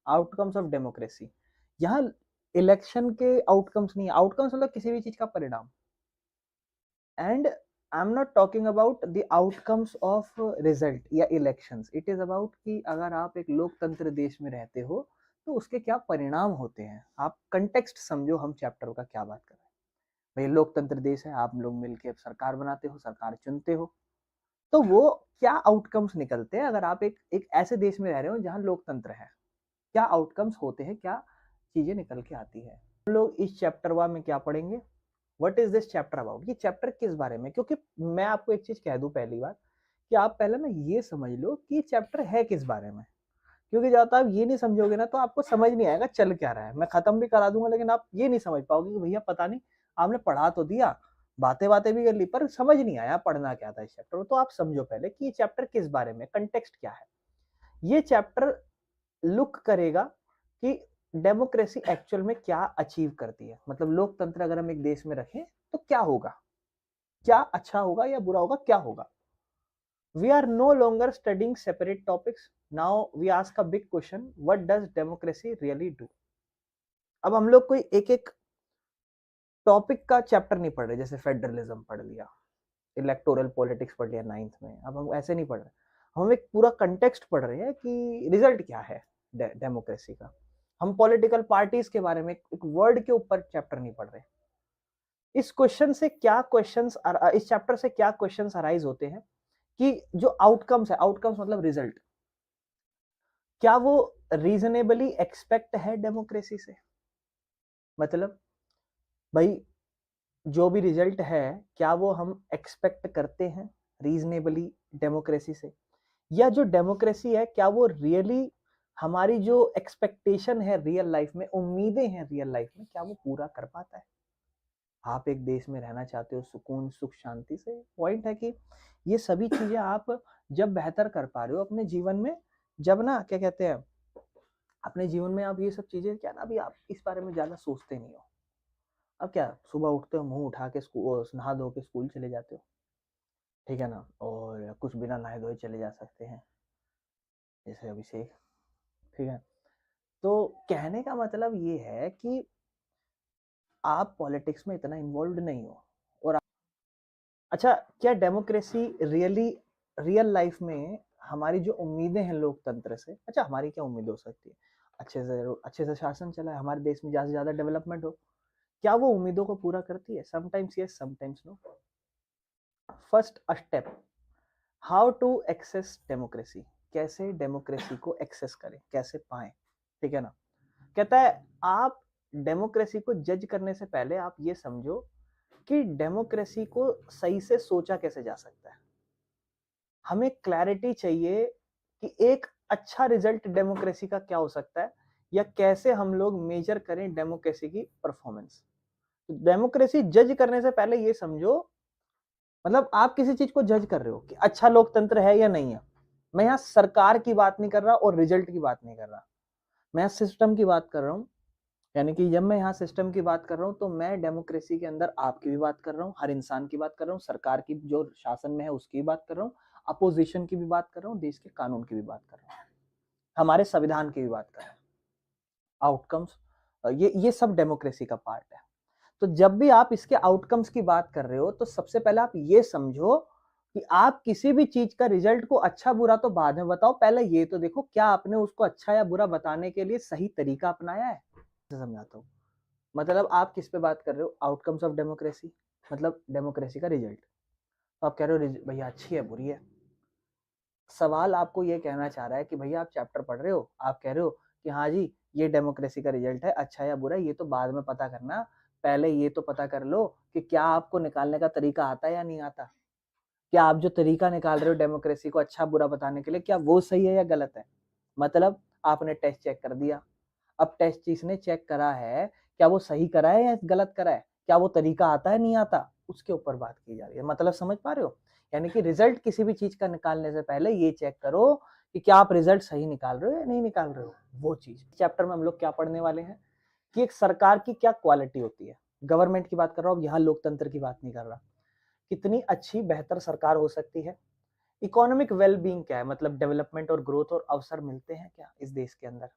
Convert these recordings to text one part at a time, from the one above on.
Outcomes of democracy. यहाँ election के outcomes नहीं, आउटकम्स मतलब किसी भी चीज का परिणाम। And I am not talking about the outcomes of result या इलेक्शंस, इट इज अबाउट कि अगर आप एक लोकतंत्र देश में रहते हो तो उसके क्या परिणाम होते हैं। आप कंटेक्स्ट समझो, हम चैप्टर का क्या बात कर रहे हैं। भाई लोकतंत्र देश है, आप लोग मिलकर सरकार बनाते हो, सरकार चुनते हो, तो वो क्या आउटकम्स निकलते हैं अगर आप एक ऐसे देश में रह रहे हो जहां लोकतंत्र है। क्या आउटकम्स होते हैं, क्या चीजें निकल के आती है। हम लोग इस चैप्टर 1 में क्या पढ़ेंगे, what is this chapter about, ये चैप्टर किस बारे में। क्योंकि मैं आपको एक चीज कह दूं पहली बार कि आप पहले ना ये समझ लो कि चैप्टर है किस बारे में। क्योंकि जब तक आप ये नहीं समझोगे ना तो आपको समझ नहीं आएगा चल क्या रहा है। मैं खत्म भी करा दूंगा लेकिन आप ये नहीं समझ पाओगे कि भैया पता नहीं, आपने पढ़ा तो दिया, बातें बातें भी कर ली, पर समझ नहीं आया पढ़ना क्या था इस चैप्टर में। तो आप समझो पहले कि ये चैप्टर किस बारे में, कंटेक्स्ट क्या है। ये चैप्टर लुक करेगा कि डेमोक्रेसी एक्चुअल में क्या अचीव करती है। मतलब लोकतंत्र अगर हम एक देश में रखें तो क्या होगा, क्या अच्छा होगा या बुरा होगा, क्या होगा। We are no longer studying separate topics. Now we ask a big question, what does democracy really do? अब हम लोग कोई एक एक टॉपिक का चैप्टर नहीं पढ़ रहे, जैसे फेडरलिज्म पढ़ लिया, इलेक्टोरल पॉलिटिक्स पढ़ लिया 9th में, अब हम ऐसे नहीं पढ़ रहे। हम एक पूरा कंटेक्स्ट पढ़ रहे हैं कि रिजल्ट क्या है डेमोक्रेसी का। हम पॉलिटिकल पार्टीज के बारे में एक वर्ड के ऊपर चैप्टर नहीं पढ़ रहे। इस क्वेश्चन से क्या क्वेश्चंस, इस चैप्टर से क्या क्वेश्चंस अराइज होते हैं कि जो आउटकम्स है, आउटकम्स मतलब रिजल्ट, क्या वो रीजनेबली एक्सपेक्ट है डेमोक्रेसी से। मतलब भाई जो भी रिजल्ट है क्या वो हम एक्सपेक्ट करते हैं रीजनेबली डेमोक्रेसी से, या जो डेमोक्रेसी है क्या वो रियली हमारी जो एक्सपेक्टेशन है रियल लाइफ में, उम्मीदें हैं रियल लाइफ में, क्या वो पूरा कर पाता है। आप एक देश में रहना चाहते हो सुकून सुख शांति से, पॉइंट है कि ये सभी चीजें आप जब बेहतर कर पा रहे हो अपने जीवन में, जब ना क्या कहते हैं अपने जीवन में आप ये सब चीजें क्या ना, अभी आप इस बारे में ज्यादा सोचते नहीं हो। अब क्या सुबह उठते हो, मुंह उठा के स्कूल नहा धो के स्कूल चले जाते हो, ठीक है ना, और कुछ बिना नहाए धोए चले जा सकते हैं, जैसे अभिषेक, ठीक है। तो कहने का मतलब ये है कि आप पॉलिटिक्स में इतना इन्वॉल्व नहीं हो। और अच्छा, क्या डेमोक्रेसी रियल लाइफ में हमारी जो उम्मीदें हैं लोकतंत्र से, अच्छा हमारी क्या उम्मीद हो सकती है, अच्छे से शासन चला है, हमारे देश में ज्यादा से ज्यादा डेवलपमेंट हो, क्या वो उम्मीदों को पूरा करती है। Sometimes yes, sometimes no. First step, how to access democracy, कैसे डेमोक्रेसी को एक्सेस करें, कैसे पाएं, ठीक है ना। कहता है आप डेमोक्रेसी को जज करने से पहले आप ये समझो कि डेमोक्रेसी को सही से सोचा कैसे जा सकता है। हमें क्लैरिटी चाहिए कि एक अच्छा रिजल्ट डेमोक्रेसी का क्या हो सकता है, या कैसे हम लोग मेजर करें डेमोक्रेसी की परफॉर्मेंस। डेमोक्रेसी जज करने से पहले ये समझो, मतलब आप किसी चीज को जज कर रहे हो कि अच्छा लोकतंत्र है या नहीं है। मैं यहाँ सरकार की बात नहीं कर रहा और रिजल्ट की बात नहीं कर रहा, मैं सिस्टम की बात कर रहा हूँ। यानी कि जब मैं यहाँ सिस्टम की बात कर रहा हूँ तो मैं डेमोक्रेसी के अंदर आपकी भी बात कर रहा हूँ, हर इंसान की बात कर रहा हूँ, सरकार की जो शासन में है उसकी भी बात कर रहा हूँ, अपोजिशन की भी बात कर रहा हूँ, देश के कानून की भी बात कर रहा हूँ, हमारे संविधान की भी बात कर रहा हूँ। आउटकम्स, ये सब डेमोक्रेसी का पार्ट है। तो जब भी आप इसके आउटकम्स की बात कर रहे हो तो सबसे पहले आप ये समझो कि आप किसी भी चीज का रिजल्ट को अच्छा बुरा तो बाद में बताओ, पहले ये तो देखो क्या आपने उसको अच्छा या बुरा बताने के लिए सही तरीका अपनाया है। समझाता हूँ, मतलब आप किस पे बात कर रहे हो, आउटकम्स ऑफ डेमोक्रेसी, मतलब डेमोक्रेसी का रिजल्ट। तो आप कह रहे हो भैया अच्छी है बुरी है। सवाल आपको ये कहना चाह रहा है कि भैया आप चैप्टर पढ़ रहे हो, आप कह रहे हो कि हाँ जी ये डेमोक्रेसी का रिजल्ट है, अच्छा या बुरा ये तो बाद में पता करना, पहले ये तो पता कर लो कि क्या आपको निकालने का तरीका आता है या नहीं आता। क्या आप जो तरीका निकाल रहे हो डेमोक्रेसी को अच्छा बुरा बताने के लिए, क्या वो सही है या गलत है। मतलब आपने टेस्ट चेक कर दिया, अब टेस्ट जिसने चेक करा है क्या वो सही करा है या गलत करा है, क्या वो तरीका आता है नहीं आता, उसके ऊपर बात की जा रही है। मतलब समझ पा रहे हो, यानी कि रिजल्ट किसी भी चीज का निकालने से पहले ये चेक करो कि क्या आप रिजल्ट सही निकाल रहे हो या नहीं निकाल रहे हो। वो चीज चैप्टर में हम लोग क्या पढ़ने वाले हैं कि एक सरकार की क्या क्वालिटी होती है। गवर्नमेंट की बात कर रहा हूँ, यहाँ लोकतंत्र की बात नहीं कर रहा। कितनी अच्छी बेहतर सरकार हो सकती है। इकोनॉमिक वेलबींग क्या है, मतलब डेवलपमेंट और ग्रोथ और अवसर मिलते हैं क्या इस देश के अंदर।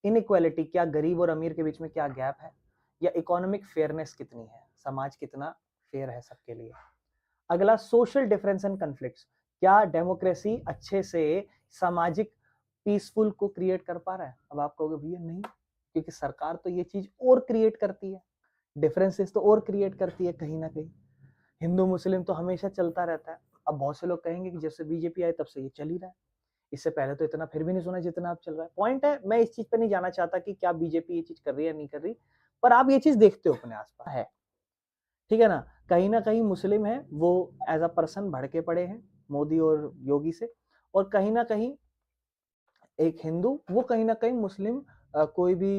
इनइक्वालिटी, क्या गरीब और अमीर के बीच में क्या गैप है, या इकोनॉमिक फेयरनेस कितनी है, समाज कितना फेयर है सबके लिए। अगला सोशल डिफरेंस एंड कन्फ्लिक्ट्स, क्या डेमोक्रेसी अच्छे से सामाजिक पीसफुल को क्रिएट कर पा रहा है। अब आप कहोगे भैया नहीं, क्योंकि सरकार तो ये चीज और क्रिएट करती है, डिफरेंसेस तो और क्रिएट करती है कहीं ना कहीं। हिंदू मुस्लिम तो हमेशा चलता रहता है। अब बहुत से लोग कहेंगे कि जब से बीजेपी आए तब से ये चल ही रहा है, इससे पहले तो इतना फिर भी नहीं सुना जितना अब चल रहा है। पॉइंट है, मैं इस चीज पे नहीं जाना चाहता कि क्या बीजेपी ये चीज कर रही है या नहीं कर रही, पर आप ये चीज देखते हो अपने आसपास है, ठीक है ना कहीं मुस्लिम है वो एज अ पर्सन भड़के पड़े हैं मोदी और योगी से, और कहीं ना कहीं एक हिंदू वो कहीं ना कहीं मुस्लिम कोई भी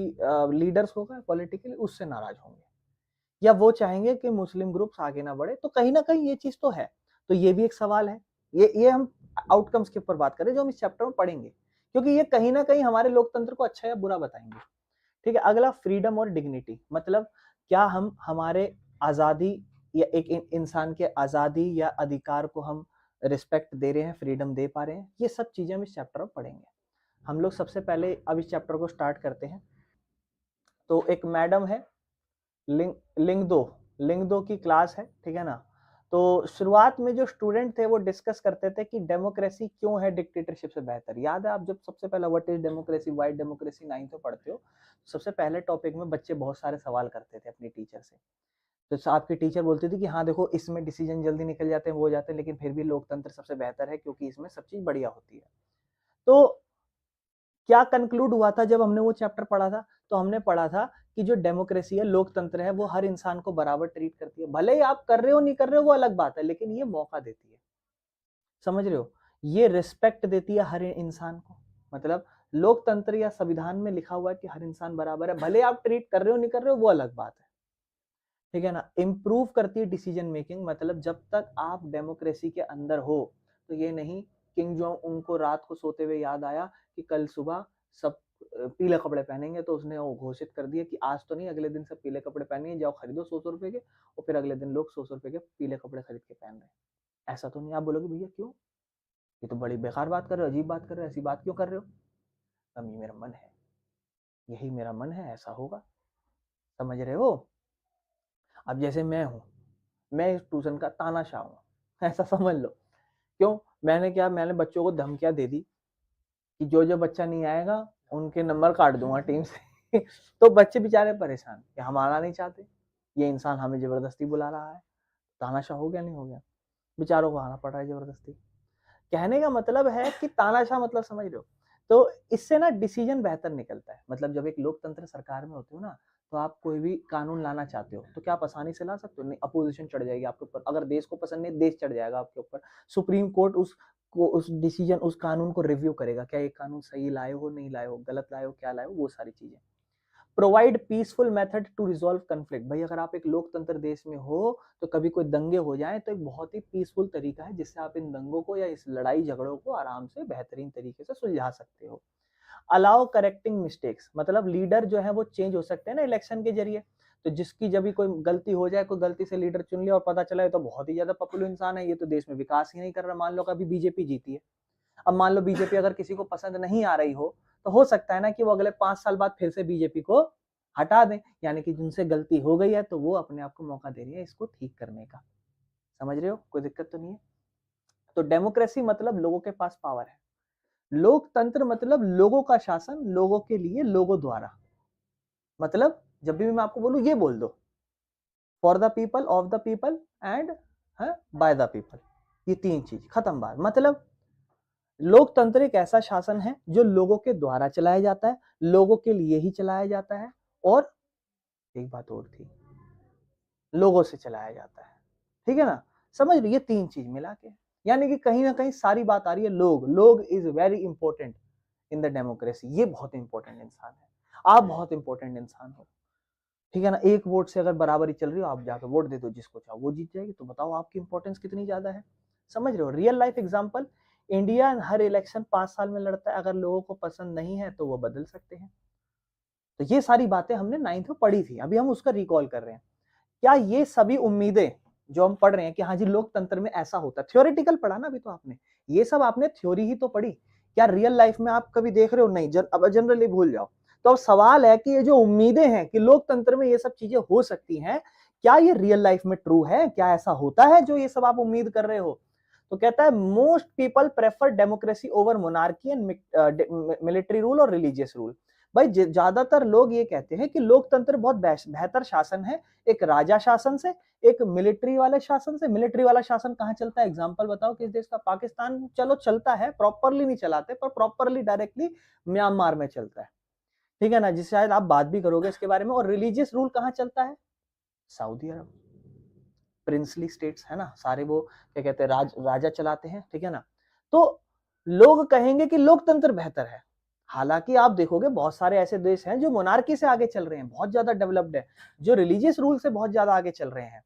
लीडर्स होगा पॉलिटिकली उससे नाराज होंगे, या वो चाहेंगे कि मुस्लिम ग्रुप्स आगे ना बढ़े। तो कहीं ना कहीं ये चीज तो है। तो ये भी एक सवाल है। ये हम आउटकम्स के ऊपर बात करें जो हम इस चैप्टर में पढ़ेंगे, क्योंकि ये कहीं ना कहीं हमारे लोकतंत्र को अच्छा या बुरा बताएंगे। ठीक है, अगला फ्रीडम और डिग्निटी, मतलब क्या हम हमारे आजादी या एक इंसान के आजादी या अधिकार को हम रिस्पेक्ट दे रहे हैं, फ्रीडम दे पा रहे हैं। ये सब चीजें हम इस चैप्टर में पढ़ेंगे। हम लोग सबसे पहले अब इस चैप्टर को स्टार्ट करते हैं। तो एक मैडम है लिंग दो की क्लास है, ठीक है ना। तो शुरुआत में जो स्टूडेंट थे वो डिस्कस करते थे कि डेमोक्रेसी क्यों है डिक्टेटरशिप से बेहतर। याद है आप जब सबसे पहला what is democracy, Y democracy 9th में पढ़ते हो, सबसे पहले टॉपिक में बच्चे बहुत सारे सवाल करते थे अपनी टीचर से। तो आपकी टीचर बोलती थी कि हाँ देखो इसमें डिसीजन जल्दी निकल जाते हैं, वो हो जाते हैं, लेकिन फिर भी लोकतंत्र सबसे बेहतर है क्योंकि इसमें सब चीज बढ़िया होती है। तो क्या कंक्लूड हुआ था जब हमने वो चैप्टर पढ़ा था, तो हमने पढ़ा था कि जो डेमोक्रेसी है, लोकतंत्र है, वो हर इंसान को बराबर ट्रीट करती है। भले ही आप कर रहे हो नहीं कर रहे हो वो अलग बात है, लेकिन ये मौका देती है, समझ रहे हो, ये रिस्पेक्ट देती है हर इंसान को। मतलब लोकतंत्र या संविधान में लिखा हुआ है कि हर इंसान बराबर है, भले आप ट्रीट कर रहे हो नहीं कर रहे हो वो अलग बात है, ठीक है ना। इम्प्रूव करती है डिसीजन मेकिंग, मतलब जब तक आप डेमोक्रेसी के अंदर हो तो ये नहीं किंग जोंग उनको रात को सोते हुए याद आया कि कल सुबह सब पीले कपड़े पहनेंगे, तो उसने वो घोषित कर दिया कि आज तो नहीं अगले दिन सब पीले कपड़े पहनेंगे, जाओ खरीदो 100 रुपए के, और फिर अगले दिन लोग 100 रुपए के पीले कपड़े खरीद के पहन रहे हैं। ऐसा तो नहीं। आप बोलोगे भैया क्यों, ये तो बड़ी बेकार बात कर रहे हो, अजीब बात कर रहे हो, ऐसी बात क्यों कर रहे हो। ये मेरा मन है, यही मेरा मन है, ऐसा होगा, समझ रहे हो। अब जैसे मैं हूँ, मैं इस ट्यूशन का तानाशाह हूँ, ऐसा समझ लो। क्यों, मैंने बच्चों को धमकियां दे दी कि जो जो बच्चा नहीं आएगा उनके नंबर काट दूंगा टीम से। तो बच्चे बेचारे परेशान कि हम आना नहीं चाहते, ये इंसान हमें जबरदस्ती बुला रहा है। तानाशाह हो गया नहीं हो गया, बेचारों को आना पड़ रहा है जबरदस्ती। कहने का मतलब है कि तानाशाह मतलब समझ रहे हो। तो इससे ना डिसीजन बेहतर निकलता है। मतलब जब एक लोकतंत्र सरकार में होते हो ना, तो आप कोई भी कानून लाना चाहते हो तो क्या आप आसानी से ला सकते हो, नहीं, अपोजिशन चढ़ जाएगी आपके ऊपर। अगर देश को पसंद नहीं, देश चढ़ जाएगा आपके ऊपर। सुप्रीम कोर्ट उस डिसीजन उस कानून को रिव्यू करेगा, क्या ये कानून सही लाए हो, नहीं लाए हो, गलत लाए हो, क्या लाए हो, वो सारी चीजें। Provide peaceful method to resolve conflict, भाई अगर आप एक लोकतंत्र देश में हो तो कभी कोई दंगे हो जाए तो एक बहुत ही पीसफुल तरीका है जिससे आप इन दंगों को या इस लड़ाई झगड़ों को आराम से बेहतरीन तरीके से सुलझा सकते हो। अलाउ करेक्टिंग मिस्टेक्स, मतलब लीडर जो है वो चेंज हो सकते हैं ना इलेक्शन के जरिए। तो जिसकी जब भी कोई गलती हो जाए, कोई गलती से लीडर चुन लिया और पता चला है तो बहुत ही ज्यादा पॉपुलर इंसान है, ये तो देश में विकास ही नहीं कर रहा। मान लो कभी बीजेपी जीती है, अब मान लो बीजेपी अगर किसी को पसंद नहीं आ रही हो तो हो सकता है ना कि वो अगले 5 साल बाद फिर से बीजेपी को हटा दें, यानी कि जिनसे गलती हो गई है तो वो अपने आप को मौका दे रही है इसको ठीक करने का। समझ रहे हो, कोई दिक्कत तो नहीं है। तो डेमोक्रेसी मतलब लोगों के पास पावर है, लोकतंत्र मतलब लोगों का शासन, लोगों के लिए, लोगों द्वारा। मतलब जब भी मैं आपको बोलूं ये बोल दो, for the people, of the people and by the people, ये 3 चीज खत्म बात। मतलब लोकतंत्र एक ऐसा शासन है जो लोगों के द्वारा चलाया जाता है, लोगों के लिए ही चलाया जाता है, और एक बात और थी, लोगों से चलाया जाता है, ठीक है ना। समझ रही, ये 3 चीज मिला के, यानी कि कहीं ना कहीं सारी बात आ रही है लोग is very important in the democracy. ये बहुत इंपॉर्टेंट इंसान है, आप बहुत इंपॉर्टेंट इंसान हो, ठीक है ना। एक वोट से अगर बराबरी चल रही हो, आप जाकर वोट दे दो जिसको चाहो, वो जीत जाएगी। तो बताओ आपकी इंपॉर्टेंस कितनी ज्यादा है। समझ रहे हो, रियल लाइफ एग्जांपल, इंडिया हर इलेक्शन 5 साल में लड़ता है, अगर लोगों को पसंद नहीं है तो वो बदल सकते हैं। तो ये सारी बातें हमने 9th में पढ़ी थी, अभी हम उसका रिकॉल कर रहे हैं। क्या ये सभी उम्मीदें जो हम पढ़ रहे हैं कि हाँ जी लोकतंत्र में ऐसा होता है, थ्योरेटिकल पढ़ा ना अभी तो आपने, ये सब आपने थ्योरी ही तो पढ़ी। क्या रियल लाइफ में आप कभी देख रहे हो, नहीं। अब जनरली भूल जाओ, तो अब सवाल है कि ये जो उम्मीदें हैं कि लोकतंत्र में ये सब चीजें हो सकती हैं, क्या ये रियल लाइफ में ट्रू है? क्या ऐसा होता है जो ये सब आप उम्मीद कर रहे हो? तो कहता है most people prefer democracy over monarchy and military rule और रिलीजियस रूल। भाई ज्यादातर लोग ये कहते हैं कि लोकतंत्र बहुत बेहतर शासन है एक राजा शासन से, एक मिलिट्री वाले शासन से। मिलिट्री वाला शासन कहाँ चलता है? एग्जांपल बताओ किस देश का? पाकिस्तान चलो चलता है, प्रॉपरली नहीं चलाते, पर प्रॉपरली डायरेक्टली म्यांमार में चलता है, ठीक है ना, जिससे शायद आप बात भी करोगे इसके बारे में। और रिलीजियस रूल कहाँ चलता है? सऊदी अरब, प्रिंसली स्टेट्स है ना सारे, वो क्या कहते हैं, राजा चलाते हैं, ठीक है ना। तो लोग कहेंगे कि लोकतंत्र बेहतर है। हालांकि आप देखोगे बहुत सारे ऐसे देश हैं जो मोनार्की से आगे चल रहे हैं, बहुत ज्यादा डेवलप्ड है, जो रिलीजियस रूल से बहुत ज्यादा आगे चल रहे हैं,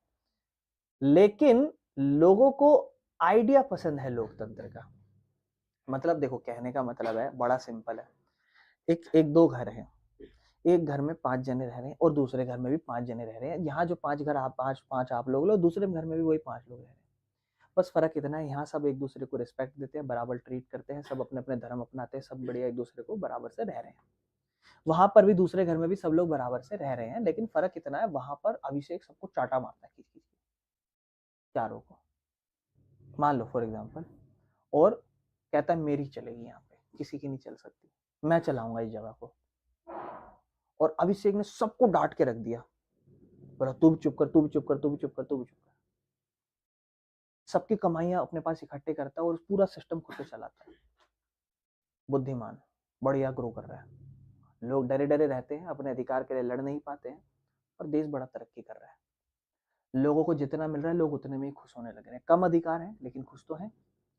लेकिन लोगों को आइडिया पसंद है लोकतंत्र का। मतलब देखो, कहने का मतलब है बड़ा सिंपल है। एक दो घर हैं, एक घर में 5 जने रह रहे हैं और दूसरे घर में भी 5 जने रह रहे हैं। यहाँ जो 5 घर आप पांच आप लोग लो, दूसरे घर में भी वही 5 लोग रह रहे हैं। बस फर्क इतना है, यहाँ सब एक दूसरे को रिस्पेक्ट देते हैं, बराबर ट्रीट करते हैं, सब अपने अपने धर्म अपनाते हैं, सब बढ़िया एक दूसरे को बराबर से रह रहे हैं। वहां पर भी दूसरे घर में भी सब लोग बराबर से रह रहे हैं, लेकिन फर्क इतना है, वहां पर अभिषेक सबको चाटा मारता है, किसी चारों को, मान लो फॉर एग्जाम्पल, और कहता है मेरी चलेगी यहाँ पे, किसी की नहीं चल सकती, मैं चलाऊंगा इस जगह को। और अभिषेक ने सबको डांट के रख दिया, बोला तू भी चुप कर, तू भी चुप कर, तू भी चुप कर, तू भी चुप कर। सबकी कमाइयां अपने पास इकट्ठे करता है और पूरा सिस्टम खुद से चलाता है। बुद्धिमान, बढ़िया ग्रो कर रहा है। लोग डरे डरे रहते हैं, अपने अधिकार के लिए लड़ नहीं पाते हैं, और देश बड़ा तरक्की कर रहा है। लोगों को जितना मिल रहा है, लोग उतने में ही खुश होने लग रहे हैं। कम अधिकार है लेकिन खुश तो है।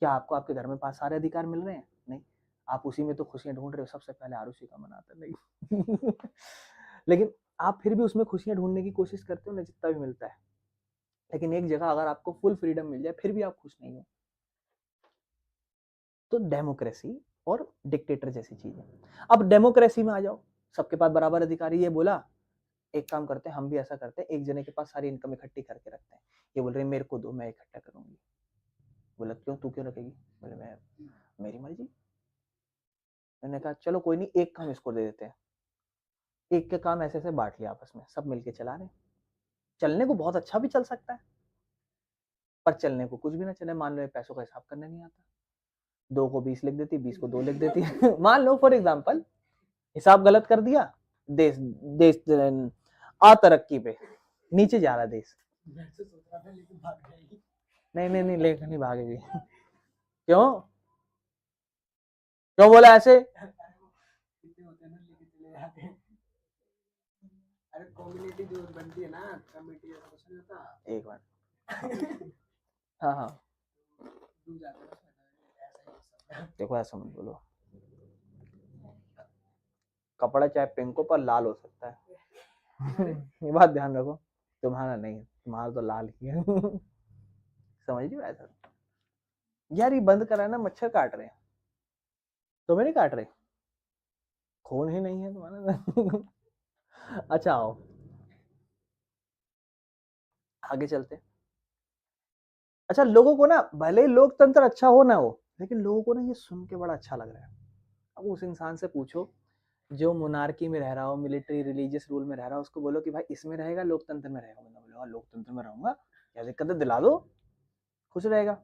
क्या आपको आपके घर में पास सारे अधिकार मिल रहे हैं? नहीं, आप उसी में तो खुशियां ढूंढ रहे हो। सबसे पहले आरुषि का मनाता नहीं लेकिन आप फिर भी उसमें खुशियां ढूंढने की कोशिश करते हो ना, जितना भी मिलता है। लेकिन एक जगह अगर आपको फुल फ्रीडम मिल जाए, फिर भी आप खुश नहीं हो। तो डेमोक्रेसी और डिक्टेटर जैसी चीज है। अब डेमोक्रेसी में आ जाओ, सबके पास बराबर अधिकारी। ये बोला एक काम करते हैं, हम भी ऐसा करते हैं, एक जने के पास सारी इनकम इकट्ठी करके रखते हैं। ये बोल रहे मेरे को दो, मैं इकट्ठा करूंगी। बोला क्यों, तू क्यों रखेगी? बोले मैं, मेरी मर्जी। मैंने कहा चलो कोई नहीं, एक काम इसको दे देते हैं। एक के काम ऐसे ऐसे बांट लिया आपस में, सब मिलके चला रहे। चलने को बहुत अच्छा भी चल सकता है, पर चलने को कुछ भी ना चले। मान लो पैसों का हिसाब करना नहीं आता, 2 को 20 लिख देती, 20 को 2 लिख देती मान लो फॉर एग्जाम्पल, हिसाब गलत कर दिया, देश देश तरक्की पे नीचे जा रहा देश। नहीं नहीं नहीं, लेकर नहीं भागेगी क्यों क्यों बोला ऐसे? अरे कम्युनिटी जो बनती है ना, कमेटी ऐसा कुछ नहीं होता। एक बार हाँ हाँ, देखो ऐसा मत बोलो, कपड़ा चाहे पिंक हो पर लाल हो सकता है ये बात ध्यान रखो, तुम्हारा नहीं, तुम्हारा तो लाल ही है समझ ली ऐसा? यार ये बंद करा ना, मच्छर काट रहे हैं, तुम्हें नहीं काट रहे? खून ही नहीं है तुम्हारा अच्छा आओ आगे चलते। अच्छा, लोगों को ना, भले ही लोकतंत्र अच्छा हो ना हो, लेकिन लोगों को ना ये सुन के बड़ा अच्छा लग रहा है। अब उस इंसान से पूछो जो मोनार्की में रह रहा हो, मिलिट्री रिलीजियस रूल में रह रहा हो, उसको बोलो कि भाई इसमें रहेगा लोकतंत्र में रहेगा? बोलेगा लोकतंत्र में रहूंगा, क्या दिक्कत है, दिला दो, खुश रहेगा।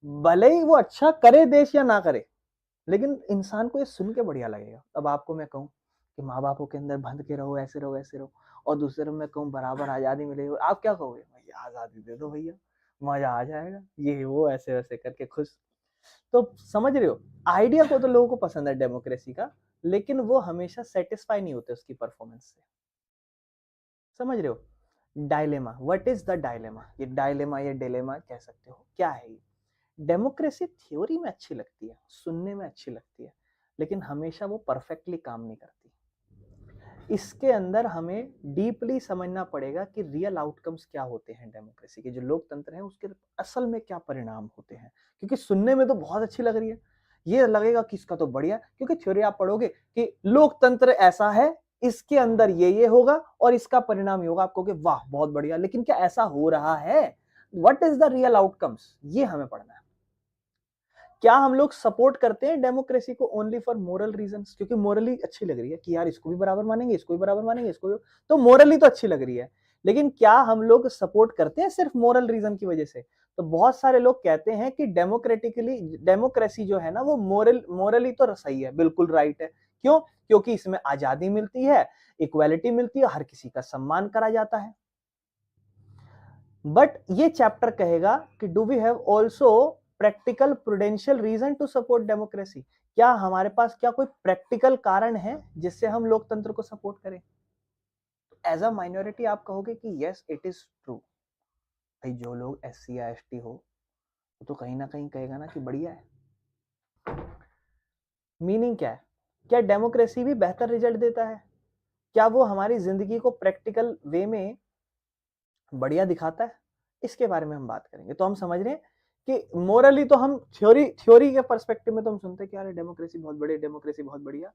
भले ही वो अच्छा करे देश या ना करे, लेकिन इंसान को ये सुन के बढ़िया लगेगा। अब आपको मैं कहूँ कि माँ बापों के अंदर बंध के रहो, ऐसे रहो ऐसे रहो, और दूसरे में कहूँ बराबर आजादी मिले, आप क्या कहोगे? भैया आजादी दे दो भैया, मजा आ जाएगा, ये वो ऐसे वैसे करके खुश। तो समझ रहे हो, आइडिया को तो लोगों को पसंद है डेमोक्रेसी का, लेकिन वो हमेशा सेटिस्फाई नहीं होते उसकी परफॉर्मेंस से। समझ रहे हो? Dilemma, what is the dilemma? ये डायलेमा, ये डिलेमा कह सकते हो, क्या है ये? डेमोक्रेसी थ्योरी में अच्छी लगती है, सुनने में अच्छी लगती है, लेकिन हमेशा वो परफेक्टली काम नहीं करती। इसके अंदर हमें डीपली समझना पड़ेगा कि रियल आउटकम्स क्या होते हैं डेमोक्रेसी के, जो लोकतंत्र है उसके असल में क्या परिणाम होते हैं। क्योंकि सुनने में तो बहुत अच्छी लग रही है, ये लगेगा कि इसका तो बढ़िया, क्योंकि थ्योरी आप पढ़ोगे कि लोकतंत्र ऐसा है, इसके अंदर ये होगा और इसका परिणाम ये होगा, आपको कि वाह बहुत बढ़िया, लेकिन क्या ऐसा हो रहा है? What is the real outcomes, ये हमें पढ़ना है। क्या हम लोग सपोर्ट करते हैं डेमोक्रेसी को ओनली फॉर मोरल रीजंस, क्योंकि मोरली अच्छी लग रही है कि यार इसको भी बराबर मानेंगे, इसको भी बराबर मानेंगे, इसको भी, तो मोरली तो अच्छी लग रही है, लेकिन क्या हम लोग सपोर्ट करते हैं सिर्फ मोरल रीजन की वजह से? तो बहुत सारे लोग कहते हैं कि डेमोक्रेटिकली डेमोक्रेसी जो है ना वो मोरली तो सही है, बिल्कुल राइट है। क्यों? क्योंकि इसमें आजादी मिलती है, इक्वालिटी मिलती है, हर किसी का सम्मान करा जाता है। बट ये चैप्टर कहेगा कि do we have also practical prudential reason to support democracy? क्या हमारे पास क्या कोई प्रैक्टिकल कारण है जिससे हम लोकतंत्र को सपोर्ट करें? एज अ माइनॉरिटी आप कहोगे कि यस इट इज ट्रू। भाई जो लोग SC या ST हो वो तो कहीं ना कहीं कहेगा ना कि बढ़िया है। मीनिंग क्या है? क्या डेमोक्रेसी भी बेहतर रिजल्ट देता है? क्या वो हमारी जिंदगी को प्रैक्टिकल वे में बढ़िया दिखाता है? इसके बारे में हम बात करेंगे। तो हम समझ रहे हैं कि मोरली तो हम थ्योरी के पर्सपेक्टिव में तो हम सुनते हैं कि यार डेमोक्रेसी बहुत बढ़िया, डेमोक्रेसी बहुत बढ़िया,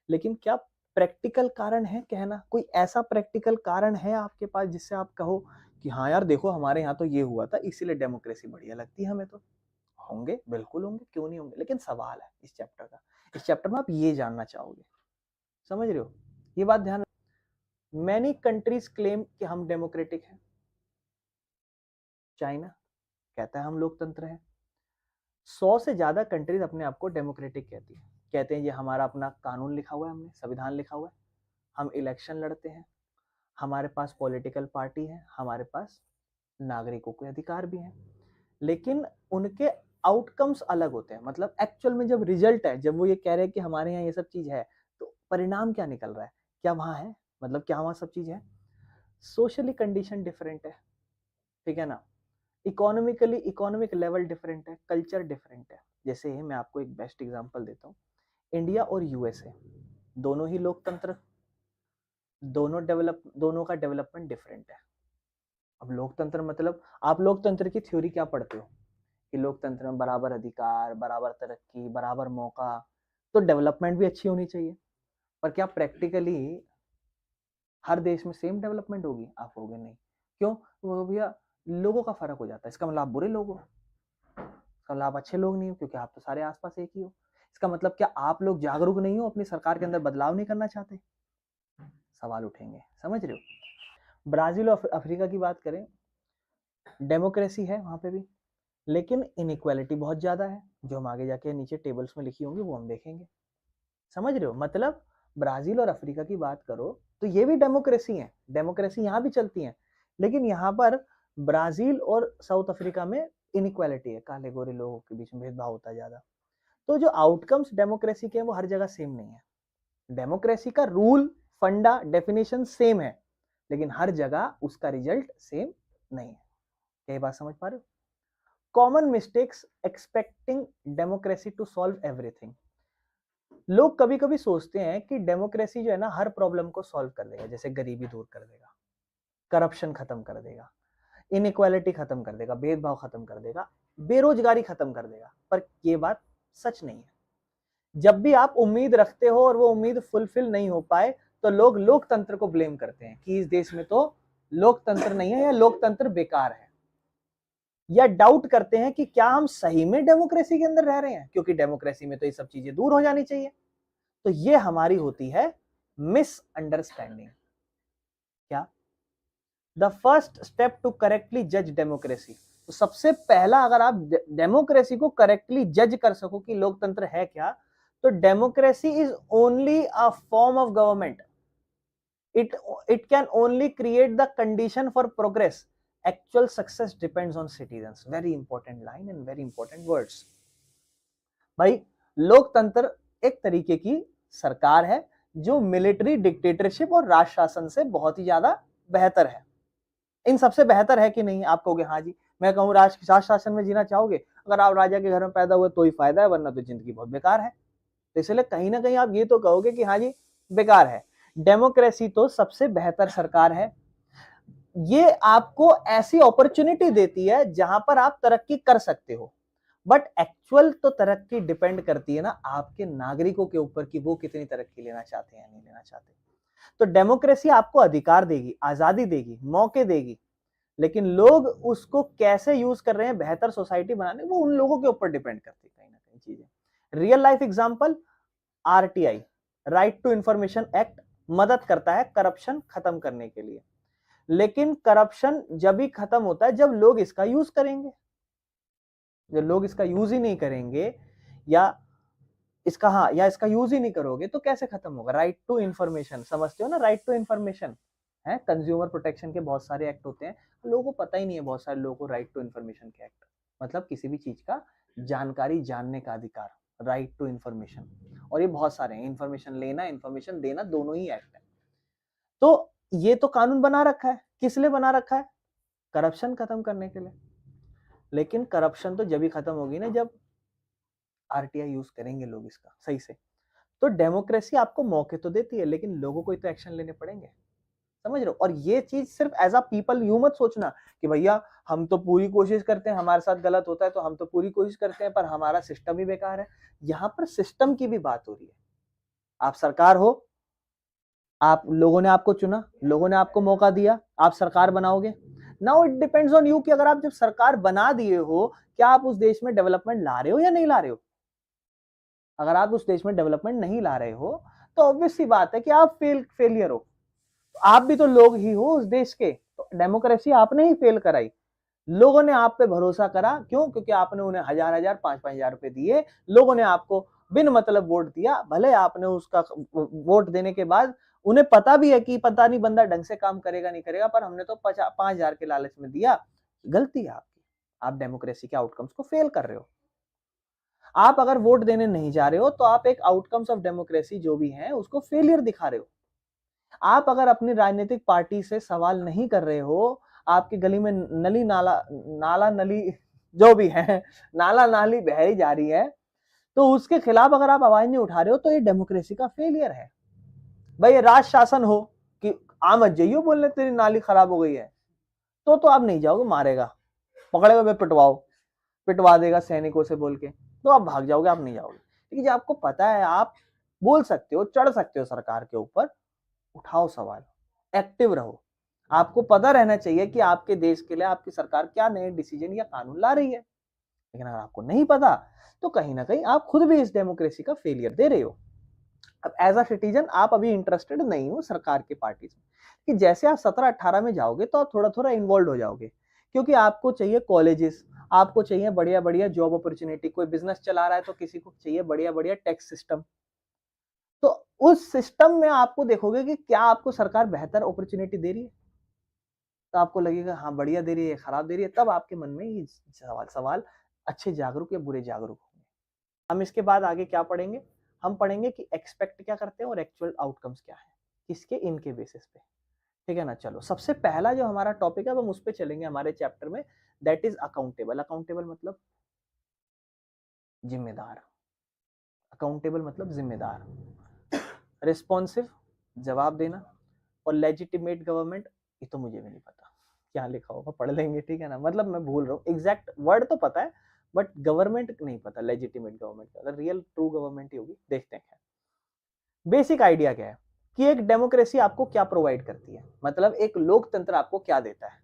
लेकिन क्या प्रैक्टिकल कारण है कहना? कोई ऐसा प्रैक्टिकल कारण है आपके पास जिससे आप कहो कि हाँ यार देखो हमारे यहाँ तो ये हुआ था इसीलिए डेमोक्रेसी बढ़िया लगती है हमें? तो होंगे, बिल्कुल होंगे, क्यों नहीं होंगे, लेकिन सवाल है इस चैप्टर का, इस चैप्टर में आप ये जानना चाहोगे, समझ रहे हो? ये बात ध्यान, मैनी कंट्रीज क्लेम कि हम डेमोक्रेटिक हैं। चाइना कहता है हम लोकतंत्र है। 100 से ज्यादा कंट्रीज अपने आप को डेमोक्रेटिक कहती है, कहते हैं ये हमारा अपना कानून लिखा हुआ है, हमने संविधान लिखा हुआ है, हम इलेक्शन लड़ते हैं, हमारे पास पॉलिटिकल पार्टी है, हमारे पास नागरिकों के अधिकार भी हैं, लेकिन उनके आउटकम्स अलग होते हैं। मतलब एक्चुअल में जब रिजल्ट है, जब वो ये कह रहे हैं कि हमारे यहाँ ये सब चीज है, तो परिणाम क्या निकल रहा है? क्या वहां है? मतलब क्या वहां सब चीज है? सोशली कंडीशन डिफरेंट है, ठीक है ना, इकोनॉमिक लेवल डिफरेंट है, कल्चर डिफरेंट है। जैसे मैं आपको एक बेस्ट एग्जांपल देता हूँ, इंडिया और USA दोनों ही लोकतंत्र, दोनों का डेवलपमेंट डिफरेंट है। अब लोकतंत्र मतलब आप लोकतंत्र की थ्योरी क्या पढ़ते हो कि लोकतंत्र में बराबर अधिकार, बराबर तरक्की, बराबर मौका, तो डेवलपमेंट भी अच्छी होनी चाहिए। पर क्या प्रैक्टिकली हर देश में सेम डेवलपमेंट होगी? आप कहोगे नहीं। क्यों? वो भैया लोगों का फर्क हो जाता है। इसका मतलब आप बुरे लोग हो, इसका मतलब आप अच्छे लोग नहीं हो, क्योंकि आप तो सारे आसपास एक ही हो। इसका मतलब क्या आप लोग जागरूक नहीं हो, अपनी सरकार के अंदर बदलाव नहीं करना चाहते? सवाल उठेंगे, समझ रहे हो? ब्राजील और अफ्रीका की बात करें, डेमोक्रेसी है वहां पे भी, लेकिन इनइक्वालिटी बहुत ज्यादा है, जो हम आगे जाके नीचे टेबल्स में लिखी होंगी वो हम देखेंगे। समझ रहे हो? मतलब ब्राजील और अफ्रीका की बात करो तो ये भी डेमोक्रेसी है, डेमोक्रेसी यहाँ भी चलती है, लेकिन यहाँ पर ब्राजील और साउथ अफ्रीका में इनइक्वालिटी है, काले गोरे लोगों के बीच में भेदभाव होता है ज्यादा। तो जो आउटकम्स डेमोक्रेसी के हैं वो हर जगह सेम नहीं है। डेमोक्रेसी का रूल, फंडा, डेफिनेशन सेम है, लेकिन हर जगह उसका रिजल्ट सेम नहीं है। यही बात समझ पा रहे हो? Common mistakes expecting democracy to solve everything. लोग कभी कभी सोचते हैं कि डेमोक्रेसी जो है ना हर प्रॉब्लम को सॉल्व कर देगा, जैसे गरीबी दूर कर देगा, करप्शन खत्म कर देगा, इनइक्वालिटी खत्म कर देगा, भेदभाव खत्म कर देगा, बेरोजगारी खत्म कर देगा। पर ये बात सच नहीं है। जब भी आप उम्मीद रखते हो और वो उम्मीद फुलफिल नहीं हो पाए तो लोग लोकतंत्र को ब्लेम करते हैं कि इस देश में तो लोकतंत्र नहीं है या लोकतंत्र बेकार है, या डाउट करते हैं कि क्या हम सही में डेमोक्रेसी के अंदर रह रहे हैं, क्योंकि डेमोक्रेसी में तो ये सब चीजें दूर हो जानी चाहिए। तो ये हमारी होती है मिसअंडरस्टैंडिंग। क्या? The first step to correctly जज डेमोक्रेसी। तो सबसे पहला, अगर आप डेमोक्रेसी को करेक्टली जज कर सको कि लोकतंत्र है क्या, तो democracy is only a form of government, it can only create the condition for progress, actual success depends on citizens। very important line and very important words। भाई लोकतंत्र एक तरीके की सरकार है जो मिलिट्री डिक्टेटरशिप और राज शासन से बहुत ही ज्यादा बेहतर है। इन सबसे बेहतर है कि नहीं? आप कहोगे हाँ जी। मैं कहूँ राज शासन में जीना चाहोगे? अगर आप राजा के घर में पैदा हुए तो ही फायदा है, वरना तो जिंदगी बहुत बेकार है। तो इसलिए कहीं ना कहीं आप ये तो कहोगे कि हाँ जी बेकार है। डेमोक्रेसी तो सबसे बेहतर सरकार है, ये आपको ऐसी अपॉर्चुनिटी देती है जहां पर आप तरक्की कर सकते हो। बट एक्चुअल तो तरक्की डिपेंड करती है ना आपके नागरिकों के ऊपर कि वो कितनी तरक्की लेना चाहते हैं या नहीं लेना चाहते। तो डेमोक्रेसी आपको अधिकार देगी, आजादी देगी, मौके देगी, लेकिन लोग उसको कैसे यूज कर रहे हैं बेहतर सोसाइटी बनाने, वो उन लोगों के ऊपर डिपेंड करती है कहीं ना कहीं। हैं चीजें। Real life example, RTI, right to information act, मदद करता है करप्शन खत्म करने के लिए, लेकिन करप्शन जब भी खत्म होता है जब लोग इसका यूज करेंगे। जब लोग इसका यूज ही नहीं करेंगे या इसका यूज ही नहीं करोगे तो कैसे खत्म होगा। राइट टू इंफॉर्मेशन समझते हो ना, राइट टू इंफॉर्मेशन है, कंज्यूमर प्रोटेक्शन के बहुत सारे एक्ट होते हैं, लोगों को पता ही नहीं है, बहुत सारे लोगों को राइट टू इंफॉर्मेशन के एक्ट मतलब किसी भी चीज का जानकारी जानने का अधिकार, राइट टू इंफॉर्मेशन, और ये बहुत सारे हैं, इंफॉर्मेशन लेना इंफॉर्मेशन देना दोनों ही एक्ट है। तो ये तो कानून बना रखा है, किस लिए बना रखा है, करप्शन खत्म करने के लिए। लेकिन करप्शन तो जब ही खत्म होगी ना जब आरटीआई यूज करेंगे लोग इसका सही से। तो डेमोक्रेसी आपको मौके तो देती है लेकिन लोगों को तो एक्शन लेने पड़ेंगे, समझ रहे हो। और ये चीज सिर्फ एज अ पीपल यूं मत सोचना कि भैया हम तो पूरी कोशिश करते हैं, हमारे साथ गलत होता है तो हम तो पूरी कोशिश करते हैं पर हमारा सिस्टम ही बेकार है। यहाँ पर सिस्टम की भी बात हो रही है। आप सरकार हो, आप लोगों ने आपको चुना, लोगों ने आपको मौका दिया, आप सरकार बनाओगे। Now it depends on you कि अगर आप जब सरकार बना दिए हो क्या आप उस देश में डेवलपमेंट ला रहे हो या नहीं ला रहे हो। अगर आप उस देश में डेवलपमेंट नहीं ला रहे हो तो ऑब्वियस सी बात है कि आप फेलियर हो। आप भी तो लोग ही हो उस देश के, तो डेमोक्रेसी आपने ही फेल कराई। लोगों ने आप पे भरोसा करा, क्यों, क्योंकि आपने उन्हें हजार हजार 5,000 रुपए दिए, लोगों ने आपको बिन मतलब वोट दिया। भले आपने उसका वोट देने के बाद उन्हें पता भी है कि पता नहीं बंदा ढंग से काम करेगा नहीं करेगा, पर हमने तो 5,000 के लालच में दिया। गलती है आपकी, आप डेमोक्रेसी के आउटकम्स को फेल कर रहे हो। आप अगर वोट देने नहीं जा रहे हो तो आप एक आउटकम्स ऑफ डेमोक्रेसी जो भी है उसको फेलियर दिखा रहे हो। आप अगर अपनी राजनीतिक पार्टी से सवाल नहीं कर रहे हो, आपकी गली में नली नाला नाला नली जो भी है नाला नाली बहरी जा रही है, तो उसके खिलाफ अगर आप आवाज नहीं उठा रहे हो तो ये डेमोक्रेसी का फेलियर है। भाई राज शासन हो कि आ मत जाइयो बोलने तेरी नाली खराब हो गई है, तो आप नहीं जाओगे, मारेगा, पकड़ेगा, वे पिटवा देगा सैनिकों से बोल के, तो आप भाग जाओगे, आप नहीं जाओगे। लेकिन जब आपको पता है आप बोल सकते हो, चढ़ सकते हो सरकार के ऊपर, उठाओ सवाल, एक्टिव रहो। आपको पता रहना चाहिए कि आपके देश के लिए आपकी सरकार क्या नए डिसीजन या कानून ला रही है। लेकिन अगर आपको नहीं पता तो कहीं ना कहीं आप खुद भी इस डेमोक्रेसी का फेलियर दे रहे हो। अब एज अ सिटीजन आप अभी इंटरेस्टेड नहीं हो सरकार के पार्टी में, कि जैसे आप 17-18 में जाओगे तो आप थोड़ा थोड़ा इन्वॉल्व हो जाओगे, क्योंकि आपको चाहिए कॉलेजेस, आपको चाहिए बढ़िया बढ़िया जॉब अपॉर्चुनिटी, कोई बिजनेस चला रहा है तो किसी को चाहिए बढ़िया बढ़िया टैक्स सिस्टम। तो उस सिस्टम में आपको देखोगे कि क्या आपको सरकार बेहतर अपॉर्चुनिटी दे रही है, तो आपको लगेगा हाँ बढ़िया दे रही है खराब दे रही है, तब आपके मन में ये सवाल अच्छे जागरूक या बुरे जागरूक होंगे। हम इसके बाद आगे क्या पढ़ेंगे, हम पढ़ेंगे कि एक्सपेक्ट क्या करते हैं और एक्चुअल आउटकम्स क्या है, किसके, इनके बेसिस पे। ठीक है ना। चलो सबसे पहला जो हमारा टॉपिक है अब हम उस पर चलेंगे हमारे चैप्टर में, दैट इज अकाउंटेबल। अकाउंटेबल मतलब जिम्मेदार, अकाउंटेबल मतलब जिम्मेदार, रिस्पॉन्सिव जवाब देना, और लेजिटिमेट गवर्नमेंट, ये तो मुझे भी नहीं पता क्या लिखा होगा, पढ़ लेंगे, ठीक है ना, मतलब मैं भूल रहा हूँ, एग्जैक्ट वर्ड तो पता है बट गवर्नमेंट नहीं पता, लेजिटिमेट गवर्नमेंट अगर रियल ट्रू गवर्नमेंट ही होगी, देखते हैं। बेसिक आइडिया क्या है कि एक डेमोक्रेसी आपको क्या प्रोवाइड करती है, मतलब एक लोकतंत्र आपको क्या देता है।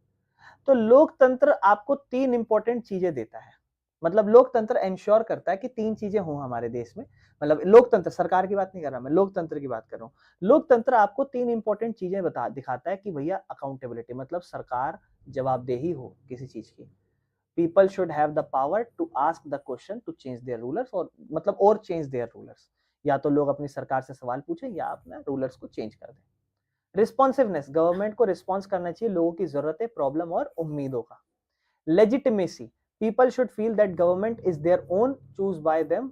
तो लोकतंत्र आपको 3 इंपॉर्टेंट चीजें देता है, मतलब लोकतंत्र इंश्योर करता है कि 3 चीजें हों हमारे देश में। मतलब लोकतंत्र, सरकार की बात नहीं कर रहा मैं, लोकतंत्र की बात कर रहा हूं। लोकतंत्र आपको 3 इंपॉर्टेंट चीजें दिखाता है कि भैया अकाउंटेबिलिटी मतलब सरकार जवाबदेही हो किसी चीज की। People should have the power to ask the question to change their rulers, और मतलब और चेंज देयर रूलर्स, या तो लोग अपनी सरकार से सवाल पूछें या अपने रूलर्स को चेंज कर दें। रिस्पॉन्सिवनेस, गवर्नमेंट को रिस्पॉन्स करना चाहिए लोगों की जरूरतें, प्रॉब्लम और उम्मीदों का। Legitimacy, people should feel that government is their own, choose bye them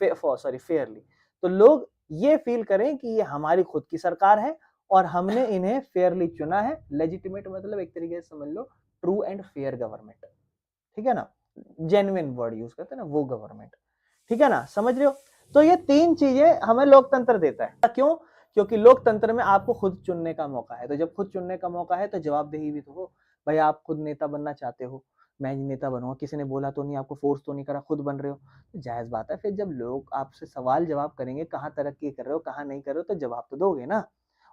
Fairlie. तो लोग ये फील करें कि ये हमारी खुद की सरकार है और हमने इन्हें फेयरली चुना है। लेजिटिमेट मतलब एक तरीके से समझ लो ट्रू एंड फेयर गवर्नमेंट, ठीक है ना, जेन्युइन वर्ड यूज करते हैं ना वो गवर्नमेंट, ठीक है ना, समझ रहे हो। तो ये 3 चीजें हमें लोकतंत्र देता है। क्यों, क्योंकि लोकतंत्र में आपको खुद चुनने का मौका है, तो जब खुद चुनने का मौका है तो जवाबदेही भी तो हो। भाई आप खुद नेता बनना चाहते हो, मैं नेता बनूंगा, किसी ने बोला तो नहीं, आपको फोर्स तो नहीं करा, खुद बन रहे हो, तो जायज बात है। फिर जब लोग आपसे सवाल जवाब करेंगे कहाँ तरक्की कर रहे हो कहाँ नहीं कर रहे हो, तो जवाब तो दोगे ना।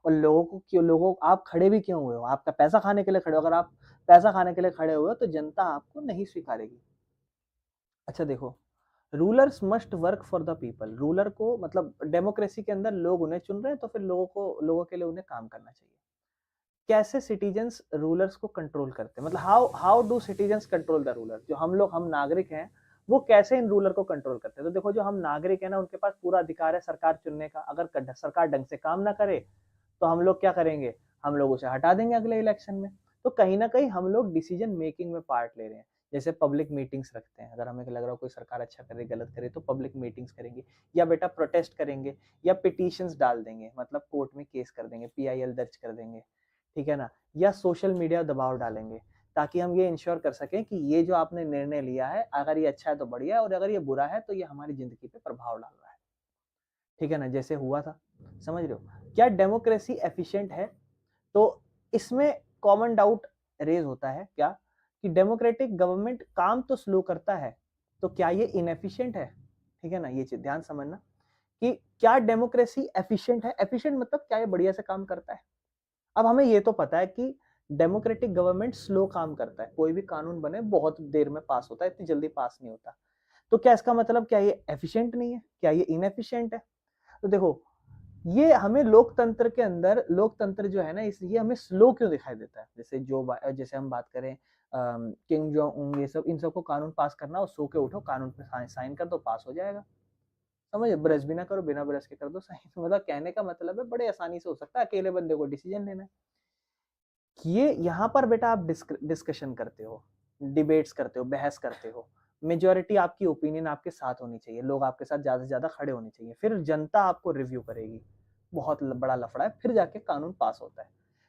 और लोगों को क्यों, लोगों आप खड़े भी क्यों हुए हो, आपका पैसा खाने के लिए खड़े हो। अगर आप पैसा खाने के लिए खड़े हुए हो तो जनता आपको नहीं स्वीकारेगी। अच्छा देखो, rulers must work for the people. Ruler को मतलब डेमोक्रेसी के अंदर लोग उन्हें चुन रहे हैं तो फिर लोगों के लिए उन्हें काम करना चाहिए। कैसे सिटीजन्स रूलर्स को कंट्रोल करते हैं, मतलब how how do citizens control the ruler. जो हम नागरिक हैं वो कैसे इन रूलर को कंट्रोल करते हैं। तो देखो, जो हम नागरिक है ना, उनके पास पूरा अधिकार है सरकार चुनने का। अगर सरकार ढंग से काम ना करे तो हम लोग क्या करेंगे, हम लोग उसे हटा देंगे अगले इलेक्शन में। तो कहीं ना कहीं हम लोग डिसीजन मेकिंग में पार्ट ले रहे हैं। जैसे पब्लिक मीटिंग्स रखते हैं, अगर हमें लग रहा हो कोई सरकार अच्छा करे गलत करे तो पब्लिक मीटिंग्स करेंगे, या बेटा प्रोटेस्ट करेंगे, या पिटीशंस डाल देंगे, मतलब कोर्ट में केस कर देंगे, पीआईएल दर्ज कर देंगे, ठीक है ना, या सोशल मीडिया दबाव डालेंगे, ताकि हम ये इंश्योर कर सकें कि ये जो आपने निर्णय लिया है, अगर ये अच्छा है तो बढ़िया है, और अगर ये बुरा है तो ये हमारी जिंदगी पे प्रभाव डाल रहा है, ठीक है ना, जैसे हुआ था। समझ रहे हो क्या डेमोक्रेसी एफिशिएंट है? तो इसमें कॉमन डाउट रेज होता है क्या, कि डेमोक्रेटिक गवर्नमेंट काम तो स्लो करता है, तो क्या ये इनएफिशिएंट है? ठीक है ना, ये चीज ध्यान समझना कि क्या डेमोक्रेसी एफिशिएंट है। एफिशिएंट मतलब क्या ये बढ़िया से काम करता है। अब हमें ये तो पता है कि डेमोक्रेटिक गवर्नमेंट स्लो काम करता है, कोई भी कानून बने बहुत देर में पास होता है, इतनी जल्दी पास नहीं होता। तो क्या इसका मतलब क्या ये एफिशिएंट नहीं है, क्या ये इनएफिशिएंट है? तो देखो, ये हमें लोकतंत्र के अंदर, लोकतंत्र जो है ना, इसलिए हमें स्लो क्यों दिखाई देता है। जैसे हम बात करें किंग जोंग उंग, ये सब, इन सबको कानून पास करना, और सो के उठो कानून पे साइन कर दो, पास हो जाएगा। समझ, ब्रश भी ना करो, बिना ब्रश के कर दो साइन। मतलब कहने का मतलब है बड़े आसानी से हो सकता है, अकेले बंदे को डिसीजन लेना है। ये यहाँ पर बेटा आप डिस्कशन करते हो, डिबेट्स करते हो, बहस करते हो, मेजोरिटी आपकी ओपिनियन आपके साथ होनी चाहिए, लोग आपके साथ ज्यादा से ज्यादा खड़े होने चाहिए, फिर जनता आपको रिव्यू करेगी। बहुत बड़ा लफड़ा है, फिर जाके कानून पास होता है।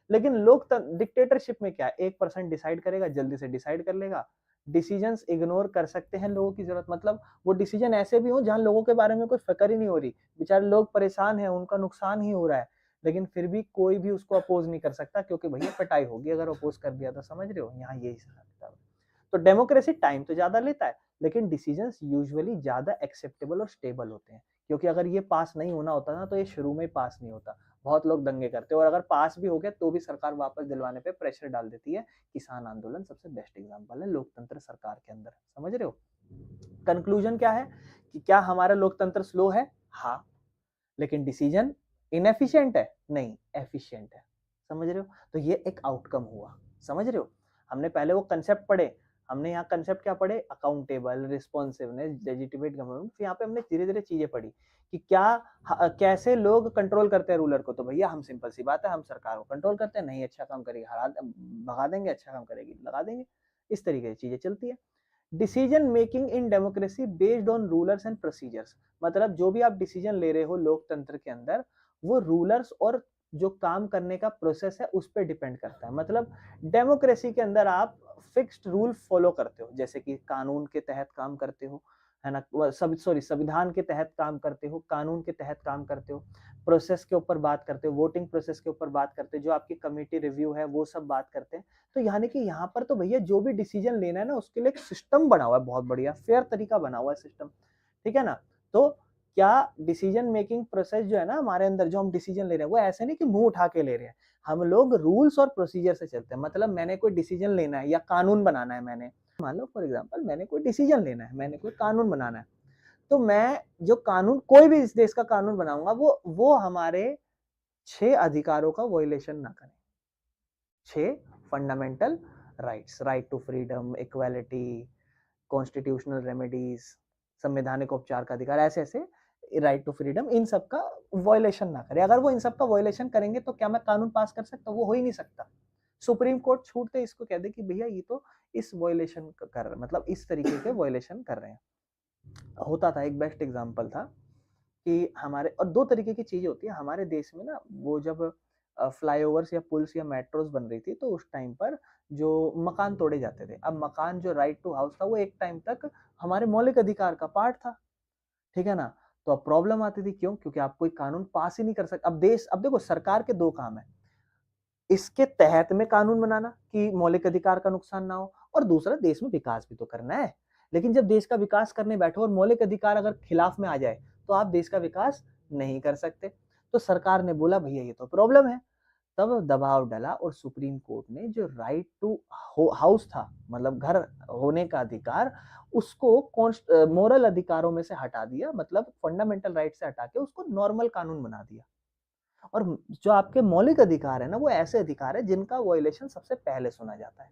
लेकिन लोग डिक्टेटरशिप में क्या है, 1% डिसाइड करेगा, जल्दी से डिसाइड कर लेगा। डिसीजंस इग्नोर कर सकते हैं लोगों की जरूरत, मतलब वो डिसीजन ऐसे भी हो जहां लोगों के बारे में कोई फिक्र ही नहीं हो रही, बेचारे लोग परेशान हैं, उनका नुकसान ही हो रहा है, लेकिन फिर भी कोई भी उसको अपोज नहीं कर सकता, क्योंकि भैया पिटाई होगी अगर अपोज कर दिया तो। समझ रहे हो, यहाँ यही हिसाब है। तो डेमोक्रेसी टाइम तो ज्यादा लेता है, लेकिन डिसीजंस यूजुअली ज्यादा एक्सेप्टेबल और स्टेबल होते हैं। क्योंकि अगर ये पास नहीं होना होता ना, तो ये शुरू में ही पास नहीं होता, बहुत लोग दंगे करते हैं, और अगर पास भी हो गया तो भी सरकार वापस दिलवाने पे प्रेशर डाल देती है। किसान आंदोलन सबसे बेस्ट एग्जांपल है लोकतंत्र सरकार के अंदर। समझ रहे हो, कंक्लूजन क्या है, कि क्या हमारा लोकतंत्र स्लो है? हाँ। लेकिन डिसीजन इनएफिशिएंट है? नहीं, एफिशिएंट है। समझ रहे हो, तो ये एक आउटकम हुआ। समझ रहे हो, हमने पहले वो कंसेप्ट पढ़े, हमने यहाँ कंसेप्ट क्या पढ़े, अकाउंटेबल, रिस्पॉन्सिवनेस, लेजिटिमेट गवर्नमेंट। फिर यहाँ पे हमने धीरे धीरे चीजें पढ़ी कि क्या कैसे लोग कंट्रोल करते हैं रूलर को। तो भैया हम सिंपल सी बात है, हम सरकार को कंट्रोल करते हैं, नहीं अच्छा काम करेगी हरा भगा देंगे, अच्छा काम करेगी लगा देंगे। इस तरीके से चीजें चलती है। Decision making in democracy based on rulers and procedures, मतलब जो भी आप डिसीजन ले रहे हो लोकतंत्र के अंदर, वो रूलर्स और जो काम करने का प्रोसेस है उस पर डिपेंड करता है। मतलब डेमोक्रेसी के अंदर आप फिक्स्ड रूल फॉलो करते हो, जैसे कि कानून के तहत काम करते हो, है ना, संविधान के तहत काम करते हो, कानून के तहत काम करते हो, प्रोसेस के ऊपर बात करते हो, वोटिंग प्रोसेस के ऊपर बात करते हो, जो आपकी कमेटी रिव्यू है वो सब बात करते हैं। तो यानी कि यहाँ पर तो भैया जो भी डिसीजन लेना है ना, उसके लिए एक सिस्टम बना हुआ है, बहुत बढ़िया फेयर तरीका बना हुआ है सिस्टम, ठीक है ना। तो क्या डिसीजन मेकिंग प्रोसेस जो है ना हमारे अंदर, जो हम डिसीजन ले रहे हैं, वो ऐसे नहीं कि मुंह उठा के ले रहे हैं, हम लोग रूल्स और प्रोसीजर से चलते हैं। मतलब मैंने कोई डिसीजन लेना है या कानून बनाना है, मैंने मान लो फॉर एग्जांपल मैंने कोई डिसीजन लेना है, मैंने कोई कानून बनाना है, तो मैं जो कानून, कोई भी इस देश का कानून बनाऊंगा, वो हमारे 6 अधिकारों का वॉयलेशन ना करे। 6 fundamental rights, right to freedom, equality, constitutional remedies, संवैधानिक उपचार का अधिकार, ऐसे ऐसे राइट टू फ्रीडम, इन सब का वॉयलेशन ना करे। अगर वो इन सब का वॉयलेशन करेंगे तो क्या मैं कानून पास कर सकता हूँ? वो हो ही नहीं सकता। सुप्रीम कोर्ट छूटते इसको कह दे कि भैया ये तो इस वॉयलेशन कर रहे, मतलब इस तरीके के वॉयलेशन कर रहे हैं। होता था, एक बेस्ट एग्जांपल था कि हमारे, और दो तरीके की चीजें होती है हमारे देश में ना, वो जब फ्लाईओवर्स या पुल्स या मेट्रोस बन रही थी, तो उस टाइम पर जो मकान तोड़े जाते थे। अब मकान, जो राइट टू हाउस था, वो एक टाइम तक हमारे मौलिक अधिकार का पार्ट था, ठीक है ना। तो अब प्रॉब्लम आती थी, क्यों? क्योंकि आप कोई कानून पास ही नहीं कर सकते। अब देखो, सरकार के दो काम है, इसके तहत में कानून बनाना कि मौलिक अधिकार का नुकसान ना हो, और दूसरा देश में विकास भी तो करना है। लेकिन जब देश का विकास करने बैठो और मौलिक अधिकार अगर खिलाफ में आ जाए, तो आप देश का विकास नहीं कर सकते। तो सरकार ने बोला भैया ये तो प्रॉब्लम है, तब दबाव डाला और सुप्रीम कोर्ट ने जो राइट टू हाउस था, मतलब घर होने का अधिकार, उसको मोरल अधिकारों में से हटा दिया, मतलब फंडामेंटल राइट से हटा के उसको नॉर्मल कानून बना दिया। और जो आपके मौलिक अधिकार है ना, वो ऐसे अधिकार है जिनका वायलेशन सबसे पहले सुना जाता है।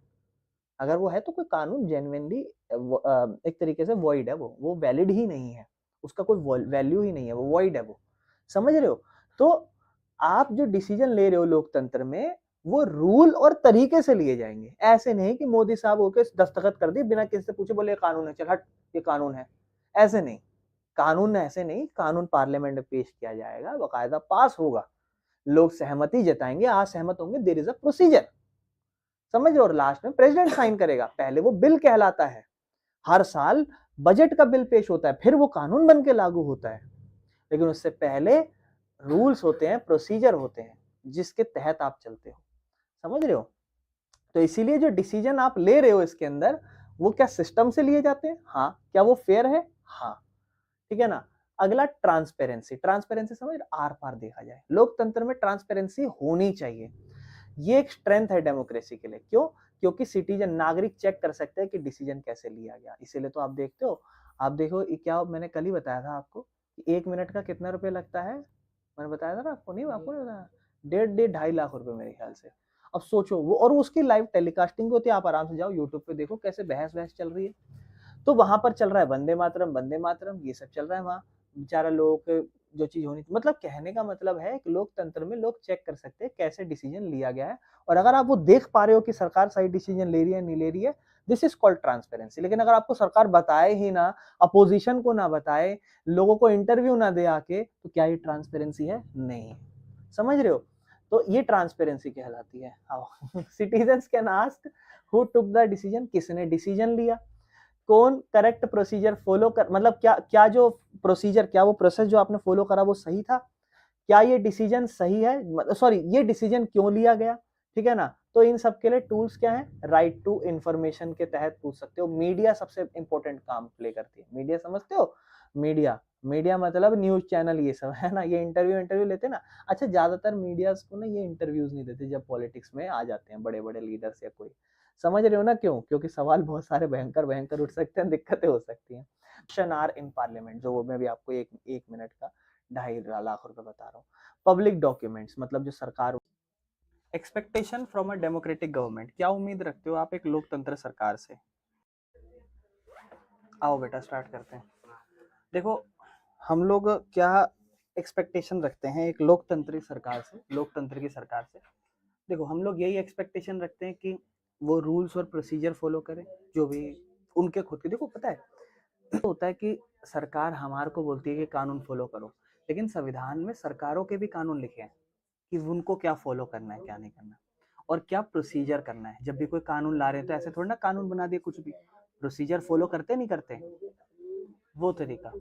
अगर वो है तो कोई कानून जेन्युइनली एक तरीके से वॉइड है, वो वैलिड ही नहीं है, उसका कोई वैल्यू ही नहीं है, वो वॉइड है वो। समझ रहे हो? तो आप जो डिसीजन ले रहे हो लोकतंत्र में, वो रूल और तरीके से लिए जाएंगे। ऐसे नहीं कि मोदी साहब होके दस्तखत कर दिए बिना किसी से पूछे, बोले कानून है, चल हट ये कानून है। ऐसे नहीं, कानून ऐसे नहीं, कानून पार्लियामेंट में पेश किया जाएगा, बाकायदा पास होगा, लोग सहमति जताएंगे, असहमत होंगे, देयर इज अ प्रोसीजर। समझ रहे हो? और लास्ट में प्रेसिडेंट साइन करेगा। पहले वो बिल कहलाता है, हर साल बजट का बिल पेश होता है, फिर वो कानून बन के लागू होता है। लेकिन उससे पहले रूल्स होते हैं, प्रोसीजर होते हैं, जिसके तहत आप चलते हो। समझ रहे हो? तो इसीलिए जो डिसीजन आप ले रहे हो इसके अंदर, वो क्या सिस्टम से लिए जाते हैं? हाँ। क्या वो फेयर है? हाँ। ठीक है ना? अगला ट्रांसपेरेंसी। ट्रांसपेरेंसी समझ, आर पार देखा जाए, लोकतंत्र में ट्रांसपेरेंसी होनी चाहिए। ये एक स्ट्रेंथ है डेमोक्रेसी के लिए। क्यों? क्योंकि सिटीजन, नागरिक चेक कर सकते हैं कि डिसीजन कैसे लिया गया। इसीलिए तो आप देखते हो, आप देखो क्या मैंने कल ही बताया था आपको कि 1 मिनट का कितना रुपए लगता है। मैंने बताया था ना आपको? नहीं, आपको नहीं बताया? 1.5 2.5 लाख रुपए मेरे ख्याल से। अब सोचो वो, और उसकी लाइव टेलीकास्टिंग होती है, आप आराम से जाओ यूट्यूब पे देखो कैसे बहस बहस चल रही है। तो वहां पर चल रहा है वंदे मातरम, वंदे मातरम, ये सब चल रहा है वहां। बेचारा लोगों के जो चीज होनी, मतलब कहने का मतलब है कि लोकतंत्र में लोग चेक कर सकते हैं कैसे डिसीजन लिया गया है। और अगर आप वो देख पा रहे हो कि सरकार सही डिसीजन ले रही है नहीं ले रही है, दिस इज कॉल्ड ट्रांसपेरेंसी। लेकिन अगर आपको सरकार बताए ही ना, अपोजिशन को ना बताए, लोगों को इंटरव्यू ना दे आके, तो क्या ये ट्रांसपेरेंसी है? नहीं। समझ रहे हो? तो ये ट्रांसपेरेंसी कहलाती है। Citizen can ask who took the decision, किसने डिसीजन लिया, कौन करेक्ट प्रोसीजर फॉलो कर, मतलब क्या क्या जो प्रोसीजर, क्या वो प्रोसेस जो आपने फॉलो करा वो सही था, क्या ये डिसीजन सही है, सॉरी ये डिसीजन क्यों लिया गया। ठीक है ना? तो इन सब के लिए टूल्स क्या है? राइट टू इंफॉर्मेशन के तहत पूछ सकते हो। मीडिया सबसे इंपॉर्टेंट काम प्ले करती है। मीडिया समझते हो? मीडिया, मीडिया मतलब न्यूज चैनल, ये सब है ना, ये इंटरव्यू लेते ना। अच्छा, ज्यादातर मीडिया को ना ये इंटरव्यूज नहीं देते जब पॉलिटिक्स में आ जाते हैं बड़े बड़े लीडर्स या कोई। समझ रहे हो ना क्यों? क्योंकि सवाल बहुत सारे भयंकर भयंकर उठ सकते हैं, दिक्कतें हो सकती हैं। क्वेश्चन आर इन पार्लियामेंट, जो मैं भी आपको एक मिनट का 2.5 लाख रुपए बता रहा हूँ। पब्लिक डॉक्यूमेंट्स, मतलब जो सरकार। Expectation from a democratic government, क्या उम्मीद रखते हो आप एक लोकतंत्र सरकार से? आओ बेटा स्टार्ट करते हैं। देखो, हम लोग क्या एक्सपेक्टेशन रखते हैं एक लोकतंत्री सरकार से, लोकतंत्र की सरकार से? देखो, हम लोग यही एक्सपेक्टेशन रखते हैं कि वो रूल्स और प्रोसीजर फॉलो करें, जो भी उनके खुद के। देखो पता है, होता है कि सरकार हमारे को बोलती है कि कानून फॉलो करो, लेकिन संविधान में सरकारों के भी कानून लिखे हैं कि उनको क्या फॉलो करना है, क्या नहीं करना, और क्या प्रोसीजर करना है। जब भी कोई कानून ला रहे हैं तो ऐसे थोड़ा ना कानून बना दिए कुछ भी, प्रोसीजर फॉलो करते नहीं करते, वो तरीका।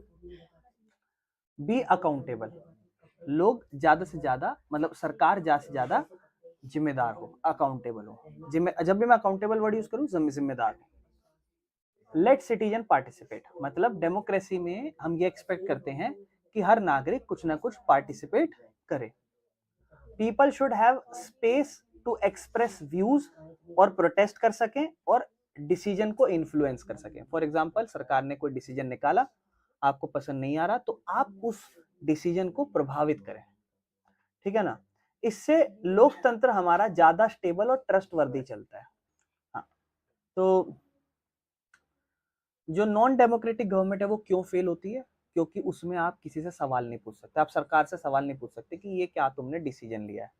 बी अकाउंटेबल, लोग ज्यादा से ज्यादा, मतलब सरकार ज्यादा से ज्यादा जिम्मेदार हो, अकाउंटेबल हो। जब भी मैं अकाउंटेबल वर्ड यूज करूं, जिम्मेदार हो। लेट सिटीजन पार्टिसिपेट, मतलब डेमोक्रेसी में हम ये एक्सपेक्ट करते हैं कि हर नागरिक कुछ ना कुछ पार्टिसिपेट करे। People should have space to express views, और प्रोटेस्ट कर सकें और डिसीजन को इन्फ्लुएंस कर सकें। फॉर एग्जाम्पल, सरकार ने कोई डिसीजन निकाला, आपको पसंद नहीं आ रहा, तो आप उस डिसीजन को प्रभावित करें। ठीक है ना? इससे लोकतंत्र हमारा ज्यादा स्टेबल और ट्रस्टवर्दी चलता है। हाँ, तो जो नॉन डेमोक्रेटिक गवर्नमेंट है वो क्यों फेल होती है? क्योंकि उसमें आप किसी से सवाल नहीं पूछ सकते, आप सरकार से सवाल नहीं पूछ सकते कि ये क्या तुमने डिसीजन लिया है।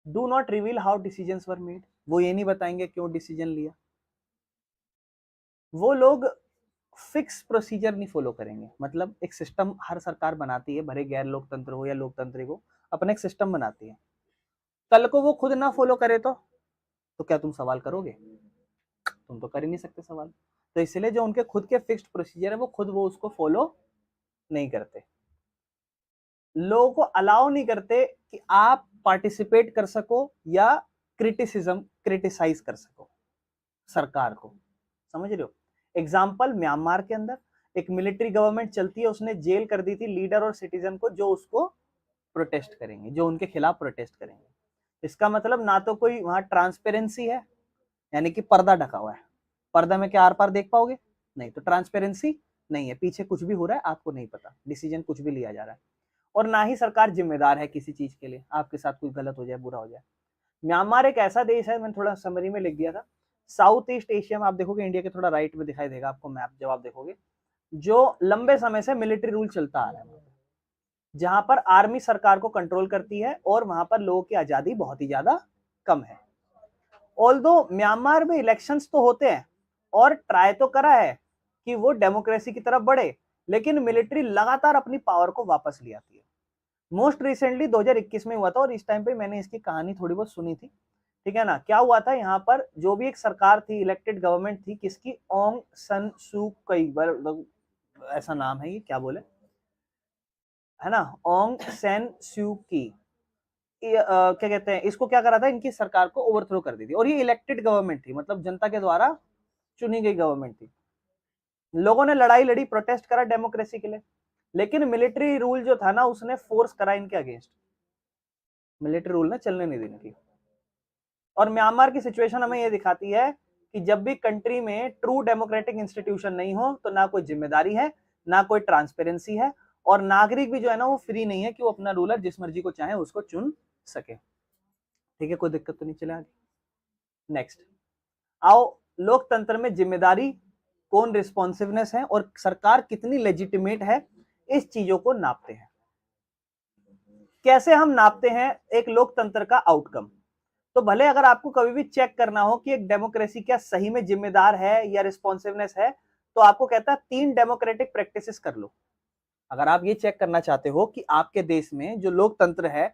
Do not reveal how decisions were made, वो ये नहीं बताएंगे क्यों डिसीजन लिया। वो लोग फिक्स प्रोसीजर नहीं फॉलो करेंगे, मतलब एक सिस्टम हर सरकार बनाती है, भले गैर लोकतंत्र हो या लोकतंत्र हो, अपना एक सिस्टम बनाती है। कल को वो खुद ना फॉलो करे तो क्या तुम सवाल करोगे? तुम तो कर ही नहीं सकते सवाल। तो इसलिए जो उनके खुद के फिक्स्ड प्रोसीजर है, वो खुद वो उसको फॉलो नहीं करते, लोगों को अलाउ नहीं करते कि आप पार्टिसिपेट कर सको या क्रिटिसाइज कर सको सरकार को। समझ रहे हो? एग्जाम्पल, म्यांमार के अंदर एक मिलिट्री गवर्नमेंट चलती है, उसने जेल कर दी थी लीडर और सिटीजन को जो उसको प्रोटेस्ट करेंगे, जो उनके खिलाफ प्रोटेस्ट करेंगे। इसका मतलब ना तो कोई वहां ट्रांसपेरेंसी है, यानी कि पर्दा ढका हुआ है, पर्दा में क्या आर पार देख पाओगे नहीं, तो ट्रांसपेरेंसी नहीं है, पीछे कुछ भी हो रहा है आपको नहीं पता, डिसीजन कुछ भी लिया जा रहा है, और ना ही सरकार जिम्मेदार है किसी चीज के लिए, आपके साथ कुछ गलत हो जाए, बुरा हो जाए। म्यांमार एक ऐसा देश है, मैंने थोड़ा समरी में लिख दिया था, साउथ ईस्ट एशिया में, आप देखोगे इंडिया के थोड़ा राइट में दिखाई देगा आपको मैप जब आप देखोगे, जो लंबे समय से मिलिट्री रूल चलता आ रहा है, जहां पर आर्मी सरकार को कंट्रोल करती है और वहां पर लोगों की आजादी बहुत ही ज्यादा कम है। ऑल्दो म्यांमार में इलेक्शंस तो होते हैं और ट्राई तो करा है कि वो डेमोक्रेसी की तरफ बढ़े, लेकिन मिलिट्री लगातार अपनी पावर को वापस ले आती है। मोस्ट रिसेंटली 2021 में हुआ था, और इस टाइम पे मैंने इसकी कहानी थोड़ी बहुत सुनी थी, ठीक है ना। क्या हुआ था यहाँ पर, जो भी एक सरकार थी, इलेक्टेड गवर्नमेंट थी, किसकी, ऑन्ग सन सू कई, ऐसा नाम है ये, क्या बोले, है ना, ऑन्ग सैन सू की, क्या कहते हैं इसको, क्या करा था, इनकी सरकार को ओवरथ्रो कर दी थी, और ये इलेक्टेड गवर्नमेंट थी, मतलब जनता के द्वारा चुनी गई गवर्नमेंट थी। लोगों ने लड़ाई लड़ी, प्रोटेस्ट करा डेमोक्रेसी के लिए, लेकिन मिलिट्री रूल जो था ना, उसने फोर्स करा इनके अगेंस्ट, मिलिट्री रूल ने चलने नहीं देनी थी। और म्यांमार की सिचुएशन हमें यह दिखाती है कि जब भी कंट्री में ट्रू डेमोक्रेटिक इंस्टीट्यूशन नहीं हो, तो ना कोई जिम्मेदारी है, ना कोई ट्रांसपेरेंसी है, और नागरिक भी जो है ना, वो फ्री नहीं है कि वो अपना रूलर जिस मर्जी को चाहे उसको चुन सके। ठीक है, कोई दिक्कत तो नहीं, चले आगे। नेक्स्ट आओ, लोकतंत्र में जिम्मेदारी, कौन रिस्पॉन्सिवनेस है और सरकार कितनी लेजिटिमेट है, इस चीजों को नापते हैं। कैसे हम नापते हैं एक लोकतंत्र का आउटकम? तो भले अगर आपको कभी भी चेक करना हो कि एक डेमोक्रेसी क्या सही में जिम्मेदार है या रिस्पॉन्सिवनेस है, तो आपको कहता है 3 डेमोक्रेटिक प्रैक्टिसेस कर लो। अगर आप ये चेक करना चाहते हो कि आपके देश में जो लोकतंत्र है,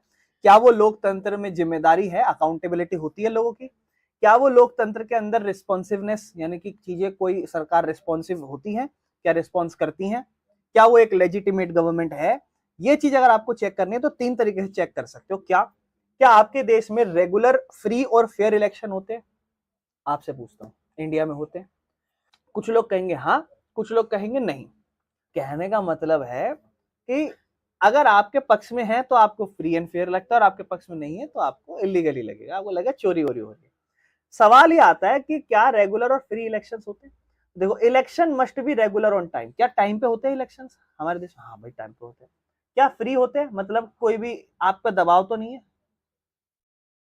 क्या वो लोकतंत्र में जिम्मेदारी है, अकाउंटेबिलिटी होती है लोगों की, क्या वो लोकतंत्र के अंदर रिस्पॉन्सिवनेस, यानी कि चीजें कोई सरकार रिस्पॉन्सिव होती है, क्या रिस्पॉन्स करती हैं, क्या वो एक लेजिटिमेट गवर्नमेंट है, ये चीज अगर आपको चेक करनी है तो 3 तरीके से चेक कर सकते हो। क्या आपके देश में रेगुलर, फ्री और फेयर इलेक्शन होते हैं? आपसे पूछता हूं, इंडिया में होते हैं? कुछ लोग कहेंगे हाँ, कुछ लोग कहेंगे नहीं। कहने का मतलब है कि अगर आपके पक्ष में है तो आपको फ्री एंड फेयर लगता है, और आपके पक्ष में नहीं है तो आपको इलीगली लगेगा, आपको लगेगा चोरी वोरी हो रही है। सवाल ये आता है कि क्या रेगुलर और फ्री इलेक्शंस होते हैं? देखो, election must be regular on time. क्या टाइम पे होते हैं इलेक्शंस हमारे देश में? हाँ भाई, टाइम पे होते हैं। क्या फ्री होते हैं, मतलब कोई भी आप पे दबाव तो नहीं है?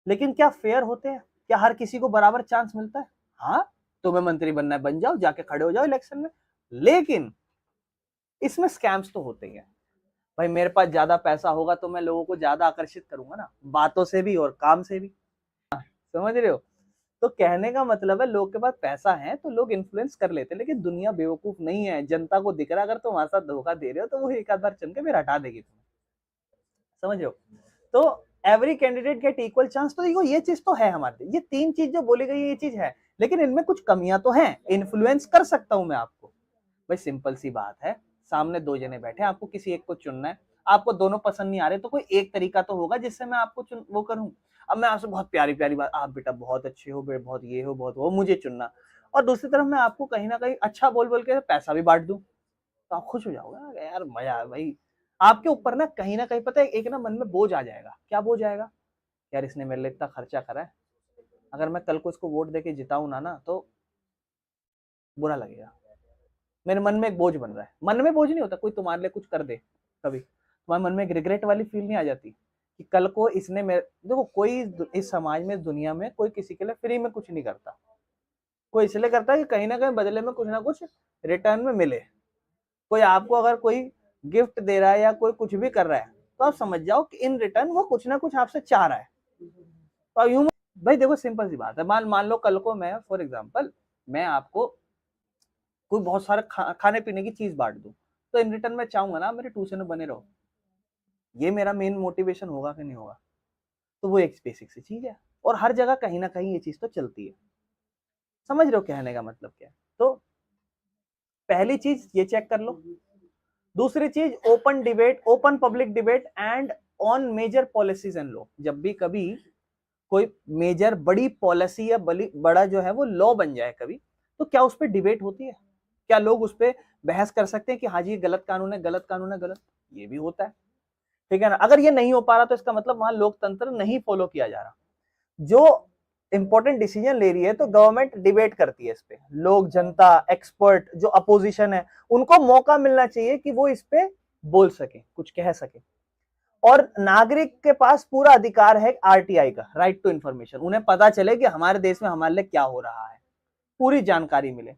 लेकिन क्या फेयर होते हैं? क्या हर किसी को बराबर चांस मिलता है? हाँ, तुम्हें मंत्री बनना है बन जाओ, जाके खड़े हो जाओ इलेक्शन में। लेकिन इसमें स्कैम्स तो होते ही हैं भाई। मेरे पास ज्यादा पैसा होगा तो मैं लोगों को ज्यादा आकर्षित करूंगा ना, बातों से भी और काम से भी, समझ रहे हो? तो कहने का मतलब है, लोग के पास पैसा है तो लोग इन्फ्लुएंस कर लेते हैं, लेकिन दुनिया बेवकूफ नहीं है। जनता को दिख रहा है अगर तुम हमारे साथ धोखा दे रहे हो तो वो एक आध बार चुन के फिर हटा देगी तुम्हें, समझ रहे हो? तो every candidate get equal chance, तो देखो ये चीज तो है हमारे, ये 3 चीज जो बोली गई है ये चीज है, लेकिन इनमें कुछ कमियां तो हैं। इन्फ्लुएंस कर सकता हूं मैं आपको भाई, सिंपल सी बात है, सामने 2 जने बैठे, आपको किसी एक को चुनना है, आपको दोनों पसंद नहीं आ रहे, तो कोई एक तरीका तो होगा जिससे मैं आपको वो करूं। अब मैं आपसे बहुत प्यारी प्यारी बात, आप बेटा बहुत अच्छे हो, बहुत ये हो, बहुत वो, मुझे चुनना, और दूसरी तरफ मैं आपको कहीं ना कहीं अच्छा बोल बोल के पैसा भी बांट दूं, तो आप खुश हो जाओगे यार, मजा है भाई। आपके ऊपर ना कहीं पता है एक ना मन में बोझ आ जाएगा। क्या बोझ आएगा? यार इसने मेरे लिए इतना खर्चा करा है, अगर मैं कल को इसको वोट देके जिताऊं ना तो बुरा लगेगा। मेरे मन में एक बोझ बन रहा है। मन में बोझ नहीं होता, कोई तुम्हारे लिए कुछ कर दे, कभी तुम्हारे मन में एक रिग्रेट वाली फील नहीं आ जाती कि कल को इसने मेरे, देखो कोई इस समाज में, दुनिया में कोई किसी के लिए फ्री में कुछ नहीं करता, कोई इसलिए करता है कि कहीं ना कहीं बदले में कुछ ना कुछ रिटर्न में मिले। कोई आपको अगर कोई गिफ्ट दे रहा है या कोई कुछ भी कर रहा है, तो आप समझ जाओ कि इन रिटर्न वो कुछ ना कुछ आपसे चाह रहा है। तो यूं भाई, देखो सिंपल सी बात है, मान लो कल को मैं, फॉर एग्जाम्पल, मैं आपको कोई बहुत सारे खाने पीने की चीज बांट दूं, तो इन रिटर्न में चाहूंगा ना मेरे ट्यूशन में बने रहो। ये मेरा मेन मोटिवेशन होगा कि नहीं होगा? तो वो एक बेसिक सी चीज है, और हर जगह कहीं ना कहीं ये चीज तो चलती है। समझ रहे हो कहने का मतलब क्या है? तो पहली चीज ये चेक कर लो। दूसरी चीज, open debate, open public debate and on major policies and law. जब भी कभी कोई मेजर बड़ी पॉलिसी या बड़ा जो है वो लॉ बन जाए कभी, तो क्या उस पर डिबेट होती है? क्या लोग उस पर बहस कर सकते हैं कि हाँ जी गलत कानून है, गलत कानून है, गलत? ये भी होता है, ठीक है ना। अगर ये नहीं हो पा रहा तो इसका मतलब वहां लोकतंत्र नहीं फॉलो किया जा रहा। जो इंपॉर्टेंट डिसीजन ले रही है तो गवर्नमेंट डिबेट करती है इस पे, लोग, जनता, एक्सपर्ट, जो अपोजिशन है, उनको मौका मिलना चाहिए कि वो इस पे बोल सके, कुछ कह सके। और नागरिक के पास पूरा अधिकार है आरटीआई का, राइट टू इंफॉर्मेशन, उन्हें पता चले कि हमारे देश में हमारे लिए क्या हो रहा है, पूरी जानकारी मिले।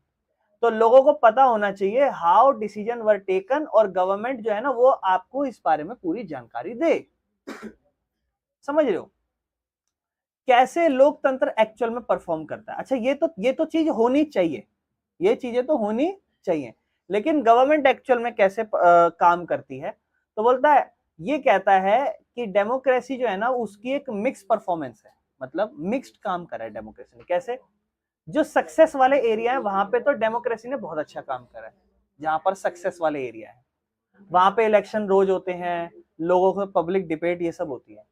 तो लोगों को पता होना चाहिए हाउ डिसीजन वर टेकन, और गवर्नमेंट जो है ना वो आपको इस बारे में पूरी जानकारी दे। समझ रहे हो कैसे लोकतंत्र एक्चुअल में परफॉर्म करता है। अच्छा, ये तो चीज होनी चाहिए, ये चीजें तो होनी चाहिए, लेकिन गवर्नमेंट एक्चुअल में कैसे काम करती है, तो बोलता है, ये कहता है कि डेमोक्रेसी जो है ना उसकी एक मिक्स परफॉर्मेंस है, मतलब मिक्स्ड काम कर रहा है डेमोक्रेसी ने। कैसे? जो सक्सेस वाले एरिया है वहां पे तो डेमोक्रेसी ने बहुत अच्छा काम करा है, जहां पर सक्सेस वाले एरिया है वहां पे इलेक्शन रोज होते हैं, लोगों को पब्लिक डिबेट ये सब होती है।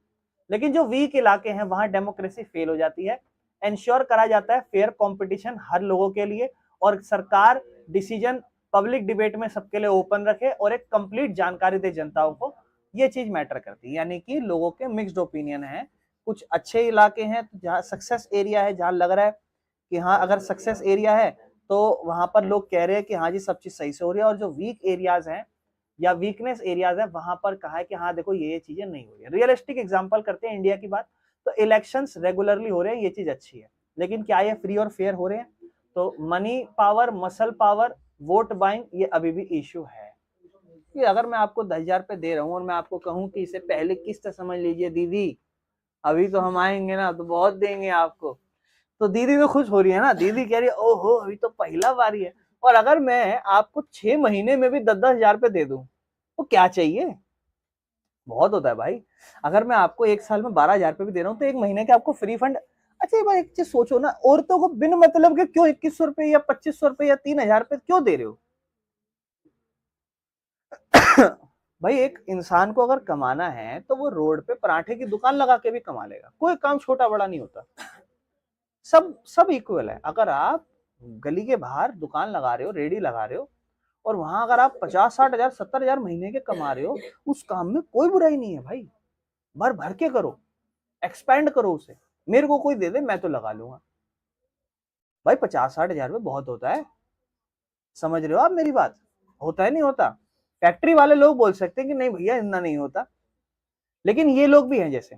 लेकिन जो वीक इलाके हैं वहां डेमोक्रेसी फेल हो जाती है। इंश्योर करा जाता है फेयर कंपटीशन हर लोगों के लिए, और सरकार डिसीजन पब्लिक डिबेट में सबके लिए ओपन रखे और एक कंप्लीट जानकारी दे जनताओं को। ये चीज मैटर करती है, यानी कि लोगों के मिक्स्ड ओपिनियन है। कुछ अच्छे इलाके हैं जहाँ सक्सेस एरिया है, जहां लग रहा है कि हाँ अगर सक्सेस एरिया है तो वहां पर लोग कह रहे हैं कि हाँ जी सब चीज सही से हो रही है। और जो वीक एरियाज हैं या वीकनेस एरियाज है वहां पर कहा है कि हाँ देखो ये चीजें नहीं हो रही है। रियलिस्टिक एग्जांपल करते हैं इंडिया की बात, तो इलेक्शंस रेगुलरली हो रहे हैं, ये चीज अच्छी है, लेकिन क्या ये फ्री और फेयर हो रहे हैं? तो money power, muscle power, vote buying, ये अभी भी इश्यू है। कि अगर मैं आपको 10,000 रुपए दे रहा हूँ और मैं आपको कहूँ कि इसे पहले किस्त समझ लीजिए दीदी, अभी तो हम आएंगे ना तो बहुत देंगे आपको, तो दीदी तो खुश हो रही है ना, दीदी कह रही है ओहो अभी तो पहला बारी है। और अगर मैं आपको 6 महीने में भी 10-10 हजार रुपए दे दूं तो क्या चाहिए? बहुत होता है भाई। अगर मैं आपको एक साल में 12,000 रुपए भी दे रहा हूँ तो एक महीने के आपको फ्री फंड। अच्छा ये बात एक चीज सोचो ना, औरतों को बिन मतलब के क्यों 2100 रुपए या 2500 रुपए या 3,000 रुपए क्यों दे रहे हो? भाई एक इंसान को अगर कमाना है तो वो रोड पे पराठे की दुकान लगा के भी कमा लेगा, कोई काम छोटा बड़ा नहीं होता, सब सब इक्वल है। अगर आप गली के बाहर दुकान लगा रहे हो, रेडी लगा रहे हो, और वहां अगर आप 50-60 हजार 70 हजार महीने के कमा रहे हो, उस काम में कोई बुराई नहीं है भाई। भर भर के करो, एक्सपेंड करो उसे। मेरे को कोई दे दे मैं तो लगा लूंगा भाई, 50-60 हजार में बहुत होता है। समझ रहे हो आप मेरी बात? होता है नहीं होता? फैक्ट्री वाले लोग बोल सकते हैं कि नहीं भैया इतना नहीं होता, लेकिन ये लोग भी हैं जैसे,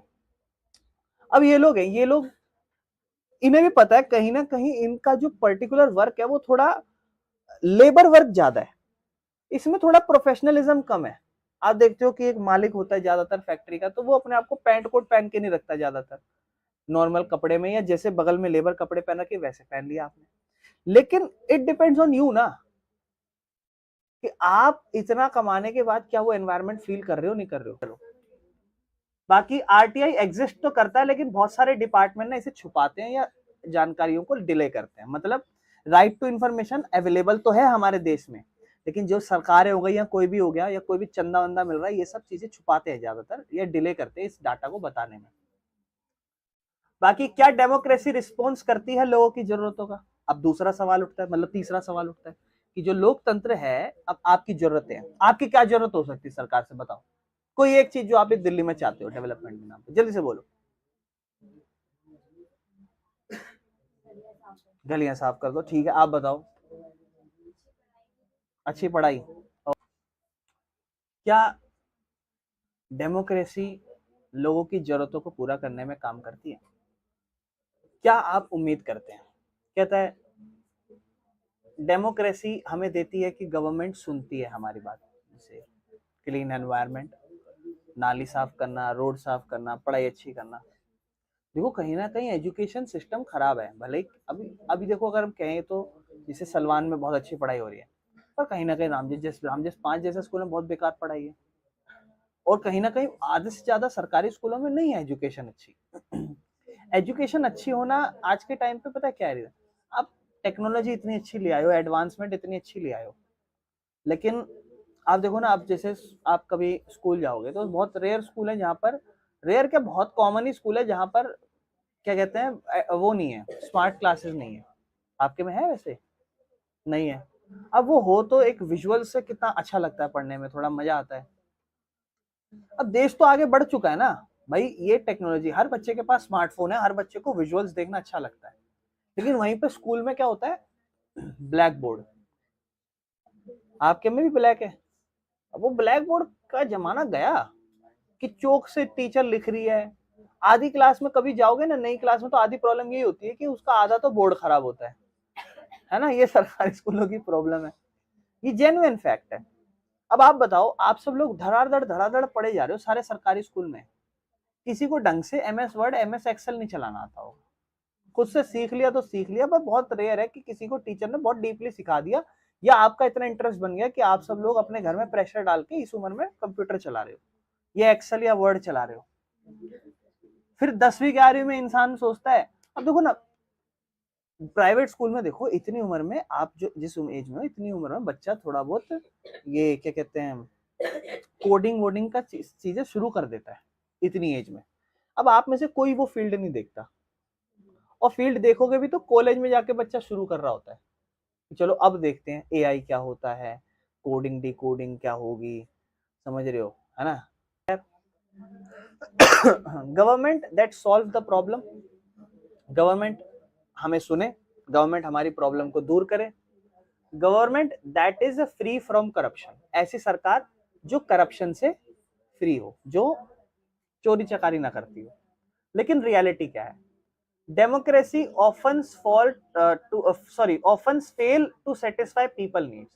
अब ये लोग हैं, ये लोग, इन्हें भी पता है कहीं ना कहीं इनका जो पर्टिकुलर वर्क है वो थोड़ा लेबर वर्क ज्यादा है, इसमें थोड़ा प्रोफेशनलिज्म कम है। आप देखते हो कि एक मालिक होता है ज्यादातर फैक्ट्री का, तो वो अपने आप को पैंट कोट पहन के नहीं रखता, ज्यादातर नॉर्मल कपड़े में, या जैसे बगल में लेबर कपड़े पहन के वैसे पहन लिया आपने। लेकिन इट डिपेंड्स ऑन यू ना, कि आप इतना कमाने के बाद क्या वो एनवायरमेंट फील कर रहे हो, नहीं कर रहे हो। बाकी आरटीआई एग्जिस्ट तो करता है, लेकिन बहुत सारे डिपार्टमेंट ना इसे छुपाते हैं या जानकारियों को डिले करते हैं। मतलब राइट टू इंफॉर्मेशन अवेलेबल तो है हमारे देश में, लेकिन जो सरकारें हो गई या कोई भी हो गया या कोई भी चंदा वंदा मिल रहा है, ये सब चीजें छुपाते हैं ज्यादातर, या डिले करते हैं इस डाटा को बताने में। बाकी क्या डेमोक्रेसी रिस्पॉन्स करती है लोगों की जरूरतों का? अब दूसरा सवाल उठता है, मतलब तीसरा सवाल उठता है कि जो लोकतंत्र है, अब आपकी जरूरतें हैं, आपकी क्या जरूरत हो सकती है सरकार से, बताओ कोई एक चीज जो आप इस दिल्ली में चाहते हो डेवलपमेंट के नाम पे, जल्दी से बोलो। गलियां साफ कर दो, ठीक है, आप बताओ। अच्छी पढ़ाई। और क्या डेमोक्रेसी लोगों की जरूरतों को पूरा करने में काम करती है? क्या आप उम्मीद करते हैं? कहता है डेमोक्रेसी हमें देती है कि गवर्नमेंट सुनती है हमारी बात, जैसे क्लीन एनवायरनमेंट, नाली साफ करना, रोड साफ करना, पढ़ाई अच्छी करना। देखो कहीं ना कहीं एजुकेशन सिस्टम खराब है, भले ही अभी अभी देखो अगर हम कहें तो जैसे सलमान में बहुत अच्छी पढ़ाई हो रही है, पर कहीं ना कहीं रामजेश 5 जैसे स्कूल में बहुत बेकार पढ़ाई है। और कहीं ना कहीं आधे से ज्यादा सरकारी स्कूलों में नहीं है एजुकेशन अच्छी। एजुकेशन अच्छी होना आज के टाइम पे पता है क्या है, आप टेक्नोलॉजी इतनी अच्छी ले आयो, एडवांसमेंट इतनी अच्छी ले आयो, लेकिन आप देखो ना, आप जैसे आप कभी स्कूल जाओगे तो बहुत रेयर स्कूल है जहाँ पर, रेयर क्या बहुत कॉमन ही स्कूल है जहाँ पर क्या कहते हैं वो नहीं है, स्मार्ट क्लासेस नहीं है। आपके में है वैसे? नहीं है। अब वो हो तो एक विजुअल से कितना अच्छा लगता है पढ़ने में, थोड़ा मजा आता है। अब देश तो आगे बढ़ चुका है ना, भाई ये टेक्नोलॉजी, हर बच्चे के पास स्मार्टफोन है, हर बच्चे को विजुअल्स देखना अच्छा लगता है, लेकिन वहीं पे स्कूल में क्या होता है, ब्लैक बोर्ड। आपके में भी ब्लैक है? अब वो ब्लैक बोर्ड का जमाना गया कि चौक से टीचर लिख रही है। आधी क्लास में कभी जाओगे ना नई क्लास में, तो आधी प्रॉब्लम यही होती है कि उसका आधा तो बोर्ड खराब होता है ना। ये सरकारी स्कूलों की प्रॉब्लम है, ये जेन्युइन फैक्ट है। अब आप बताओ, आप सब लोग धड़ाधड़ पढ़े जा रहे हो सारे सरकारी स्कूल में, किसी को ढंग से MS वर्ड MS एक्सेल नहीं चलाना आता होगा। खुद से सीख लिया तो सीख लिया, पर बहुत रेयर है कि किसी को टीचर ने बहुत डीपली सिखा दिया, या आपका इतना इंटरेस्ट बन गया कि आप सब लोग अपने घर में प्रेशर डाल के इस उम्र में कंप्यूटर चला रहे हो, या एक्सेल या वर्ड चला रहे हो। फिर 10वीं 11वीं में इंसान सोचता है, अब देखो ना प्राइवेट स्कूल में, देखो इतनी उम्र में आप जो जिस एज में हो, इतनी उम्र में बच्चा थोड़ा बहुत ये क्या कहते हैं, कोडिंग वोडिंग का चीजें शुरू कर देता है इतनी एज में। अब आप में से कोई वो फील्ड नहीं देखता, और फील्ड देखोगे भी तो कॉलेज में जाके बच्चा शुरू कर रहा होता है। चलो अब देखते हैं AI क्या होता है, कोडिंग डिकोडिंग क्या होगी, समझ रहे हो, है ना। Government that solve the problem, government हमें सुने, गवर्नमेंट हमारी प्रॉब्लम को दूर करे। Government that is free from corruption, ऐसी सरकार जो करप्शन से फ्री हो, जो चोरी चकारी ना करती हो। लेकिन रियलिटी क्या है, democracy often fail to satisfy people needs.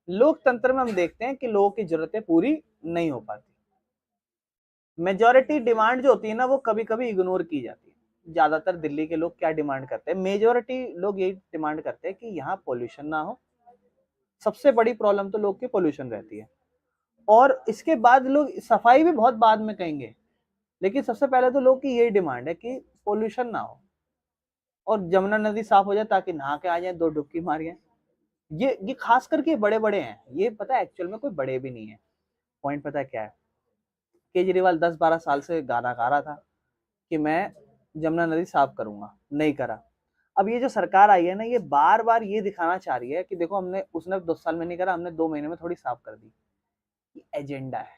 लोकतंत्र में हम देखते हैं कि लोगों की जरूरतें पूरी नहीं हो पाती। मेजोरिटी डिमांड जो होती है ना, वो कभी कभी इग्नोर की जाती है। ज्यादातर दिल्ली के लोग क्या डिमांड करते हैं, मेजोरिटी लोग यही डिमांड करते हैं कि यहाँ पोल्यूशन ना हो। सबसे बड़ी प्रॉब्लम तो लोग की पोल्यूशन रहती है, और इसके बाद लोग सफाई भी बहुत बाद में कहेंगे, लेकिन सबसे पहले तो लोग की यही डिमांड है कि पोल्यूशन ना हो और जमुना नदी साफ हो जाए, ताकि नहा के आ जाए, 2 डुबकी मारिए। ये खास करके बड़े बड़े हैं, ये पता है एक्चुअल में कोई बड़े भी नहीं है। पॉइंट पता है क्या है, केजरीवाल 10-12 साल से गाना गा रहा था कि मैं जमुना नदी साफ करूंगा, नहीं करा। अब ये जो सरकार आई है ना, ये बार बार ये दिखाना चाह रही है कि देखो हमने, उसने 2 साल में नहीं करा, हमने 2 महीने में थोड़ी साफ कर दी। ये एजेंडा है,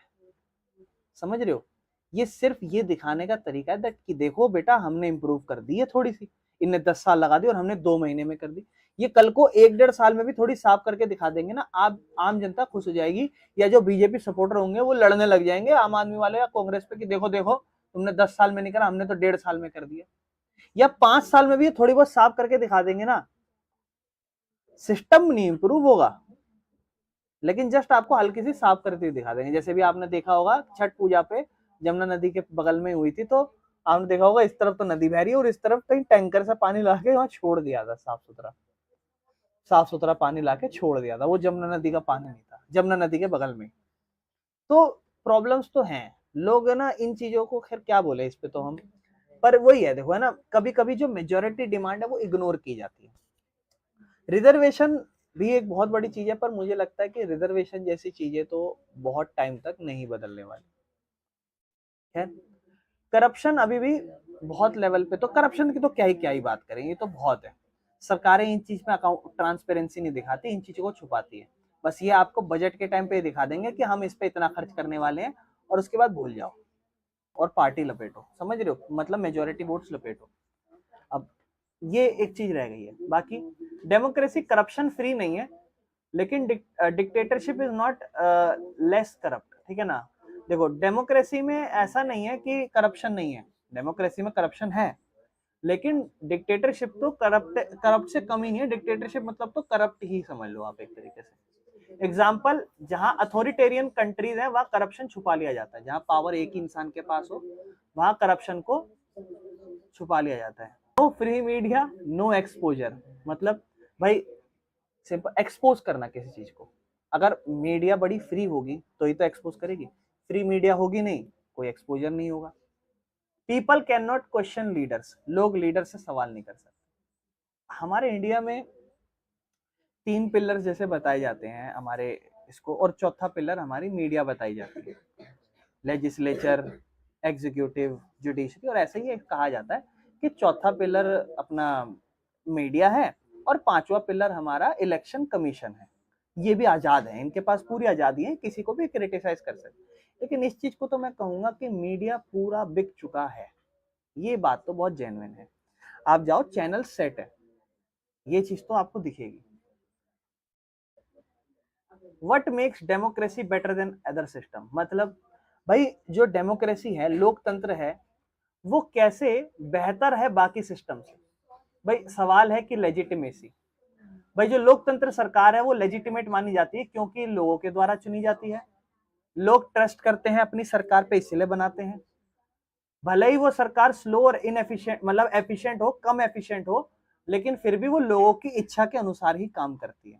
समझ रहे हो। ये सिर्फ ये दिखाने का तरीका है कि देखो बेटा हमने इंप्रूव कर दी है थोड़ी सी, इनने 10 साल लगा दी और हमने 2 महीने में कर दी। ये कल को 1-1.5 साल में भी थोड़ी साफ करके दिखा देंगे ना, आप आम जनता खुश हो जाएगी, या जो बीजेपी सपोर्टर होंगे वो लड़ने लग जाएंगे आम आदमी वाले या कांग्रेस पे कि देखो देखो तुमने 10 साल में नहीं करा, हमने तो 1.5 साल में कर दिया। या 5 साल में भी थोड़ी बहुत साफ करके दिखा देंगे ना, सिस्टम नहीं इंप्रूव होगा, लेकिन जस्ट आपको हल्की सी साफ करते हुए दिखा देंगे। जैसे भी आपने देखा होगा छठ पूजा पे जमुना नदी के बगल में हुई थी, तो आपने देखा होगा इस तरफ तो नदी बह रही है और इस तरफ कहीं टैंकर से पानी ला के वहां छोड़ दिया था, साफ सुथरा पानी ला के छोड़ दिया था, वो जमुना नदी का पानी नहीं था, जमुना नदी के बगल में। तो प्रॉब्लम्स तो हैं, लोग है ना इन चीजों को, खैर क्या बोले इस पे तो हम, पर वही है देखो है ना, कभी कभी जो मेजोरिटी डिमांड है वो इग्नोर की जाती है। रिजर्वेशन भी एक बहुत बड़ी चीज है, पर मुझे लगता है कि रिजर्वेशन जैसी चीजें तो बहुत टाइम तक नहीं बदलने वाली है। करप्शन अभी भी बहुत लेवल पे, तो करप्शन की तो क्या ही बात करें, ये तो बहुत है। सरकारें इन चीज में अकाउंट ट्रांसपेरेंसी नहीं दिखाती, इन चीजों को छुपाती है। बस ये आपको बजट के टाइम पे दिखा देंगे कि हम इस पे इतना खर्च करने वाले हैं, और उसके बाद भूल जाओ और पार्टी लपेटो, समझ रहे हो, मतलब मेजोरिटी वोट्स लपेटो। अब ये एक चीज रह गई है। बाकी डेमोक्रेसी करप्शन फ्री नहीं है, लेकिन dictatorship is not less corrupt, ठीक है ना। देखो डेमोक्रेसी में ऐसा नहीं है कि करप्शन नहीं है, डेमोक्रेसी में करप्शन है, लेकिन डिक्टेटरशिप तो करप्ट से कम ही नहीं है। डिक्टेटरशिप मतलब तो करप्ट ही समझ लो आप एक तरीके से। एग्जाम्पल, जहां अथॉरिटेरियन कंट्रीज है वहां करप्शन छुपा लिया जाता है, जहां पावर एक ही इंसान के पास हो वहां करप्शन को छुपा लिया जाता है। No free media no exposure, मतलब भाई सिंपल एक्सपोज करना किसी चीज को। अगर मीडिया बड़ी फ्री होगी तो ही तो एक्सपोज करेगी, फ्री मीडिया होगी नहीं, कोई एक्सपोजर नहीं होगा। People can not question leaders, लोग लीडर से सवाल नहीं कर सकते। हमारे इंडिया में 3 पिलर जैसे बताए जाते हैं हमारे इसको, और चौथा पिलर हमारी मीडिया बताई जाती है, लेजिस्लेचर, एग्जीक्यूटिव, जुडिशरी, और ऐसे ही कहा जाता है कि चौथा पिलर अपना मीडिया है और 5वां पिलर हमारा इलेक्शन कमीशन है। ये भी आजाद है, इनके पास पूरी आजादी है, किसी को भी क्रिटिसाइज कर सकते। लेकिन इस चीज को तो मैं कहूंगा कि मीडिया पूरा बिक चुका है, ये बात तो बहुत जेन्युइन है। आप जाओ, चैनल सेट है, ये चीज तो आपको दिखेगी। What makes democracy better than other system, मतलब भाई जो डेमोक्रेसी है, लोकतंत्र है, वो कैसे बेहतर है बाकी सिस्टम से। भाई सवाल है कि लेजिटिमेसी, भाई जो लोकतंत्र सरकार है वो लेजिटिमेट मानी जाती है क्योंकि लोगों के द्वारा चुनी जाती है, लोग ट्रस्ट करते हैं अपनी सरकार पे, इसलिए बनाते हैं। भले ही वो सरकार स्लो और इनएफिशिएंट, मतलब एफिशिएंट हो, कम एफिशिएंट हो, लेकिन फिर भी वो लोगों की इच्छा के अनुसार ही काम करती है।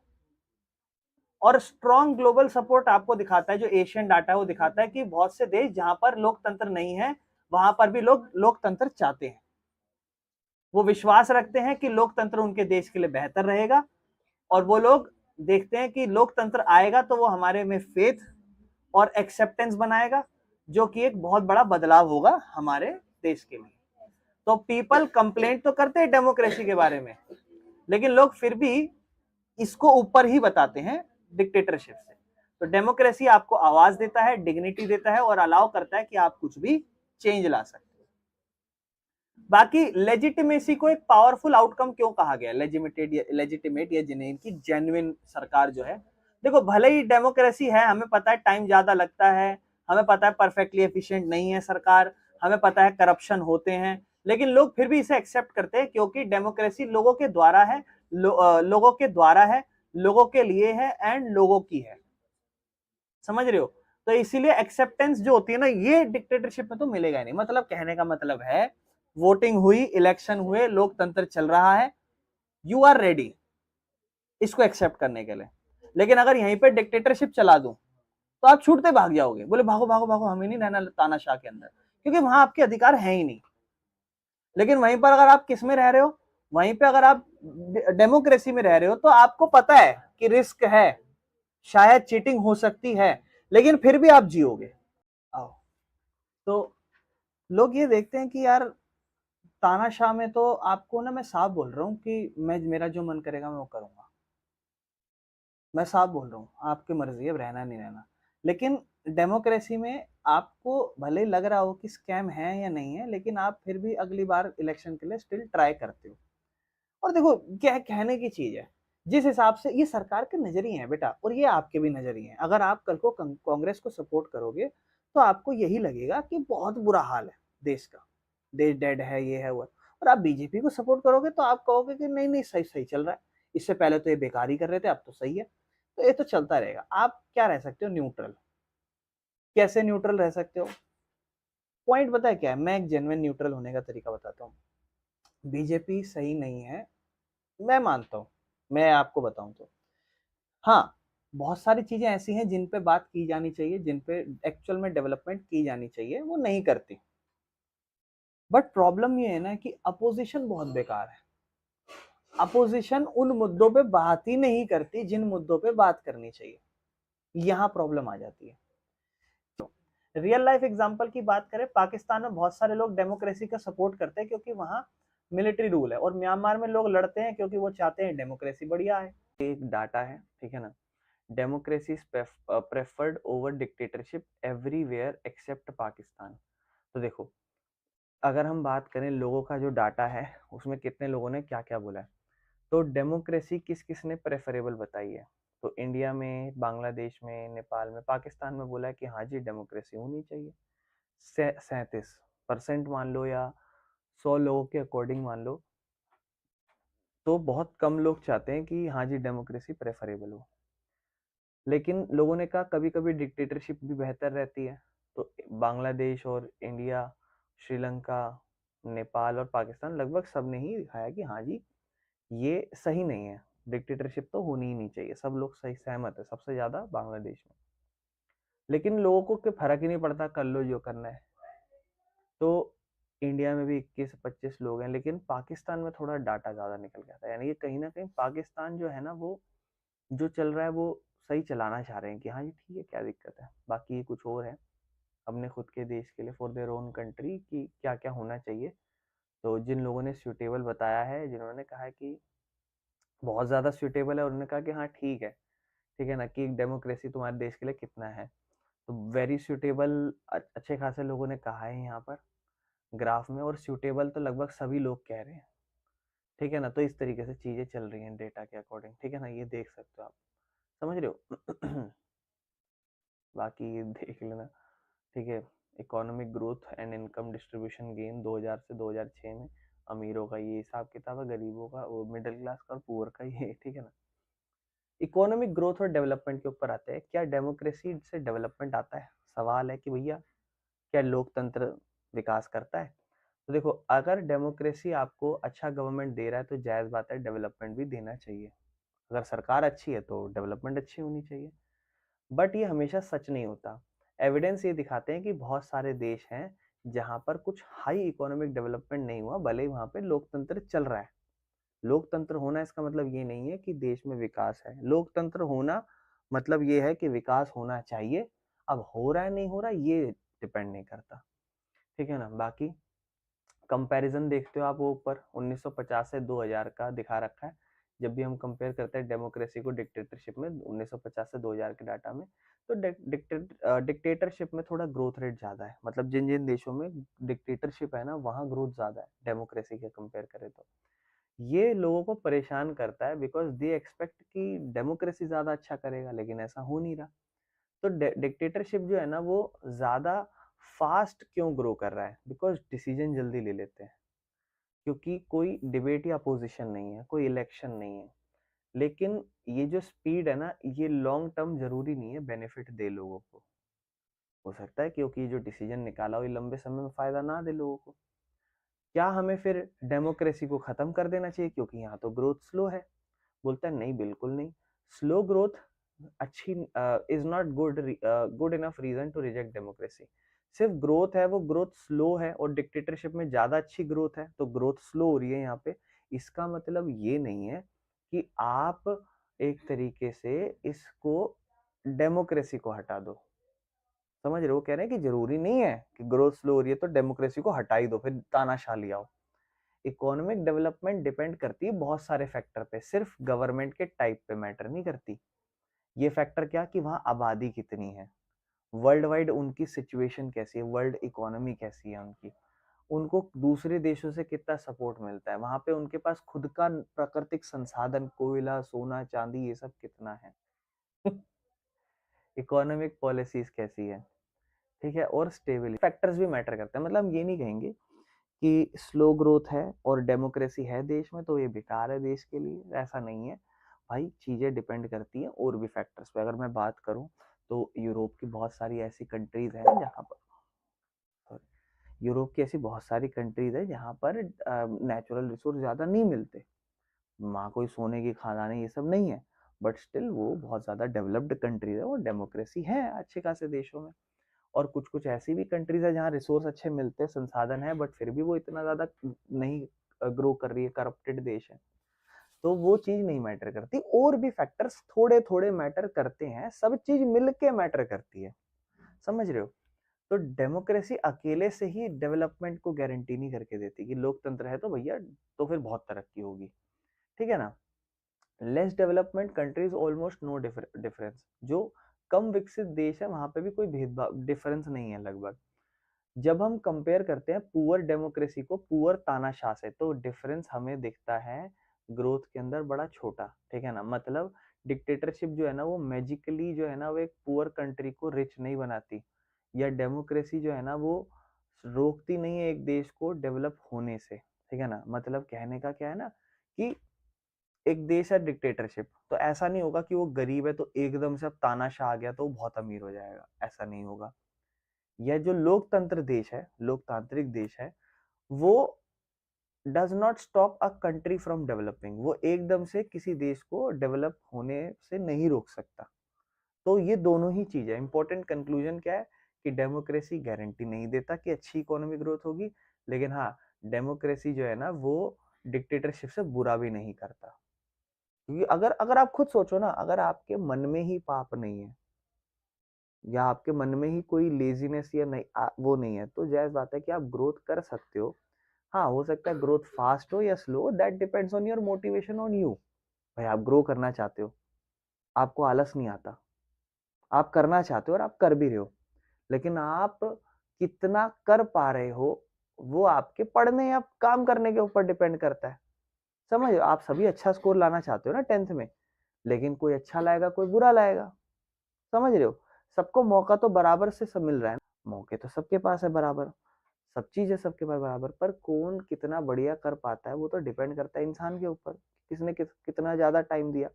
और स्ट्रॉन्ग ग्लोबल सपोर्ट आपको दिखाता है, जो एशियन डाटा है वो दिखाता है कि बहुत से देश जहां पर लोकतंत्र नहीं है, वहां पर भी लोग लोकतंत्र चाहते हैं। वो विश्वास रखते हैं कि लोकतंत्र उनके देश के लिए बेहतर रहेगा, और वो लोग देखते हैं कि लोकतंत्र आएगा तो वो हमारे में फेथ और एक्सेप्टेंस बनाएगा, जो कि एक बहुत बड़ा बदलाव होगा हमारे देश के लिए। तो पीपल कंप्लेंट तो करते हैं डेमोक्रेसी के बारे में, लेकिन लोग फिर भी इसको ऊपर ही बताते हैं डिक्टेटरशिप से। तो डेमोक्रेसी आपको आवाज देता है, डिग्निटी देता है, और अलाउ करता है कि आप कुछ भी चेंज ला सकते हो। बाकी लेजिटिमेसी को एक पावरफुल आउटकम क्यों कहा गया, लेजिटिमेट या जेन्युइन की जेन्युइन सरकार जो है, देखो भले ही डेमोक्रेसी है, हमें पता है टाइम ज्यादा लगता है, हमें पता है परफेक्टली एफिशिएंट नहीं है सरकार, हमें पता है करप्शन होते हैं, लेकिन लोग फिर भी इसे एक्सेप्ट करते हैं क्योंकि डेमोक्रेसी लोगों के द्वारा है, लोगों के द्वारा है, लोगों के लिए है, एंड लोगों की है। समझ रहे हो? तो इसीलिए एक्सेप्टेंस जो होती है ना, ये डिक्टेटरशिप में तो मिलेगा नहीं। मतलब कहने का मतलब है, वोटिंग हुई, इलेक्शन हुए, लोकतंत्र चल रहा है, यू आर रेडी इसको एक्सेप्ट करने के लिए। लेकिन अगर यहीं पे डिक्टेटरशिप चला दूं तो आप छूटते भाग जाओगे, बोले भागो भागो भागो, हमें नहीं रहना तानाशाह के अंदर, क्योंकि वहां आपके अधिकार है ही नहीं। लेकिन वहीं पर अगर आप किस में रह रहे हो, वहीं पे अगर आप डेमोक्रेसी में रह रहे हो, तो आपको पता है कि रिस्क है, शायद चीटिंग हो सकती है, लेकिन फिर भी आप जियोगे। आओ, तो लोग ये देखते हैं कि यार तानाशाह में तो आपको ना, मैं साफ बोल रहा हूँ कि मैं, मेरा जो मन करेगा मैं वो करूंगा, मैं साफ बोल रहा हूँ, आपकी मर्जी है रहना नहीं रहना। लेकिन डेमोक्रेसी में आपको भले ही लग रहा हो कि स्कैम है या नहीं है, लेकिन आप फिर भी अगली बार इलेक्शन के लिए स्टिल ट्राई करते हो। और देखो क्या कहने की चीज है, जिस हिसाब से ये सरकार के नजरिए हैं बेटा, और ये आपके भी नजरिए हैं, अगर आप कल को कांग्रेस को सपोर्ट करोगे तो आपको यही लगेगा कि बहुत बुरा हाल है देश का, देश डेड है, ये है वो है। और आप बीजेपी को सपोर्ट करोगे तो आप कहोगे कि नहीं नहीं, सही सही चल रहा है, इससे पहले तो ये बेकार ही कर रहे थे, अब तो सही है। तो ये तो चलता रहेगा। आप क्या रह सकते हो, न्यूट्रल। कैसे न्यूट्रल रह सकते हो? पॉइंट पता है क्या है, मैं एक जेन्युइन न्यूट्रल होने का तरीका बताता हूँ। बीजेपी सही नहीं है, मैं मानता हूँ, मैं आपको बताऊं तो हाँ, बहुत सारी चीजें ऐसी हैं जिन पे बात की जानी चाहिए, जिन पे एक्चुअल में डेवलपमेंट की जानी चाहिए, वो नहीं करती। बट प्रॉब्लम ये है ना कि अपोजिशन बहुत बेकार है। अपोजिशन उन मुद्दों पे बात ही नहीं करती जिन मुद्दों पे बात करनी चाहिए, यहाँ प्रॉब्लम आ जाती है। रियल लाइफ एग्जांपल की बात करें, पाकिस्तान में बहुत सारे लोग डेमोक्रेसी का सपोर्ट करते हैं क्योंकि वहां मिलिट्री रूल है, और म्यांमार में लोग लड़ते हैं क्योंकि वो चाहते हैं डेमोक्रेसी बढ़िया है। एक डाटा है, ठीक है ना, democracy is preferred over dictatorship everywhere except Pakistan. तो देखो, अगर हम बात करें लोगों का जो डाटा है, उसमें कितने लोगों ने क्या क्या बोला है, तो डेमोक्रेसी किस किस ने प्रेफरेबल बताई है, तो इंडिया में, बांग्लादेश में, नेपाल में, पाकिस्तान में बोला है कि हाँ जी डेमोक्रेसी होनी चाहिए। 37% मान लो, या 100 लोगों के अकॉर्डिंग मान लो, तो बहुत कम लोग चाहते हैं कि हाँ जी डेमोक्रेसी प्रेफरेबल हो। लेकिन लोगों ने कहा कभी कभी डिक्टेटरशिप भी बेहतर रहती है। तो बांग्लादेश और इंडिया, श्रीलंका, नेपाल और पाकिस्तान, लगभग सब ने ही दिखाया कि हाँ जी ये सही नहीं है, डिक्टेटरशिप तो होनी ही नहीं चाहिए, सब लोग सही सहमत है, सबसे ज्यादा बांग्लादेश में। लेकिन लोगों को क्या फर्क ही नहीं पड़ता, कर लो जो करना है। तो इंडिया में भी 21-25 लोग हैं, लेकिन पाकिस्तान में थोड़ा डाटा ज्यादा निकल गया था, यानी कि कहीं ना कहीं पाकिस्तान जो है ना, वो जो चल रहा है वो सही चलाना चाह रहे हैं कि हाँ जी ठीक है, क्या दिक्कत है, बाकी कुछ और है अपने खुद के देश के लिए, फॉर देयर ओन कंट्री, कि क्या क्या होना चाहिए। तो जिन लोगों ने सूटेबल बताया है, जिन्होंने कहा है कि बहुत ज़्यादा सूटेबल है, उन्होंने कहा कि हाँ ठीक है ना, कि डेमोक्रेसी तुम्हारे देश के लिए कितना है, तो वेरी सूटेबल अच्छे खासे लोगों ने कहा है यहाँ पर ग्राफ में, और सूटेबल तो लगभग सभी लोग कह रहे हैं, ठीक है ना। तो इस तरीके से चीजें चल रही हैं डेटा के अकॉर्डिंग, ठीक है ना, ये देख सकते हो आप, समझ रहे हो। बाकी ये देख लेना, ठीक है। Economic growth and income distribution gain 2000 से 2006 में अमीरों का ये हिसाब किताब है, गरीबों का, वो मिडिल क्लास का और पुअर का ये, ठीक है ना। इकोनॉमिक ग्रोथ और डेवलपमेंट के ऊपर आते हैं। क्या डेमोक्रेसी से डेवलपमेंट आता है? सवाल है कि भैया क्या लोकतंत्र विकास करता है? तो देखो, अगर डेमोक्रेसी आपको अच्छा गवर्नमेंट दे रहा है तो जायज बात है डेवलपमेंट भी देना चाहिए। अगर सरकार अच्छी है तो डेवलपमेंट अच्छी होनी चाहिए, बट ये हमेशा सच नहीं होता। एविडेंस ये दिखाते हैं कि बहुत सारे देश हैं जहां पर कुछ हाई इकोनॉमिक डेवलपमेंट नहीं हुआ, भले ही वहां पे लोकतंत्र चल रहा है। लोकतंत्र होना इसका मतलब ये नहीं है कि देश में विकास है। लोकतंत्र होना मतलब ये है कि विकास होना चाहिए। अब हो रहा है नहीं हो रहा ये डिपेंड नहीं करता, ठीक है ना। बाकी कंपैरिजन देखते हो आप, वो ऊपर 1950 से 2000 का दिखा रखा है। जब भी हम कंपेयर करते हैं डेमोक्रेसी को डिक्टेटरशिप में 1950 से 2000 के डाटा में, तो डिक्टेटरशिप में थोड़ा ग्रोथ रेट ज्यादा है। मतलब जिन जिन देशों में डिक्टेटरशिप है ना, वहाँ ग्रोथ ज्यादा है डेमोक्रेसी के कंपेयर करें तो। ये लोगों को परेशान करता है बिकॉज दे एक्सपेक्ट कि डेमोक्रेसी ज्यादा अच्छा करेगा, लेकिन ऐसा हो नहीं रहा। तो डिक्टेटरशिप जो है ना वो ज्यादा फास्ट क्यों ग्रो कर रहा है? बिकॉज डिसीजन जल्दी ले लेते हैं, क्योंकि कोई डिबेट या अपोजिशन नहीं है, कोई इलेक्शन नहीं है। लेकिन ये जो स्पीड है ना, ये लॉन्ग टर्म जरूरी नहीं है बेनिफिट दे लोगों को। हो सकता है क्योंकि जो डिसीजन निकाला हो ये लंबे समय में फायदा ना दे लोगों को। क्या हमें फिर डेमोक्रेसी को खत्म कर देना चाहिए क्योंकि यहाँ तो ग्रोथ स्लो है? बोलता है नहीं, बिल्कुल नहीं। स्लो ग्रोथ अच्छी is not good enough reason to reject democracy. सिर्फ ग्रोथ है, वो ग्रोथ स्लो है, और डिक्टेटरशिप में ज्यादा अच्छी ग्रोथ है तो ग्रोथ स्लो हो रही है यहाँ पे। इसका मतलब ये नहीं है कि आप एक तरीके से इसको डेमोक्रेसी को हटा दो। समझ रहे हो? कह रहे हैं कि जरूरी नहीं है कि ग्रोथ स्लो हो रही है तो डेमोक्रेसी को हटा ही दो, फिर तानाशाह ले आओ। इकोनॉमिक डेवलपमेंट डिपेंड करती है बहुत सारे फैक्टर पे, सिर्फ गवर्नमेंट के टाइप पे मैटर नहीं करती। ये फैक्टर क्या कि वहाँ आबादी कितनी है, वर्ल्ड वाइड उनकी सिचुएशन कैसी है, वर्ल्ड इकोनॉमी कैसी है उनकी, उनको दूसरे देशों से कितना सपोर्ट मिलता है, वहां पे उनके पास खुद का प्राकृतिक संसाधन, कोयला, सोना, चांदी, ये सब कितना है। इकोनॉमिक पॉलिसीज कैसी है, ठीक है, और स्टेबिलिटी फैक्टर्स भी मैटर करते हैं। मतलब हम ये नहीं कहेंगे कि स्लो ग्रोथ है और डेमोक्रेसी है देश में तो ये बेकार है देश के लिए, ऐसा नहीं है भाई। चीजें डिपेंड करती हैं और भी फैक्टर्स पे। अगर मैं बात करूं तो यूरोप की बहुत सारी ऐसी कंट्रीज हैं जहां पर यूरोप की ऐसी बहुत सारी कंट्रीज है जहां पर नेचुरल रिसोर्स ज्यादा नहीं मिलते, वहाँ कोई सोने की खदानें ये सब नहीं है, बट स्टिल वो बहुत ज्यादा डेवलप्ड कंट्रीज है और डेमोक्रेसी है अच्छे खासे देशों में। और कुछ कुछ ऐसी भी कंट्रीज है जहाँ रिसोर्स अच्छे मिलते हैं, संसाधन है, बट फिर भी वो इतना ज्यादा नहीं ग्रो कर रही है, करप्टेड देश है। तो वो चीज नहीं मैटर करती, और भी फैक्टर्स थोड़े थोड़े मैटर करते हैं, सब चीज मिलके मैटर करती है, समझ रहे हो। तो डेमोक्रेसी अकेले से ही डेवलपमेंट को गारंटी नहीं करके देती कि लोकतंत्र है तो भैया तो फिर बहुत तरक्की होगी, ठीक है ना। Less development countries almost no difference. जो कम विकसित देश है वहां पे भी कोई भेदभाव डिफरेंस नहीं है लगभग। जब हम कंपेयर करते हैं पुअर डेमोक्रेसी को पुअर तानाशाह से, तो डिफरेंस हमें दिखता है ग्रोथ के अंदर बड़ा छोटा, ठीक है ना। मतलब डिक्टेटरशिप जो है ना वो मैजिकली जो है ना वो एक पुअर कंट्री को रिच नहीं बनाती, या डेमोक्रेसी जो है ना वो रोकती नहीं है एक देश को डेवलप होने से, ठीक है ना। मतलब कहने का क्या है ना कि एक देश है डिक्टेटरशिप, तो ऐसा नहीं होगा कि वो गरीब है तो एकदम से अब तानाशाह आ गया तो वो बहुत अमीर हो जाएगा, ऐसा नहीं होगा। यह जो लोकतंत्र देश है, लोकतांत्रिक देश है, वो does not stop a country from developing. वो एकदम से किसी देश को डेवलप होने से नहीं रोक सकता। तो ये दोनों ही चीज है। इंपॉर्टेंट कंक्लूजन क्या है कि डेमोक्रेसी गारंटी नहीं देता कि अच्छी इकोनॉमी ग्रोथ होगी, लेकिन हाँ, डेमोक्रेसी जो है ना वो डिक्टेटरशिप से बुरा भी नहीं करता। क्योंकि अगर अगर आप खुद सोचो ना, अगर आपके मन में ही पाप नहीं है, या आपके मन में ही कोई लेजीनेस या नहीं वो नहीं है, तो जायज बात है कि आप ग्रोथ कर सकते हो। हाँ, हो सकता है ग्रोथ फास्ट हो या slow, that depends on your motivation on you. भाई आप ग्रो करना चाहते हो, आपको आलस नहीं आता, आप करना चाहते हो और आप कर भी रहे हो, लेकिन आप कितना कर पा रहे हो वो आपके पढ़ने या काम करने के ऊपर डिपेंड करता है। समझ रहे हो? आप सभी अच्छा स्कोर लाना चाहते हो ना 10th में, लेकिन कोई अच्छा लाएगा, कोई बुरा लाएगा। समझ रहे हो? सबको मौका तो बराबर से सब मिल रहा है ना, मौके तो सबके पास है बराबर, सब चीज़ है सबके पास बराबर, पर कौन कितना बढ़िया कर पाता है वो तो डिपेंड करता है इंसान के ऊपर, किसने कितना ज़्यादा टाइम दिया।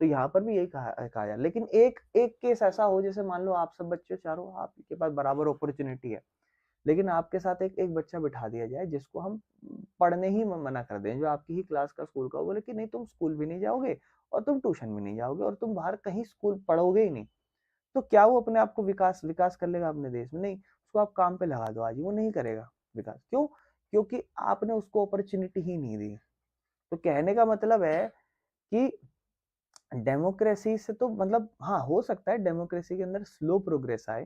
तो यहाँ पर भी यही कहा जाए, लेकिन एक एक केस ऐसा हो, जैसे मान लो आप सब बच्चे चारों आपके पास बराबर अपॉर्चुनिटी है, लेकिन आपके साथ एक एक बच्चा बिठा दिया जाए जिसको हम पढ़ने ही मना कर दें, जो आपकी ही क्लास का स्कूल का, वो बोले कि नहीं तुम स्कूल भी नहीं जाओगे और तुम ट्यूशन भी नहीं जाओगे और तुम बाहर कहीं स्कूल पढ़ोगे ही नहीं, तो क्या वो अपने आप को विकास विकास कर लेगा अपने देश में? नहीं, उसको आप काम पे लगा दो आज ही, वो नहीं करेगा विकास। क्यों? क्योंकि आपने उसको अपॉर्चुनिटी ही नहीं दी। तो कहने का मतलब है कि डेमोक्रेसी से तो मतलब हाँ, हो सकता है डेमोक्रेसी के अंदर स्लो प्रोग्रेस आए,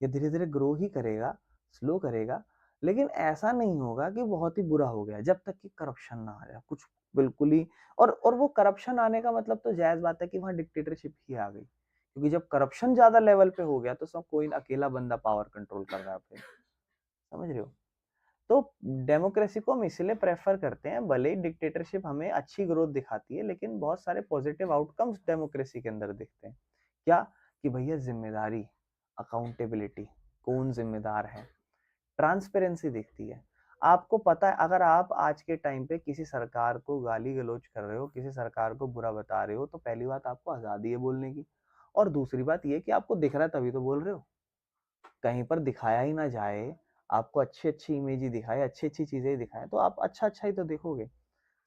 ये धीरे धीरे ग्रो ही करेगा, स्लो करेगा, लेकिन ऐसा नहीं होगा कि बहुत ही बुरा हो गया, जब तक कि करप्शन ना आ जाए कुछ बिल्कुल ही। और वो करप्शन आने का मतलब तो जायज बात है कि वहां डिक्टेटरशिप ही आ गई, क्योंकि जब करप्शन ज्यादा लेवल पे हो गया तो सब कोई अकेला बंदा पावर कंट्रोल कर रहा है अपने। समझ रहे हो? तो डेमोक्रेसी को हम इसलिए प्रेफर करते हैं, भले ही डिक्टेटरशिप हमें अच्छी ग्रोथ दिखाती है, लेकिन बहुत सारे पॉजिटिव आउटकम्स डेमोक्रेसी के अंदर दिखते हैं। क्या? कि भैया जिम्मेदारी, अकाउंटेबिलिटी, कौन जिम्मेदार है, ट्रांसपेरेंसी दिखती है। आपको पता है अगर आप आज के टाइम पे किसी सरकार को गाली गलौज कर रहे हो, किसी सरकार को बुरा बता रहे हो, तो पहली बात आपको आजादी है बोलने की, और दूसरी बात ये कि आपको दिख रहा है तभी तो बोल रहे हो। कहीं पर दिखाया ही ना जाए, आपको अच्छी अच्छी इमेज ही दिखाए, अच्छी अच्छी चीजें ही दिखाए, तो आप अच्छा अच्छा ही तो देखोगे।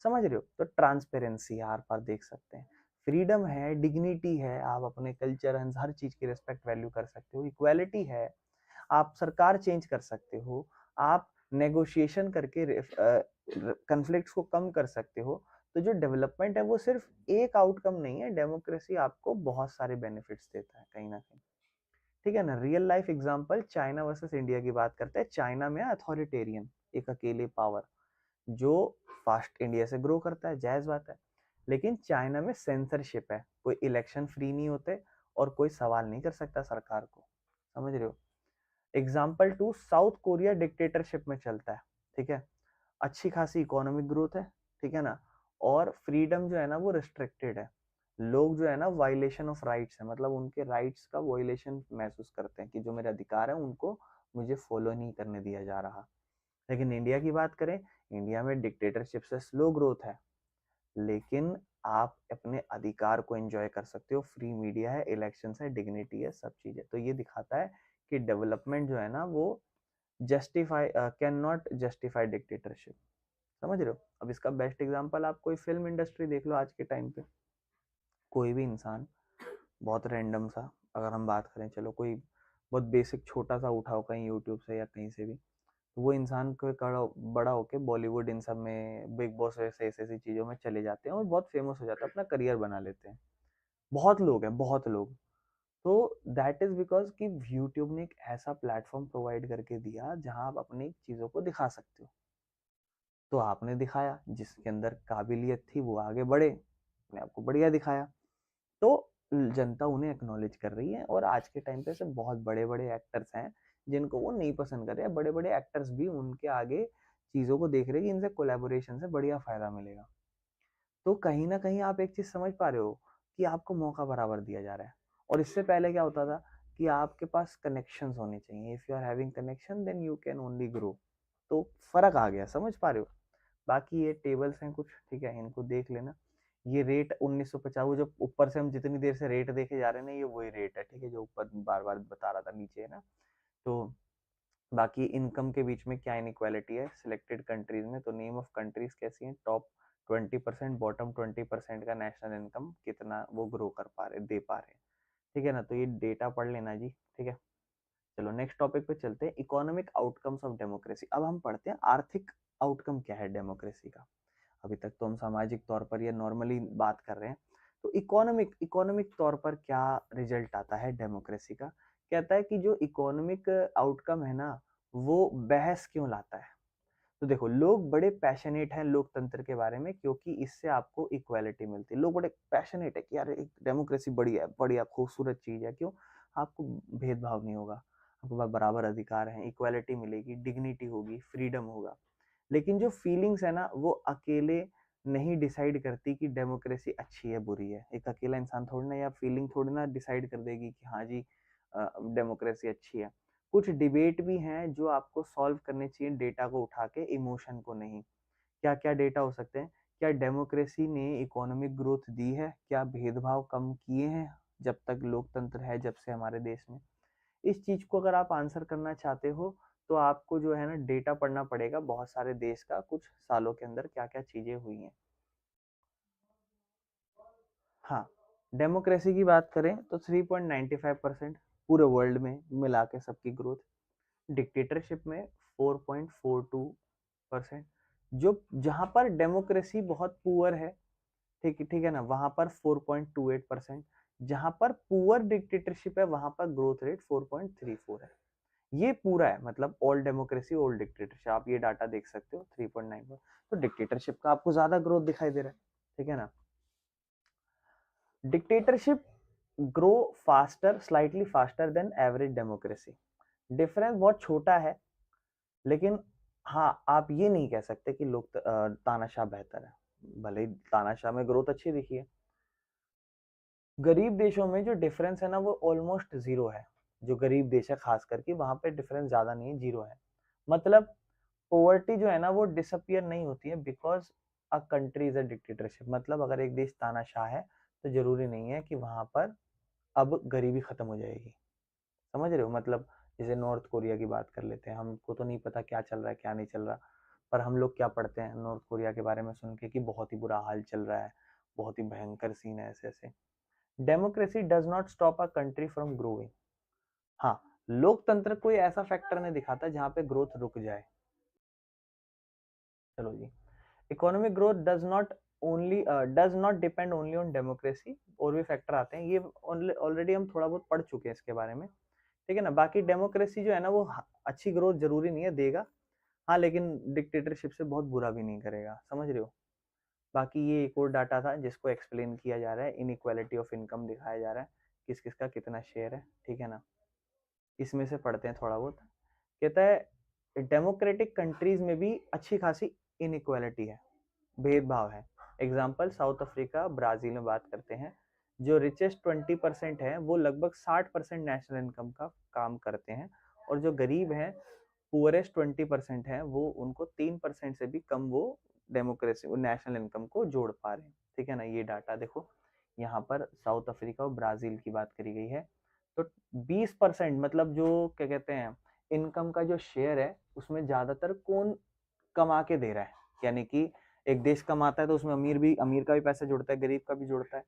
समझ रहे हो? तो ट्रांसपेरेंसी आर पार देख सकते हैं, फ्रीडम है, डिग्निटी है, आप अपने कल्चर हर चीज की रिस्पेक्ट वैल्यू कर सकते हो, इक्वालिटी है, आप सरकार चेंज कर सकते हो, आप नेगोशिएशन करके कन्फ्लिक्ट्स को कम कर सकते हो। तो जो डेवलपमेंट है वो सिर्फ एक आउटकम नहीं है, डेमोक्रेसी आपको बहुत सारे बेनिफिट्स देता है कहीं ना कहीं। ठीक है ना? Real life example China versus India की बात करते हैं। चाइना में अथॉरिटेरियन, एक अकेले पावर, जो फास्ट इंडिया से ग्रो करता है, जायज बात है, लेकिन चाइना में सेंसरशिप है, कोई इलेक्शन फ्री नहीं होते और कोई सवाल नहीं कर सकता सरकार को। समझ रहे हो? एग्जाम्पल 2, साउथ कोरिया डिक्टेटरशिप में चलता है, ठीक है, अच्छी खासी इकोनॉमिक ग्रोथ है, ठीक है ना, और फ्रीडम जो है ना वो रिस्ट्रिक्टेड है, लोग जो है ना वायलेशन ऑफ राइट्स है, मतलब उनके राइट्स का वायलेशन महसूस करते हैं कि जो मेरे अधिकार है उनको मुझे फॉलो नहीं करने दिया जा रहा। लेकिन इंडिया की बात करें, इंडिया में डिक्टेटरशिप से स्लो ग्रोथ है, लेकिन आप अपने अधिकार को एंजॉय कर सकते हो, फ्री मीडिया है, इलेक्शन है, डिग्निटी है, सब चीजें। तो ये दिखाता है कि डेवलपमेंट जो है ना वो justify can not justify dictatorship. समझ रहे हो? अब इसका बेस्ट एग्जांपल आप कोई फिल्म इंडस्ट्री देख लो आज के टाइम पे, कोई भी इंसान बहुत रैंडम सा, अगर हम बात करें, चलो कोई बहुत बेसिक छोटा सा उठाओ कहीं यूट्यूब से या कहीं से भी, तो वो इंसान को बड़ा होके बॉलीवुड इन सब में, बिग बॉस ऐसे ऐसी ऐसी चीजों में चले जाते हैं और बहुत फेमस हो जाता है, अपना करियर बना लेते हैं। बहुत लोग हैं, बहुत लोग। तो दैट इज बिकॉज कि यूट्यूब ने एक ऐसा प्लेटफॉर्म प्रोवाइड करके दिया जहां आप अपनी चीजों को दिखा सकते हो। तो आपने दिखाया, जिसके अंदर काबिलियत थी वो आगे बढ़े, अपने आपको बढ़िया दिखाया, तो जनता उन्हें एक्नॉलेज कर रही है। और आज के टाइम पे से बहुत बड़े बड़े एक्टर्स हैं जिनको वो नहीं पसंद कर रहे हैं, बड़े बड़े एक्टर्स भी उनके आगे चीजों को देख रहे हैं कि इनसे कोलैबोरेशन से बढ़िया फायदा मिलेगा। तो कहीं ना कहीं आप एक चीज समझ पा रहे हो कि आपको मौका बराबर दिया जा रहा है। और इससे पहले क्या होता था कि आपके पास कनेक्शंस होने चाहिए, if you are having connection then you can only grow. तो फर्क आ गया, समझ पा रहे हो? बाकी ये टेबल्स हैं कुछ, ठीक है, इनको देख लेना। ये रेट 1950, वो जो ऊपर से हम जितनी देर से रेट देखे जा रहे हैं ना, ये वही रेट है, ठीक है, जो ऊपर बार बार बता रहा था, नीचे है ना। तो बाकी इनकम के बीच में क्या इनइक्वालिटी है सिलेक्टेड कंट्रीज में, तो नेम ऑफ कंट्रीज कैसी हैं, टॉप 20%, बॉटम 20% का नेशनल इनकम कितना वो ग्रो कर पा रहे, दे पा रहे, ठीक है ना। तो ये डेटा पढ़ लेना जी, ठीक है। चलो नेक्स्ट टॉपिक पे चलते हैं, इकोनॉमिक आउटकम्स ऑफ डेमोक्रेसी। अब हम पढ़ते हैं आर्थिक आउटकम क्या है डेमोक्रेसी का। अभी तक तो हम सामाजिक तौर पर या नॉर्मली बात कर रहे हैं, तो इकोनॉमिक इकोनॉमिक तौर पर क्या रिजल्ट आता है डेमोक्रेसी का? कहता है कि जो इकोनॉमिक आउटकम है ना, वो बहस क्यों लाता है। तो देखो, लोग बड़े पैशनेट हैं लोकतंत्र के बारे में, क्योंकि इससे आपको इक्वालिटी मिलती है। लोग बड़े पैशनेट है कि यार एक डेमोक्रेसी बढ़िया है, बढ़िया खूबसूरत चीज है। क्यों? आपको भेदभाव नहीं होगा, आपके पास बराबर अधिकार हैं, इक्वालिटी मिलेगी, डिग्निटी होगी, फ्रीडम होगा। लेकिन जो फीलिंग्स है ना वो अकेले नहीं डिसाइड करती कि डेमोक्रेसी अच्छी है बुरी है। एक अकेला इंसान थोड़ी ना, या फीलिंग थोड़ी ना डिसाइड कर देगी कि हाँ जी डेमोक्रेसी अच्छी है। कुछ डिबेट भी हैं जो आपको सॉल्व करने चाहिए डेटा को उठा के, इमोशन को नहीं। क्या क्या डेटा हो सकते हैं? क्या डेमोक्रेसी ने इकोनॉमिक ग्रोथ दी है? क्या भेदभाव कम किए हैं जब तक लोकतंत्र है, जब से हमारे देश में? इस चीज को अगर आप आंसर करना चाहते हो तो आपको जो है ना डेटा पढ़ना पड़ेगा बहुत सारे देश का, कुछ सालों के अंदर क्या क्या चीजें हुई हैं। हाँ, डेमोक्रेसी की बात करें तो 3.95% पूरे वर्ल्ड में मिला के सबकी ग्रोथ। डिक्टेटरशिप में 4.42%। जो जहां पर डेमोक्रेसी बहुत पुअर है, ठीक ठीक है ना, वहां पर 4.28%। जहां पर पुअर डिक्टेटरशिप है वहां पर ग्रोथ रेट 4.34 है। ये पूरा है, मतलब ऑल डेमोक्रेसी ऑल डिक्टेटरशिप, आप ये डाटा देख सकते हो 3.9। तो डिक्टेटरशिप का आपको ज्यादा ग्रोथ दिखाई दे रहा है, ठीक है ना। Dictatorship grow faster, slightly faster than average democracy. Difference बहुत छोटा है, लेकिन हाँ आप ये नहीं कह सकते कि लोग तानाशाह बेहतर है। भले ही तानाशाह में ग्रोथ अच्छी दिखी है। गरीब देशों में जो डिफरेंस है ना वो ऑलमोस्ट जीरो है। जो गरीब देश है खास करके वहां पे डिफरेंस ज्यादा नहीं है, जीरो है। मतलब पोवर्टी जो है ना वो डिसअपियर नहीं होती है because a country is a dictatorship. मतलब अगर एक देश तानाशाह है तो जरूरी नहीं है कि वहां पर अब गरीबी खत्म हो जाएगी। समझ रहे हो? मतलब जैसे नॉर्थ कोरिया की बात कर लेते हैं, हमको तो नहीं पता क्या चल रहा है क्या नहीं चल रहा, पर हम लोग क्या पढ़ते हैं नॉर्थ कोरिया के बारे में सुन के कि बहुत ही बुरा हाल चल रहा है, बहुत ही भयंकर सीन है, ऐसे ऐसे। Democracy does not stop a country from growing. हाँ, लोकतंत्र कोई ऐसा फैक्टर नहीं दिखाता जहां पे ग्रोथ रुक जाए। चलो जी, economic growth does not depend only on democracy. और भी फैक्टर आते हैं, ये ऑलरेडी हम थोड़ा बहुत पढ़ चुके हैं इसके बारे में, ठीक है ना। बाकी डेमोक्रेसी जो है ना वो अच्छी ग्रोथ जरूरी नहीं है देगा, हाँ, लेकिन डिक्टेटरशिप से बहुत बुरा भी नहीं करेगा। समझ रहे हो? बाकी ये एक और डाटा था जिसको एक्सप्लेन किया जा रहा है, इनइक्वालिटी ऑफ इनकम दिखाया जा रहा है, किस किस का कितना शेयर है, ठीक है ना। इसमें से पढ़ते हैं थोड़ा बहुत। कहता है डेमोक्रेटिक कंट्रीज में भी अच्छी खासी इनइक्वालिटी है, भेदभाव है। एग्जाम्पल साउथ अफ्रीका, ब्राजील में बात करते हैं। जो रिचेस्ट 20% है वो लगभग 60% नेशनल इनकम का काम करते हैं, और जो गरीब हैं पुअरेस्ट 20% है वो उनको 3% से भी कम वो डेमोक्रेसी वो नेशनल इनकम को जोड़ पा रहे हैं, ठीक है ना। ये डाटा देखो, यहाँ पर साउथ अफ्रीका और ब्राजील की बात करी गई है। तो 20% मतलब जो क्या कहते हैं इनकम का जो शेयर है उसमें ज्यादातर कौन कमा के दे रहा है, यानी कि एक देश कमाता है तो उसमें अमीर का भी पैसा जुड़ता है, गरीब का भी जुड़ता है।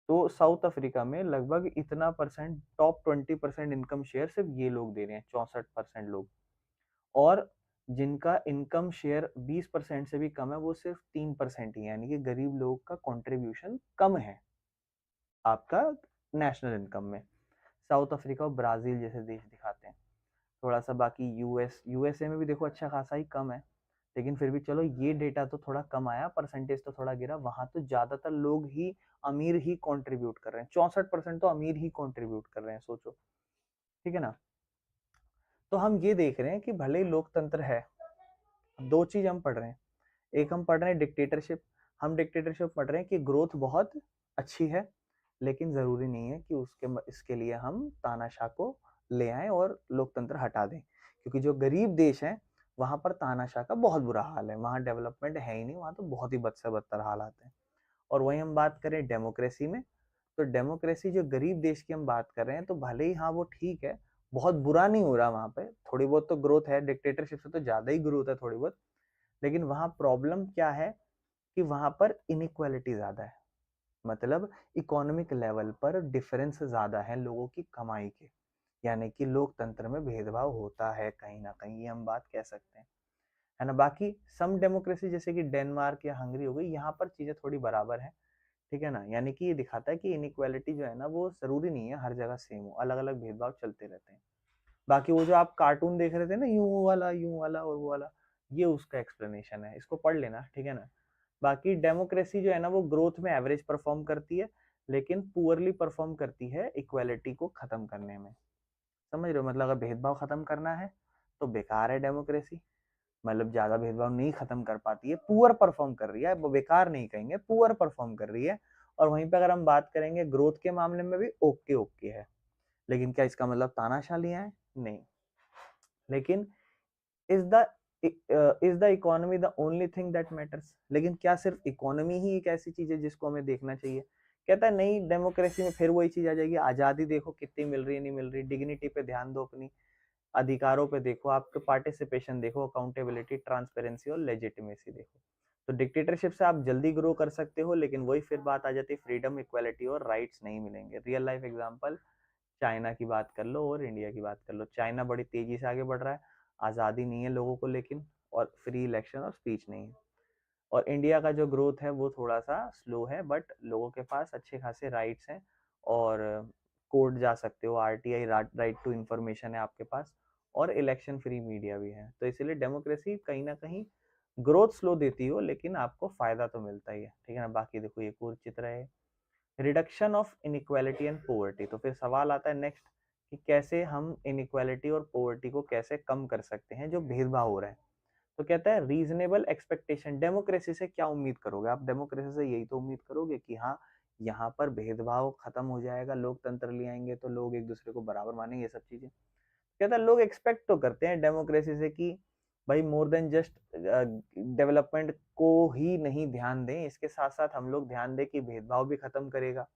तो साउथ अफ्रीका में लगभग इतना परसेंट, टॉप 20% इनकम शेयर सिर्फ ये लोग दे रहे हैं, 64% लोग। और जिनका इनकम शेयर 20% से भी कम है वो सिर्फ 3% ही है, यानी कि गरीब लोग का कंट्रीब्यूशन कम है आपका नेशनल इनकम में। साउथ अफ्रीका और ब्राजील जैसे देश दिखाते हैं थोड़ा सा। बाकी यूएसए में भी देखो अच्छा खासा ही कम है, लेकिन फिर भी चलो ये डेटा तो थोड़ा कम आया, परसेंटेज तो थोड़ा गिरा। वहां तो ज्यादातर लोग ही अमीर ही कंट्रीब्यूट कर रहे हैं, 64% तो अमीर ही कंट्रीब्यूट कर रहे हैं, सोचो, ठीक है ना। तो हम ये देख रहे हैं कि भले ही लोकतंत्र है, दो चीज हम पढ़ रहे हैं। एक हम पढ़ रहे हैं डिक्टेटरशिप, हम डिक्टेटरशिप पढ़ रहे हैं कि ग्रोथ बहुत अच्छी है, लेकिन जरूरी नहीं है कि इसके लिए हम तानाशाह को ले आए और लोकतंत्र हटा दें, क्योंकि जो गरीब देश हैं वहां पर तानाशाह का बहुत बुरा हाल है, वहां डेवलपमेंट है ही नहीं, वहां तो बहुत ही बद से बदतर हालात हैं। और वही हम बात करें डेमोक्रेसी में, तो डेमोक्रेसी जो गरीब देश की हम बात कर रहे हैं, तो भले ही हाँ वो ठीक है, बहुत बुरा नहीं हो रहा, वहां पे थोड़ी बहुत तो ग्रोथ है, डिक्टेटरशिप से तो ज्यादा ही ग्रोथ है थोड़ी बहुत। लेकिन वहां प्रॉब्लम क्या है कि वहां पर इनइक्वालिटी ज्यादा है, मतलब इकोनॉमिक लेवल पर डिफरेंस ज्यादा है लोगों की कमाई के, यानी कि लोकतंत्र में भेदभाव होता है कहीं ना कहीं, ये हम बात कह सकते हैं, है ना। बाकी सम डेमोक्रेसी जैसे कि डेनमार्क या हंगरी हो गई, यहाँ पर चीजें थोड़ी बराबर है, ठीक है ना। यानी कि ये दिखाता है कि इनइक्वालिटी जो है ना वो जरूरी नहीं है हर जगह सेम हो, अलग अलग भेदभाव चलते रहते हैं। बाकी वो जो आप कार्टून देख रहे थे ना, यूं वाला और वो वाला, ये उसका एक्सप्लेनेशन है, इसको पढ़ लेना, ठीक है ना। बाकी डेमोक्रेसी जो है ना वो ग्रोथ में एवरेज परफॉर्म करती है, लेकिन पुअरली परफॉर्म करती है इक्वालिटी को खत्म करने में। समझ रहे हो? मतलब अगर भेदभाव खत्म करना है तो बेकार है डेमोक्रेसी, मतलब ज्यादा भेदभाव नहीं खत्म कर पाती है, पुअर परफॉर्म कर रही है, वो बेकार नहीं कहेंगे, पुअर परफॉर्म कर रही है। और वहीं पे अगर हम बात करेंगे ग्रोथ के मामले में भी ओके ओके है, लेकिन क्या इसका मतलब तानाशाही है? नहीं। लेकिन is the is the economy the only thing that matters? लेकिन क्या सिर्फ इकोनॉमी ही एक ऐसी चीज है जिसको हमें देखना चाहिए? कहता है नहीं, डेमोक्रेसी में फिर वही चीज आ जाएगी, आजादी देखो कितनी मिल रही है, नहीं मिल रही, डिग्निटी पे ध्यान दो, अपनी अधिकारों पे देखो, आपके पार्टिसिपेशन देखो, अकाउंटेबिलिटी, ट्रांसपेरेंसी और लेजिटिमेसी देखो। तो डिक्टेटरशिप से आप जल्दी ग्रो कर सकते हो, लेकिन वही फिर बात आ जाती है, फ्रीडम, इक्वालिटी और राइट्स नहीं मिलेंगे। रियल लाइफ एग्जांपल चाइना की बात कर लो और इंडिया की बात कर लो। चाइना बड़ी तेजी से आगे बढ़ रहा है, आज़ादी नहीं है लोगों को लेकिन, और फ्री इलेक्शन और स्पीच नहीं है। और इंडिया का जो ग्रोथ है वो थोड़ा सा स्लो है, बट लोगों के पास अच्छे खासे राइट्स हैं, और कोर्ट जा सकते हो, आरटीआई, राइट टू इंफॉर्मेशन है आपके पास, और इलेक्शन फ्री मीडिया भी है। तो इसीलिए डेमोक्रेसी कहीं ना कहीं ग्रोथ स्लो देती हो, लेकिन आपको फायदा तो मिलता ही है, ठीक है ना। बाकी देखो एक और चित्र है, reduction of inequality and poverty. तो फिर सवाल आता है नेक्स्ट कि कैसे हम इनइक्वालिटी और पोवर्टी को कैसे कम कर सकते हैं, जो भेदभाव हो रहा है। तो कहता है रीजनेबल एक्सपेक्टेशन। डेमोक्रेसी से क्या उम्मीद करोगे आप? डेमोक्रेसी से यही तो उम्मीद करोगे कि हाँ, यहाँ पर भेदभाव खत्म हो जाएगा, लोकतंत्र ले आएंगे तो लोग एक दूसरे को बराबर मानेंगे, ये सब चीजें। कहता है लोग एक्सपेक्ट तो करते हैं डेमोक्रेसी से कि भाई मोर देन जस्ट डेवलपमेंट को ही नहीं ध्यान दें, इसके साथ साथ हम लोग ध्यान दें कि भेदभाव भी खत्म करेगा,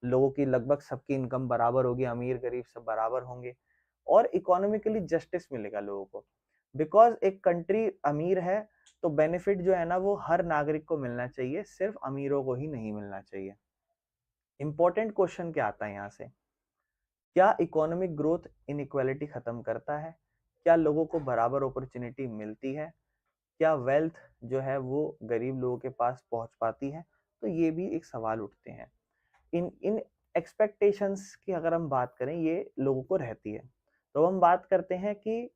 लोगों की लगभग सबकी इनकम बराबर होगी, अमीर गरीब सब बराबर होंगे, और इकोनॉमिकली जस्टिस मिलेगा लोगों को। बिकॉज एक कंट्री अमीर है तो बेनिफिट जो है ना वो हर नागरिक को मिलना चाहिए, सिर्फ अमीरों को ही नहीं मिलना चाहिए। इंपॉर्टेंट क्वेश्चन क्या आता है यहाँ से, क्या इकोनॉमिक ग्रोथ इनइक्वालिटी खत्म करता है? क्या लोगों को बराबर अपॉर्चुनिटी मिलती है? क्या वेल्थ जो है वो गरीब लोगों के पास पहुंच पाती है? तो ये भी एक सवाल उठते हैं। इन इन एक्सपेक्टेशंस की अगर हम बात करें, ये लोगों को रहती है। तो हम बात करते हैं कि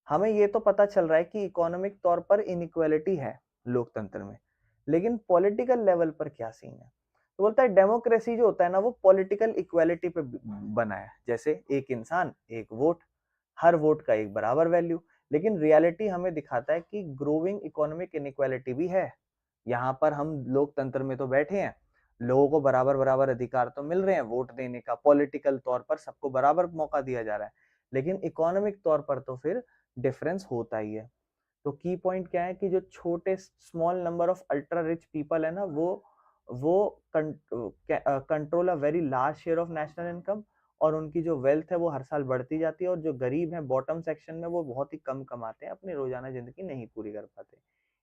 हमें ये तो पता चल रहा है कि इकोनॉमिक तौर पर इनइक्वालिटी है लोकतंत्र में, लेकिन पॉलिटिकल लेवल पर क्या सीन है? तो बोलता है डेमोक्रेसी जो होता है ना वो पॉलिटिकल इक्वालिटी पे बना है, जैसे एक इंसान एक वोट, हर वोट का एक बराबर वैल्यू। लेकिन रियलिटी हमें दिखाता है कि ग्रोइंग इकोनॉमिक इनइक्वालिटी भी है। यहाँ पर हम लोकतंत्र में तो बैठे हैं, लोगों को बराबर बराबर अधिकार तो मिल रहे हैं वोट देने का, पॉलिटिकल तौर पर सबको बराबर मौका दिया जा रहा है, लेकिन इकोनॉमिक तौर पर तो फिर डिफरेंस होता ही है। तो की पॉइंट क्या है कि जो छोटे small number of ultra rich people है ना, वो control a very large share of national income, और उनकी जो वेल्थ है वो हर साल बढ़ती जाती है, और जो गरीब है बॉटम सेक्शन में वो बहुत ही कम कमाते हैं, अपनी रोजाना जिंदगी नहीं पूरी कर पाते।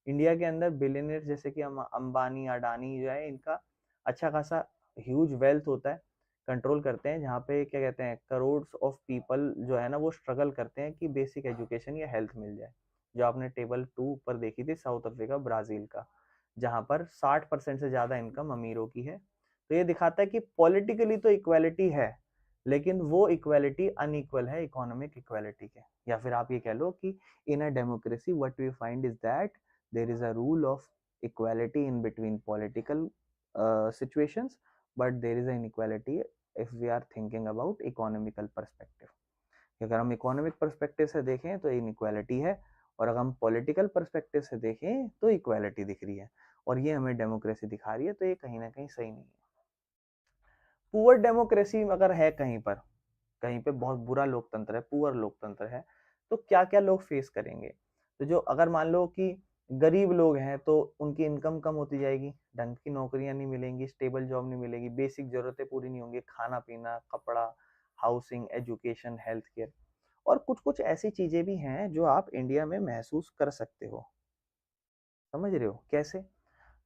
इंडिया के अंदर बिलियनियर जैसे कि अंबानी, अडानी जो है, इनका अच्छा खासा ह्यूज वेल्थ होता है, कंट्रोल करते हैं, जहाँ पे क्या कहते हैं करोड़ ऑफ पीपल जो है ना वो स्ट्रगल करते हैं कि बेसिक एजुकेशन या हेल्थ मिल जाए। जो आपने टेबल 2 ऊपर देखी थी साउथ अफ्रीका ब्राजील का, जहाँ पर 60% से ज्यादा इनकम अमीरों की है। तो ये दिखाता है कि पॉलिटिकली तो इक्वालिटी है, लेकिन वो इक्वालिटी अनइक्वल है इकोनॉमिक इक्वालिटी के। या फिर आप ये कह लो कि in a democracy what we find is that there is a rule of equality in between political situations, but there is an inequality if we are thinking about economical perspective। अगर हम इकोनॉमिक पर्सपेक्टिव से देखें तो inequality है, और अगर हम political perspective से देखें तो इक्वालिटी दिख रही है, और ये हमें डेमोक्रेसी दिखा रही है, तो ये कहीं ना कहीं सही नहीं है। पुअर डेमोक्रेसी अगर है कहीं पर, कहीं पे बहुत बुरा लोकतंत्र है, पुअर लोकतंत्र है, तो क्या क्या लोग फेस करेंगे? तो जो अगर मान लो कि गरीब लोग हैं तो उनकी इनकम कम होती जाएगी, ढंग की नौकरियां नहीं मिलेंगी, स्टेबल जॉब नहीं मिलेगी, बेसिक जरूरतें पूरी नहीं होंगी, खाना पीना, कपड़ा, हाउसिंग, एजुकेशन, हेल्थ केयर। और कुछ कुछ ऐसी चीजें भी हैं जो आप इंडिया में महसूस कर सकते हो। समझ रहे हो कैसे?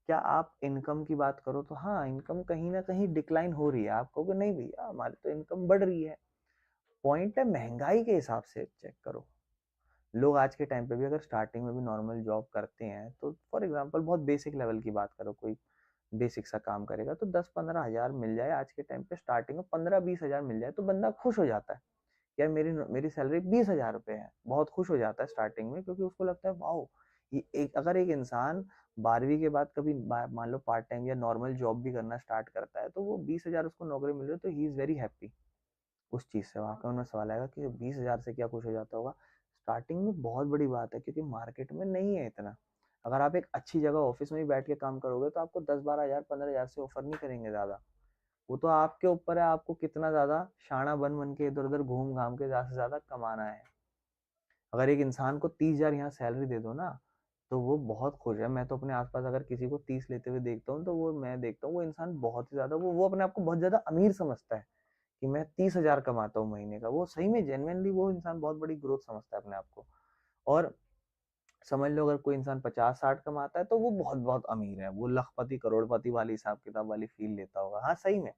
क्या आप इनकम की बात करो तो हाँ, इनकम कहीं ना कहीं डिक्लाइन हो रही है, आप कहोगे नहीं भैया हमारी तो इनकम बढ़ रही है। पॉइंट है महंगाई के हिसाब से चेक करो। लोग आज के टाइम पे भी अगर स्टार्टिंग में भी नॉर्मल जॉब करते हैं, तो फॉर एग्जांपल बहुत बेसिक लेवल की बात करो, कोई बेसिक सा काम करेगा तो 10-15 हजार मिल जाए आज के टाइम पे, स्टार्टिंग में 15-20 हजार मिल जाए तो बंदा खुश हो जाता है। यार मेरी सैलरी 20 हजार रुपये है, बहुत खुश हो जाता है स्टार्टिंग में, क्योंकि उसको लगता है वाओ, ये एक अगर एक इंसान 12वीं के बाद कभी मान लो पार्ट टाइम या नॉर्मल जॉब भी करना स्टार्ट करता है, तो वो 20 हजार उसको नौकरी मिल रही है तो ही इज वेरी हैप्पी। उस चीज़ से। वहाँ का उनमें सवाल आएगा कि 20,000 से क्या कुछ हो जाता होगा। स्टार्टिंग में बहुत बड़ी बात है क्योंकि मार्केट में नहीं है इतना। अगर आप एक अच्छी जगह ऑफिस में ही बैठ के काम करोगे तो आपको 10-12 हज़ार 15,000 से ऑफर नहीं करेंगे ज़्यादा। वो तो आपके ऊपर है, आपको कितना ज़्यादा शाना बन के इधर उधर घूम घाम के ज़्यादा से ज़्यादा कमाना है। अगर एक इंसान को 30,000 यहाँ सैलरी दे दो ना तो वो बहुत खुश है। मैं तो अपने आसपास अगर किसी को 30 लेते हुए देखता हूँ तो वो मैं देखता हूँ वो इंसान बहुत ही ज़्यादा वो अपने आप को बहुत ज़्यादा अमीर समझता है कि मैं 30,000 कमाता हूँ महीने का। वो सही में जेन्युइनली वो इंसान बहुत बड़ी ग्रोथ समझता है अपने आप को। और समझ लो अगर कोई इंसान 50-60 कमाता है तो वो बहुत बहुत अमीर है, वो लखपति करोड़पति वाली हिसाब किताब वाली फील लेता होगा। हाँ सही में।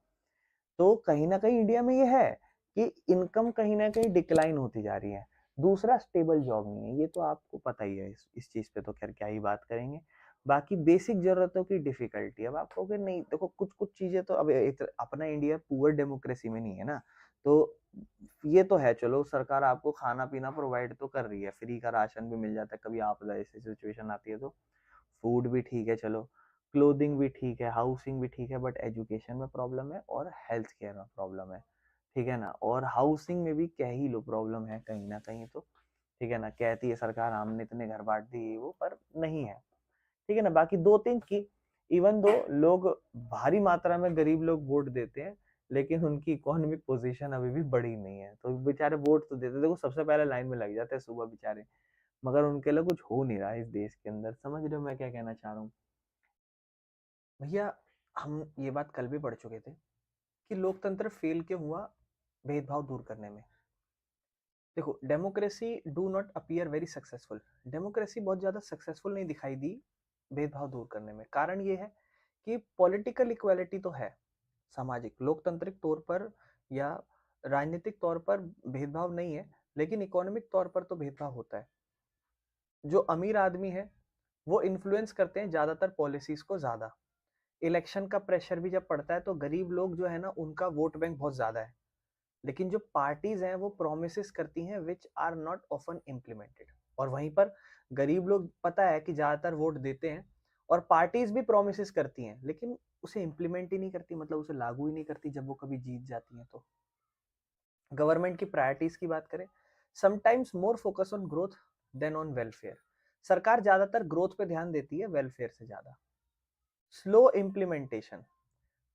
तो कहीं ना कहीं इंडिया में ये है कि इनकम कहीं ना कहीं डिक्लाइन होती जा रही है। दूसरा स्टेबल जॉब नहीं है, ये तो आपको पता ही है। इस चीज पे तो खैर क्या ही बात करेंगे। बाकी बेसिक जरूरतों की डिफिकल्टी, अब आप कहोगे नहीं देखो कुछ कुछ चीजें तो अब अपना इंडिया पुअर डेमोक्रेसी में नहीं है ना, तो ये तो है चलो सरकार आपको खाना पीना प्रोवाइड तो कर रही है, फ्री का राशन भी मिल जाता है, कभी आपदा ऐसी सिचुएशन आती है तो फूड भी ठीक है चलो, क्लोथिंग भी ठीक है, हाउसिंग भी ठीक है, बट एजुकेशन में प्रॉब्लम है और हेल्थ केयर में प्रॉब्लम है। ठीक है ना। और हाउसिंग में भी कह ही लो प्रॉब्लम है कहीं ना कहीं तो। ठीक है ना, कहती है सरकार हमने इतने घर बांट दिए वो, पर नहीं है। ठीक है ना। बाकी दो तीन की इवन दो लोग भारी मात्रा में गरीब लोग वोट देते हैं लेकिन उनकी इकोनॉमिक पोजीशन अभी भी बड़ी नहीं है, तो बेचारे वोट तो देते, देखो सबसे पहले लाइन में लग जाते हैं सुबह बेचारे, मगर उनके लिए कुछ हो नहीं रहा है इस देश के अंदर। समझ रहे हो मैं क्या कहना चाह रहा हूँ भैया? हम ये बात कल भी पढ़ चुके थे कि लोकतंत्र फेल क्यों हुआ भेदभाव दूर करने में। देखो democracy do not appear very successful, democracy बहुत ज्यादा सक्सेसफुल नहीं दिखाई दी भेदभाव दूर करने में। कारण ये है कि पॉलिटिकल इक्वालिटी तो है, सामाजिक लोकतांत्रिक तौर पर या राजनीतिक तौर पर भेदभाव नहीं है, लेकिन इकोनॉमिक तौर पर तो भेदभाव होता है। जो अमीर आदमी है वो इन्फ्लुएंस करते हैं ज्यादातर पॉलिसीज को ज्यादा। इलेक्शन का प्रेशर भी जब पड़ता है तो गरीब लोग जो है ना उनका वोट बैंक बहुत ज्यादा है, लेकिन जो पार्टीज हैं वो प्रोमिस करती हैं which are not often implemented. और वहीं पर गरीब लोग पता है कि ज्यादातर वोट देते हैं और पार्टीज भी प्रोमिस करती हैं लेकिन उसे इम्प्लीमेंट ही नहीं करती, मतलब उसे लागू ही नहीं करती जब वो कभी जीत जाती हैं। तो गवर्नमेंट की प्रायोरिटीज की बात करें, sometimes more focus on growth than on welfare. सरकार ज्यादातर ग्रोथ पे ध्यान देती है वेलफेयर से ज्यादा। स्लो इम्प्लीमेंटेशन,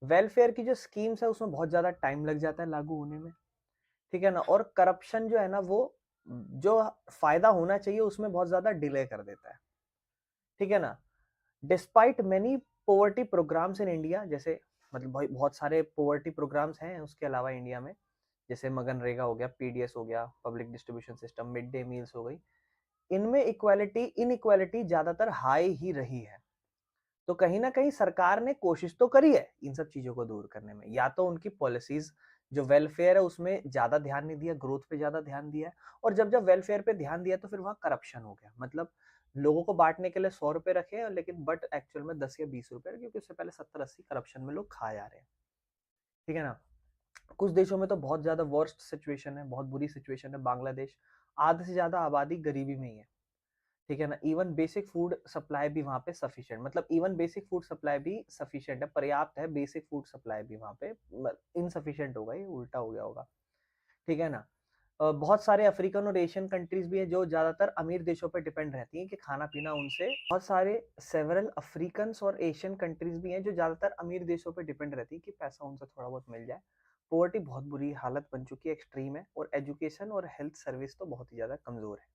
वेलफेयर की जो स्कीम्स है उसमें बहुत ज्यादा टाइम लग जाता है लागू होने में। ठीक है ना। और करप्शन जो है ना वो जो फायदा होना चाहिए उसमें बहुत ज्यादा डिले कर देता है। ठीक है ना। Despite many poverty programs in India, जैसे मतलब बहुत सारे पोवर्टी प्रोग्राम्स हैं उसके अलावा इंडिया में, जैसे मगनरेगा हो गया, पीडीएस हो गया, public distribution system, mid day meals हो गई, इनमें इक्वालिटी इनइक्वालिटी ज्यादातर हाई ही रही है। तो कहीं ना कहीं सरकार ने कोशिश तो करी है इन सब चीजों को दूर करने में, या तो उनकी पॉलिसीज जो वेलफेयर है उसमें ज्यादा ध्यान नहीं दिया, ग्रोथ पे ज्यादा ध्यान दिया है। और जब जब वेलफेयर पे ध्यान दिया तो फिर वहां करप्शन हो गया, मतलब लोगों को बांटने के लिए 100 रुपए रखे लेकिन बट एक्चुअल में 10 या 20 रुपए, क्योंकि उससे पहले 70-80 करप्शन में लोग खा जा रहे हैं। ठीक है ना। कुछ देशों में तो बहुत ज्यादा वर्स्ट सिचुएशन है, बहुत बुरी सिचुएशन है। बांग्लादेश, आधे से ज्यादा आबादी गरीबी में ही है। ठीक है ना। इवन बेसिक फूड सप्लाई भी वहां पे सफिशिएंट, मतलब इवन बेसिक फूड सप्लाई भी सफिशिएंट है, पर्याप्त है। बेसिक फूड सप्लाई भी वहां पे इनसफिशिएंट होगा, ये उल्टा हो गया होगा। ठीक है ना। बहुत सारे अफ्रीकन और एशियन कंट्रीज भी हैं जो ज्यादातर अमीर देशों पर डिपेंड रहती हैं कि खाना पीना उनसे, बहुत सारे सेवरल अफ्रीकन और एशियन कंट्रीज भी हैं जो ज्यादातर अमीर देशों पर डिपेंड रहती है कि पैसा उनसे थोड़ा बहुत मिल जाए। पोवर्टी बहुत बुरी हालत बन चुकी है, एक्सट्रीम है, और एजुकेशन और हेल्थ सर्विस तो बहुत ही ज्यादा कमजोर है।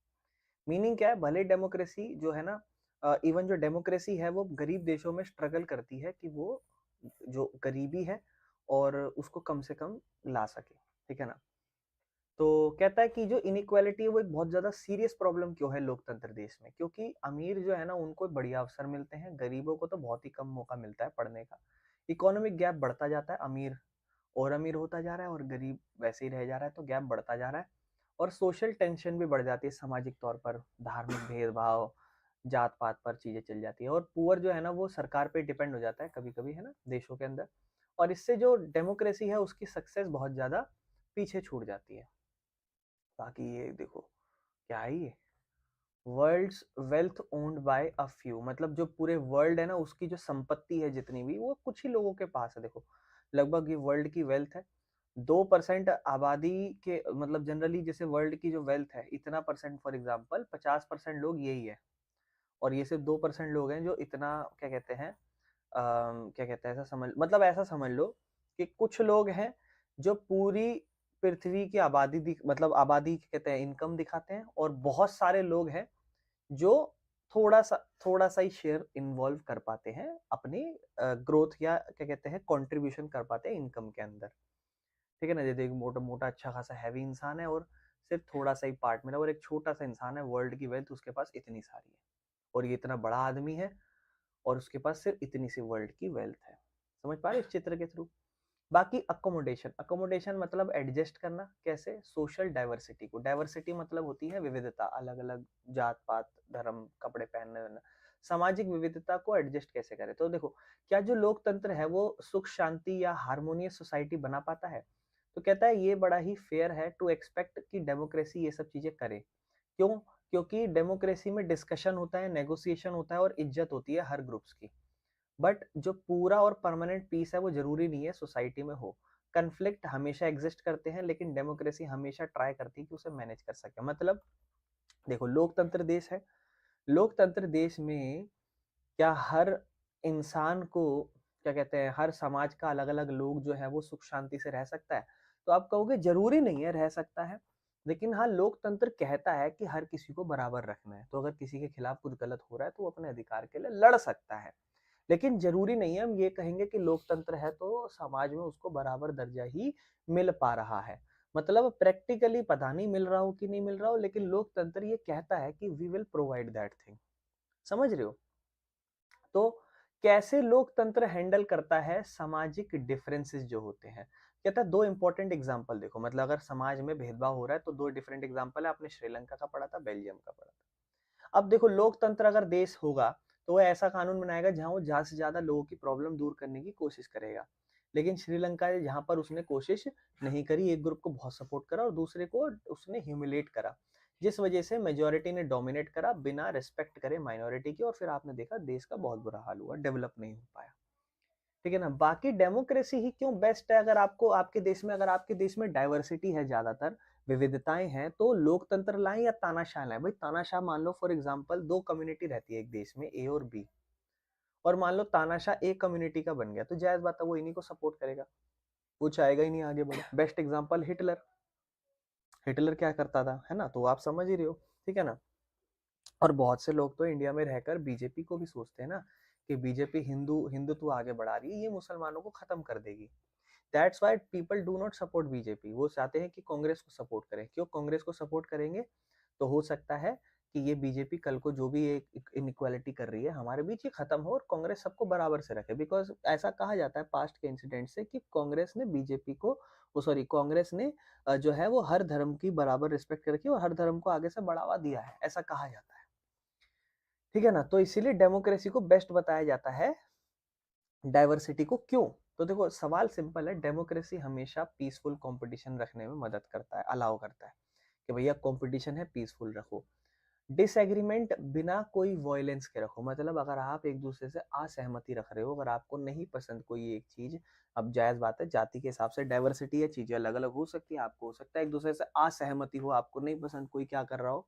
मीनिंग क्या है, भले डेमोक्रेसी जो है ना, इवन जो डेमोक्रेसी है वो गरीब देशों में स्ट्रगल करती है कि वो जो गरीबी है और उसको कम से कम ला सके। ठीक है ना। तो कहता है कि जो इनइक्वालिटी है वो एक बहुत ज्यादा सीरियस प्रॉब्लम क्यों है लोकतंत्र देश में, क्योंकि अमीर जो है ना उनको बढ़िया अवसर मिलते हैं, गरीबों को तो बहुत ही कम मौका मिलता है पढ़ने का। इकोनॉमिक गैप बढ़ता जाता है, अमीर और अमीर होता जा रहा है और गरीब वैसे ही रह जा रहा है, तो गैप बढ़ता जा रहा है। और सोशल टेंशन भी बढ़ जाती है, सामाजिक तौर पर धार्मिक भेदभाव, जात पात पर चीजें चल जाती है, और पुअर जो है ना वो सरकार पे डिपेंड हो जाता है कभी कभी, है ना, देशों के अंदर। और इससे जो डेमोक्रेसी है उसकी सक्सेस बहुत ज्यादा पीछे छूट जाती है। बाकी ये देखो क्या है, ये world's wealth owned by a few, मतलब जो पूरे वर्ल्ड है ना उसकी जो संपत्ति है जितनी भी वो कुछ ही लोगों के पास है। देखो लगभग ये वर्ल्ड की वेल्थ है 2% आबादी के मतलब जनरली जैसे वर्ल्ड की जो वेल्थ है इतना परसेंट, फॉर एग्जांपल 50% लोग यही है, और ये सिर्फ 2% लोग हैं जो इतना क्या कहते हैं क्या कहते हैं, ऐसा समझ मतलब ऐसा समझ लो कि कुछ लोग हैं जो पूरी पृथ्वी की आबादी मतलब आबादी कहते हैं इनकम दिखाते हैं, और बहुत सारे लोग हैं जो थोड़ा सा ही शेयर इन्वॉल्व कर पाते हैं अपनी ग्रोथ या क्या कहते हैं कंट्रीब्यूशन कर पाते हैं इनकम के अंदर। ठीक है ना, जैसे एक मोटा मोटा अच्छा खासा हैवी इंसान है और सिर्फ थोड़ा सा ही पार्ट मिला, और एक छोटा सा इंसान है वर्ल्ड की वेल्थ उसके पास इतनी सारी है, और ये इतना बड़ा आदमी है और उसके पास सिर्फ इतनी सी वर्ल्ड की वेल्थ है। समझ पा रहे इस चित्र के थ्रू? बाकी अकोमोडेशन, अकोमोडेशन मतलब एडजस्ट करना, कैसे? सोशल डाइवर्सिटी को, डाइवर्सिटी मतलब होती है विविधता, अलग अलग जात पात धर्म कपड़े पहनने, सामाजिक विविधता को एडजस्ट कैसे करें। तो देखो, क्या जो लोकतंत्र है वो सुख शांति या हार्मोनियस सोसाइटी बना पाता है? तो कहता है ये बड़ा ही फेयर है टू एक्सपेक्ट कि डेमोक्रेसी ये सब चीजें करे। क्यों? क्योंकि डेमोक्रेसी में डिस्कशन होता है, नेगोशिएशन होता है और इज्जत होती है हर ग्रुप्स की। बट जो पूरा और परमानेंट पीस है वो जरूरी नहीं है सोसाइटी में हो। कन्फ्लिक्ट हमेशा एग्जिस्ट करते हैं, लेकिन डेमोक्रेसी हमेशा ट्राई करती है कि उसे मैनेज कर सके। मतलब देखो, लोकतंत्र देश है, लोकतंत्र देश में क्या हर इंसान को क्या कहते हैं, हर समाज का अलग अलग लोग जो है वो सुख शांति से रह सकता है? तो आप कहोगे जरूरी नहीं है रह सकता है, लेकिन हाँ लोकतंत्र कहता है कि हर किसी को बराबर रखना है। तो अगर किसी के खिलाफ कुछ गलत हो रहा है तो वो अपने अधिकार के लिए लड़ सकता है, लेकिन जरूरी नहीं है हम ये कहेंगे कि लोकतंत्र है तो समाज में उसको बराबर दर्जा ही मिल पा रहा है। मतलब प्रैक्टिकली पता नहीं मिल रहा हो कि नहीं मिल रहा हो, लेकिन लोकतंत्र ये कहता है कि we will provide that thing. समझ रहे हो? तो कैसे लोकतंत्र हैंडल करता है सामाजिक डिफरेंसेस जो होते हैं? कहता है दो इंपॉर्टेंट एग्जांपल देखो, मतलब अगर समाज में भेदभाव हो रहा है तो दो डिफरेंट एग्जांपल है, आपने श्रीलंका का पढ़ा था, बेल्जियम का पढ़ा था। अब देखो, लोकतंत्र अगर देश होगा तो वो ऐसा कानून बनाएगा जहां वो ज्यादा से ज्यादा लोगों की प्रॉब्लम दूर करने की कोशिश करेगा। लेकिन श्रीलंका है जहां पर उसने कोशिश नहीं करी, एक ग्रुप को बहुत सपोर्ट करा और दूसरे को उसने ह्यूमिलेट करा, जिस वजह से मेजोरिटी ने डोमिनेट करा बिना रिस्पेक्ट करे माइनॉरिटी की, और फिर आपने देखा देश का बहुत बुरा हाल हुआ, डेवलप नहीं हो पाया। ठीक है ना? बाकी डेमोक्रेसी ही क्यों बेस्ट है? अगर आपको आपके देश में, अगर आपके देश में डाइवर्सिटी है, ज्यादातर विविधताएं हैं, तो लोकतंत्र लाएं या तानाशाह लाएं? भाई तानाशाह मान लो फॉर एग्जांपल दो कम्युनिटी रहती है एक देश में, ए और बी, और मान लो तानाशाह एक कम्युनिटी का बन गया, तो जायज बात है वो इन्हीं को सपोर्ट करेगा, वो चाहेगा ही नहीं आगे बढ़े। बेस्ट एग्जांपल हिटलर, हिटलर क्या करता था, है ना? तो आप समझ ही रहे हो। ठीक है ना? और बहुत से लोग तो इंडिया में रहकर बीजेपी को भी सोचते हैं ना कि बीजेपी हिंदुत्व आगे बढ़ा रही है, ये मुसलमानों को खत्म कर देगी। That's why people do not support BJP. वो चाहते हैं कि कांग्रेस को सपोर्ट करें। क्यों कांग्रेस को सपोर्ट करेंगे? तो हो सकता है कि ये बीजेपी कल को जो भी एक इनइक्वालिटी कर रही है हमारे बीच, ये खत्म हो और कांग्रेस सबको बराबर से रखे। बिकॉज ऐसा कहा जाता है पास्ट के इंसिडेंट से कि कांग्रेस ने बीजेपी को, वो सॉरी कांग्रेस ने जो है वो हर धर्म की बराबर रिस्पेक्ट रखी और हर धर्म को आगे से बढ़ावा दिया है, ऐसा कहा जाता है। ठीक है ना? तो इसीलिए डेमोक्रेसी को बेस्ट बताया जाता है डाइवर्सिटी को। क्यों? तो देखो सवाल सिंपल है, डेमोक्रेसी हमेशा पीसफुल कंपटीशन रखने में मदद करता है, अलाउ करता है कि भैया कंपटीशन है पीसफुल रखो, डिसएग्रीमेंट बिना कोई वॉयलेंस के रखो। मतलब अगर आप एक दूसरे से असहमति रख रहे हो, अगर आपको नहीं पसंद कोई एक चीज, अब जायज बात है जाति के हिसाब से डाइवर्सिटी है, चीजें अलग अलग हो सकती है, आपको हो सकता है एक दूसरे से असहमति हो, आपको नहीं पसंद कोई क्या कर रहा हो,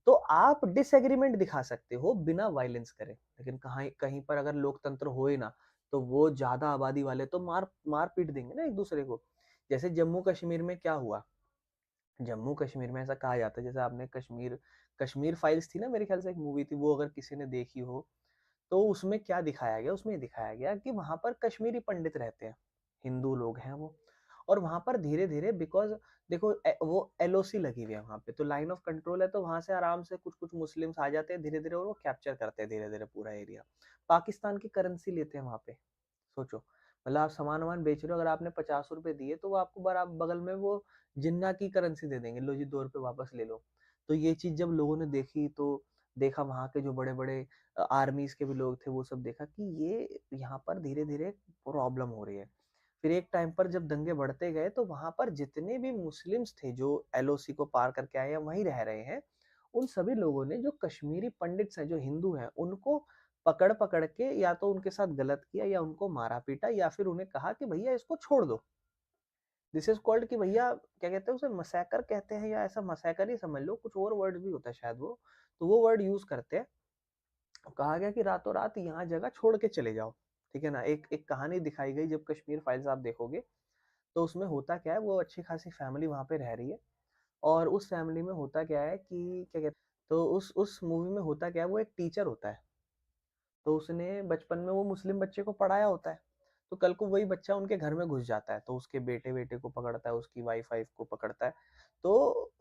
तो आप डिसएग्रीमेंट दिखा सकते हो बिना वायलेंस करे। लेकिन कहीं कहीं पर अगर लोकतंत्र होए ना, तो वो ज्यादा आबादी वाले तो मार मार पीट देंगे ना एक दूसरे को। जैसे जम्मू कश्मीर में क्या हुआ, जम्मू कश्मीर में ऐसा कहा जाता है, जैसे आपने कश्मीर कश्मीर फाइल्स थी ना, मेरे ख्याल से एक मूवी थी, वो अगर किसी ने देखी हो तो उसमें क्या दिखाया गया, उसमें दिखाया गया कि वहां पर कश्मीरी पंडित रहते हैं, हिंदू लोग हैं वो, और वहां पर धीरे धीरे बिकॉज देखो वो एलओसी लगी हुई है वहां पे, तो लाइन ऑफ कंट्रोल है, तो वहां से आराम से कुछ कुछ मुस्लिम्स आ जाते हैं धीरे धीरे, और वो कैप्चर करते हैं धीरे धीरे पूरा एरिया। पाकिस्तान की करेंसी लेते हैं वहां पे। सोचो, मतलब आप सामान वामान बेच रहे हो, अगर आपने 50 रुपए दिए तो वो आपको बराबर बगल में वो जिन्ना की करेंसी दे देंगे, लो जी 2 रुपए वापस ले लो। तो ये चीज जब लोगों ने देखी तो देखा, वहां के जो बड़े बड़े आर्मीज के भी लोग थे वो सब देखा कि ये यहाँ पर धीरे धीरे प्रॉब्लम हो रही है। फिर एक टाइम पर जब दंगे बढ़ते गए तो वहां पर जितने भी मुस्लिम्स थे जो एलओसी को पार करके आए हैं वहीं रह रहे हैं, उन सभी लोगों ने जो कश्मीरी पंडित्स हैं जो हिंदू हैं उनको पकड़ पकड़ के या तो उनके साथ गलत किया या उनको मारा पीटा या फिर उन्हें कहा कि भैया इसको छोड़ दो। दिस इज कॉल्ड कि भैया क्या कहते हैं उसे, मसैकर कहते हैं, या ऐसा मसैकर ही समझ लो, कुछ और वर्ड भी होता है शायद वो, तो वो वर्ड यूज करते हैं। कहा गया कि रातों रात यहाँ जगह छोड़ के चले जाओ, ठीक है ना। एक एक कहानी दिखाई गई, जब कश्मीर फाइल्स आप देखोगे तो उसमें होता क्या है, वो अच्छी खासी फैमिली वहां पे रह रही है, और उस फैमिली में होता क्या है कि क्या कहते, तो उस मूवी में होता क्या है, वो एक टीचर होता है, तो उसने बचपन में वो मुस्लिम बच्चे को पढ़ाया होता है, तो कल को वही बच्चा उनके घर में घुस जाता है, तो उसके बेटे बेटे को पकड़ता है, उसकी वाइफ वाइफ को पकड़ता है, तो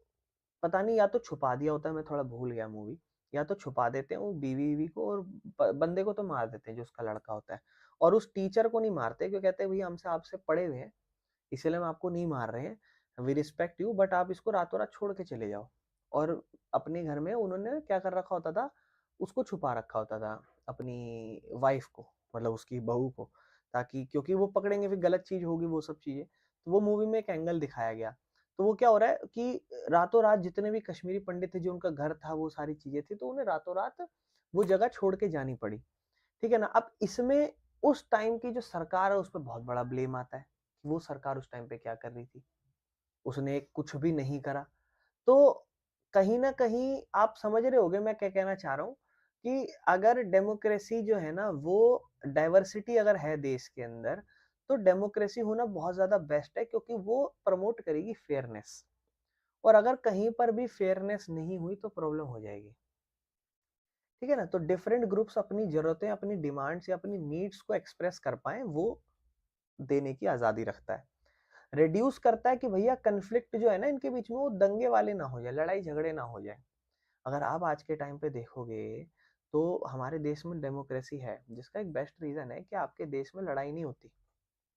पता नहीं या तो छुपा दिया होता है, मैं थोड़ा भूल गया मूवी, या तो छुपा देते हैं वो बीवी बीवी को, और बंदे को तो मार देते हैं जो उसका लड़का होता है, और उस टीचर को नहीं मारते, क्यों कहते हैं भैया हमसे आपसे पढ़े हुए हैं, इसलिए हम आपको नहीं मार रहे हैं, वी रिस्पेक्ट यू, बट आप इसको रातों रात छोड़ के चले जाओ। और अपने घर में उन्होंने क्या कर रखा होता था, उसको छुपा रखा होता था, अपनी वाइफ को, मतलब उसकी बहू को, ताकि क्योंकि वो पकड़ेंगे फिर गलत चीज होगी वो सब चीजें, तो वो मूवी में एक एंगल दिखाया गया। तो वो क्या हो रहा है कि रातों रात जितने भी कश्मीरी पंडित थे, जो उनका घर था, वो सारी चीजें थी, तो उन्हें रातों रात वो जगह छोड़ के जानी पड़ी, ठीक है ना। अब इसमें उस टाइम की जो सरकार है उस पर बहुत बड़ा ब्लेम आता है कि वो सरकार उस टाइम पे क्या कर रही थी, उसने कुछ भी नहीं करा। तो कहीं ना कहीं आप समझ रहे होगे मैं क्या कहना चाह रहा हूँ, कि अगर डेमोक्रेसी जो है ना, वो डाइवर्सिटी अगर है देश के अंदर, तो डेमोक्रेसी होना बहुत ज्यादा बेस्ट है, क्योंकि वो प्रमोट करेगी फेयरनेस, और अगर कहीं पर भी फेयरनेस नहीं हुई तो प्रॉब्लम हो जाएगी, ठीक है ना। तो डिफरेंट ग्रुप्स अपनी जरूरतें, अपनी डिमांड्स या अपनी नीड्स को एक्सप्रेस कर पाए, वो देने की आजादी रखता है। रिड्यूस करता है कि भैया कन्फ्लिक्ट जो है ना इनके बीच में, वो दंगे वाले ना हो जाए, लड़ाई झगड़े ना हो जाए। अगर आप आज के टाइम पे देखोगे तो हमारे देश में डेमोक्रेसी है, जिसका एक बेस्ट रीजन है कि आपके देश में लड़ाई नहीं होती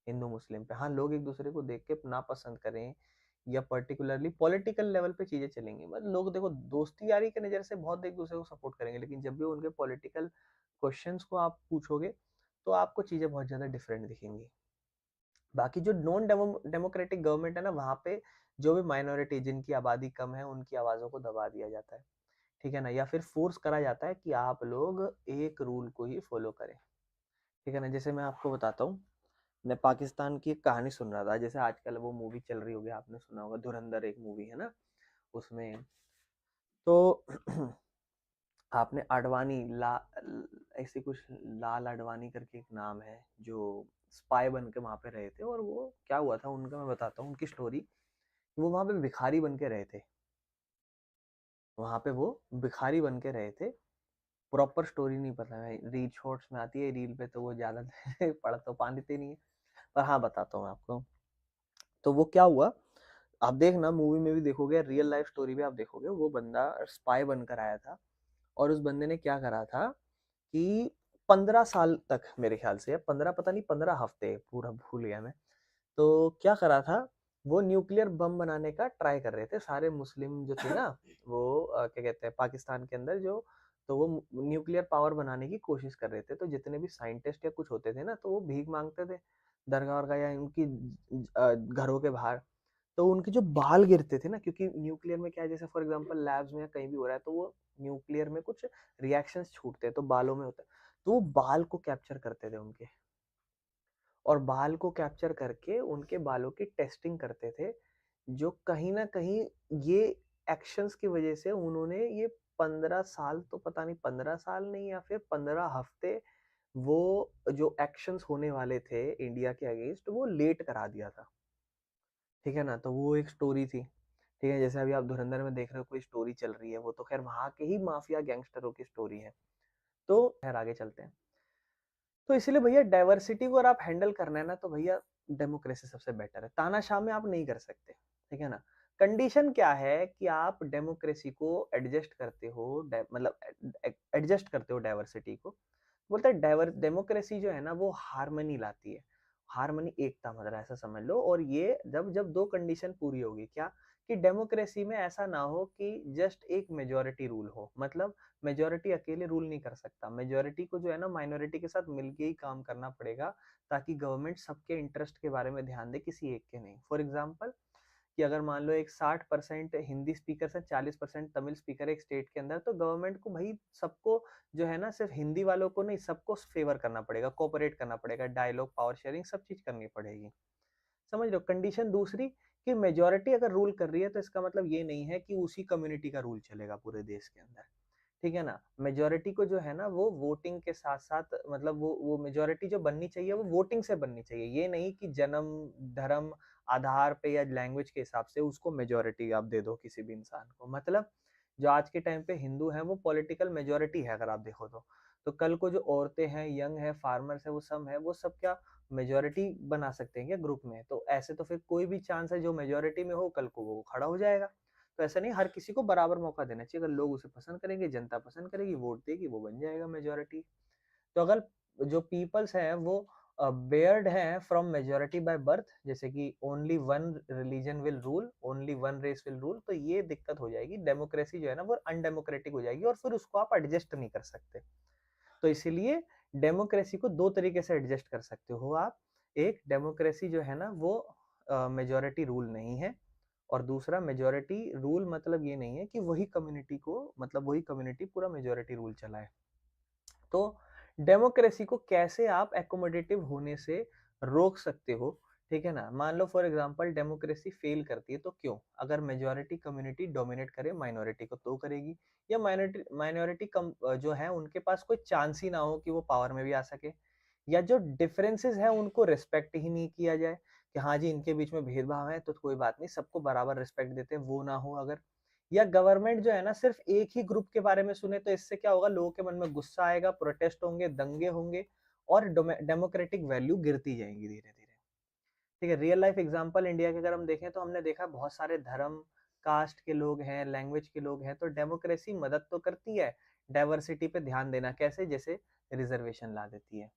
हिंदू मुस्लिम पे। हाँ, लोग एक दूसरे को देख के ना पसंद करें, या पर्टिकुलरली पॉलिटिकल लेवल पे चीजें चलेंगी, मतलब लोग देखो दोस्ती यारी की नजर से बहुत एक दूसरे को सपोर्ट करेंगे, लेकिन जब भी उनके पॉलिटिकल क्वेश्चंस को आप पूछोगे तो आपको चीजें बहुत ज्यादा डिफरेंट दिखेंगी। बाकी जो नॉन डेमोक्रेटिक गवर्नमेंट है ना, वहां पे जो भी माइनॉरिटी, जिनकी आबादी कम है, उनकी आवाजों को दबा दिया जाता है, ठीक है ना, या फिर फोर्स करा जाता है कि आप लोग एक रूल को ही फॉलो करें, ठीक है ना। जैसे मैं आपको बताता हूँ, मैं पाकिस्तान की एक कहानी सुन रहा था, जैसे आजकल वो मूवी चल रही होगी, आपने सुना होगा धुरंधर एक मूवी है ना, उसमें तो आपने अडवाणी ऐसे कुछ, लाल अडवाणी करके एक नाम है, जो स्पाई बन के वहां पे रहे थे, और वो क्या हुआ था उनका, मैं बताता हूँ उनकी स्टोरी। वो वहां पे भिखारी बन के रहे थे, वहां पे वो भिखारी बन के रहे थे। प्रॉपर स्टोरी नहीं पता है, रील शॉर्ट्स में आती है, रील पे तो वो ज्यादा पढ़ तो पाते नहीं है, पर हाँ बताता हूँ आपको। तो वो क्या हुआ, आप देखना मूवी में भी देखोगे, रियल लाइफ स्टोरी भी आप देखोगे, वो बंदा स्पाई बनकर आया था, और उस बंदे ने क्या करा था कि 15 साल तक, मेरे ख्याल से 15, पता नहीं 15 हफ्ते, पूरा भूल गया मैं, तो क्या करा था, वो न्यूक्लियर बम बनाने का ट्राई कर रहे थे सारे मुस्लिम जो थे ना, वो क्या कहते हैं पाकिस्तान के अंदर जो, तो वो न्यूक्लियर पावर बनाने की कोशिश कर रहे थे, तो जितने भी साइंटिस्ट या कुछ होते थे ना, तो वो भीख मांगते थे दरगाह वरगाह या उनकी घरों के बाहर। तो उनके जो बाल गिरते थे ना, क्योंकि न्यूक्लियर में क्या है, जैसे फॉर एग्जांपल लैब्स में या कहीं भी हो रहा है, तो वो न्यूक्लियर में कुछ रिएक्शंस छूटते हैं, तो बालों में होता है, तो वो बाल को कैप्चर करते थे उनके, और बाल को कैप्चर करके उनके बालों की टेस्टिंग करते थे, जो कहीं ना कहीं ये एक्शंस की वजह से उन्होंने ये 15 साल, तो पता नहीं 15 साल नहीं या फिर 15 हफ्ते, वो जो एक्शंस होने वाले थे इंडिया के अगेंस्ट, वो लेट करा दिया था, ठीक है ना। तो वो एक स्टोरी थी, ठीक है। जैसे अभी आप धुरंधर में देख रहे हो कोई स्टोरी चल रही है, वो तो खैर वहां के ही माफिया गैंगस्टरों की स्टोरी है। तो खैर आगे चलते हैं। तो इसलिए भैया डाइवर्सिटी को अगर आप हैंडल करना है ना, तो भैया डेमोक्रेसी सबसे बेटर है, तानाशाह में आप नहीं कर सकते, ठीक है ना। कंडीशन क्या है कि आप डेमोक्रेसी को एडजस्ट करते हो, मतलब एडजस्ट करते हो डाइवर्सिटी को। बोलते हैं डाइवर डेमोक्रेसी जो है ना, वो हार्मनी लाती है, हार्मनी एकता, मतलब ऐसा समझ लो। और ये जब जब दो कंडीशन पूरी होगी, क्या कि डेमोक्रेसी में ऐसा ना हो कि जस्ट एक मेजोरिटी रूल हो, मतलब मेजोरिटी अकेले रूल नहीं कर सकता, मेजोरिटी को जो है ना माइनॉरिटी के साथ मिलके ही काम करना पड़ेगा, ताकि गवर्नमेंट सबके इंटरेस्ट के बारे में ध्यान दे, किसी एक के नहीं। फॉर एग्जाम्पल कि अगर मान लो एक 60% हिंदी स्पीकर से 40% तमिल स्पीकर एक स्टेट के अंदर, तो गवर्नमेंट को भाई सबको जो है ना, सिर्फ हिंदी वालों को नहीं, सबको फेवर करना पड़ेगा, कोऑपरेट करना पड़ेगा, डायलॉग पावर शेयरिंग सब चीज करनी पड़ेगी। समझ रहे हो। कंडीशन दूसरी कि मेजोरिटी अगर रूल कर रही है तो इसका मतलब ये नहीं है कि उसी कम्युनिटी का रूल चलेगा पूरे देश के अंदर, ठीक है ना। मेजोरिटी को जो है ना वो वोटिंग के साथ साथ मतलब वो मेजोरिटी जो बननी चाहिए वो वोटिंग से बननी चाहिए, ये नहीं कि जन्म धर्म आधार पे या लैंग्वेज के हिसाब से उसको मेजोरिटी आप दे दो किसी भी इंसान को। मतलब जो आज के टाइम पे हिंदू है वो पॉलिटिकल मेजोरिटी है अगर आप देखो तो कल को जो औरतें हैं, यंग है, फार्मर्स है, वो सब क्या मेजोरिटी बना सकते हैं क्या ग्रुप में? तो ऐसे तो फिर कोई भी चांस है जो मेजोरिटी में हो कल को वो खड़ा हो जाएगा। तो ऐसा नहीं, हर किसी को बराबर मौका देना चाहिए। अगर लोग उसे पसंद करेंगे, जनता पसंद करेगी, वोट देगी, वो बन जाएगा मेजोरिटी। तो अगर जो पीपल्स हैं वो बेयर्ड हैं फ्रॉम मेजोरिटी बाय बर्थ, जैसे कि only one religion will rule, only one race will rule, तो ये दिक्कत हो जाएगी। डेमोक्रेसी जो है ना वो अनडेमोक्रेटिक हो जाएगी और फिर उसको आप एडजस्ट नहीं कर सकते। तो इसीलिए डेमोक्रेसी को दो तरीके से एडजस्ट कर सकते हो आप। एक, डेमोक्रेसी जो है ना वो मेजोरिटी रूल नहीं है, और दूसरा मेजोरिटी रूल मतलब ये नहीं है कि वही कम्युनिटी को मतलब वही कम्युनिटी पूरा मेजोरिटी रूल चलाए। तो डेमोक्रेसी को कैसे आप एकोमोडेटिव होने से रोक सकते हो, ठीक है ना। मान लो फॉर एग्जांपल डेमोक्रेसी फेल करती है तो क्यों? अगर मेजोरिटी कम्युनिटी डोमिनेट करे माइनॉरिटी को तो करेगी, या माइनॉरिटी माइनॉरिटी कम जो है उनके पास कोई चांस ही ना हो कि वो पावर में भी आ सके, या जो डिफरेंसेस है उनको रिस्पेक्ट ही नहीं किया जाए कि हाँ जी इनके बीच में भेदभाव है तो कोई बात नहीं, सबको बराबर रिस्पेक्ट देते हैं, वो ना हो अगर। या गवर्नमेंट जो है ना सिर्फ एक ही ग्रुप के बारे में सुने, तो इससे क्या होगा, लोगों के मन में गुस्सा आएगा, प्रोटेस्ट होंगे, दंगे होंगे, और डेमोक्रेटिक वैल्यू गिरती जाएंगी धीरे धीरे। ठीक है, रियल लाइफ एग्जांपल इंडिया के अगर हम देखें तो हमने देखा बहुत सारे धर्म कास्ट के लोग हैं, लैंग्वेज के लोग हैं, तो डेमोक्रेसी मदद तो करती है डाइवर्सिटी पे ध्यान देना। कैसे? जैसे रिजर्वेशन ला देती है,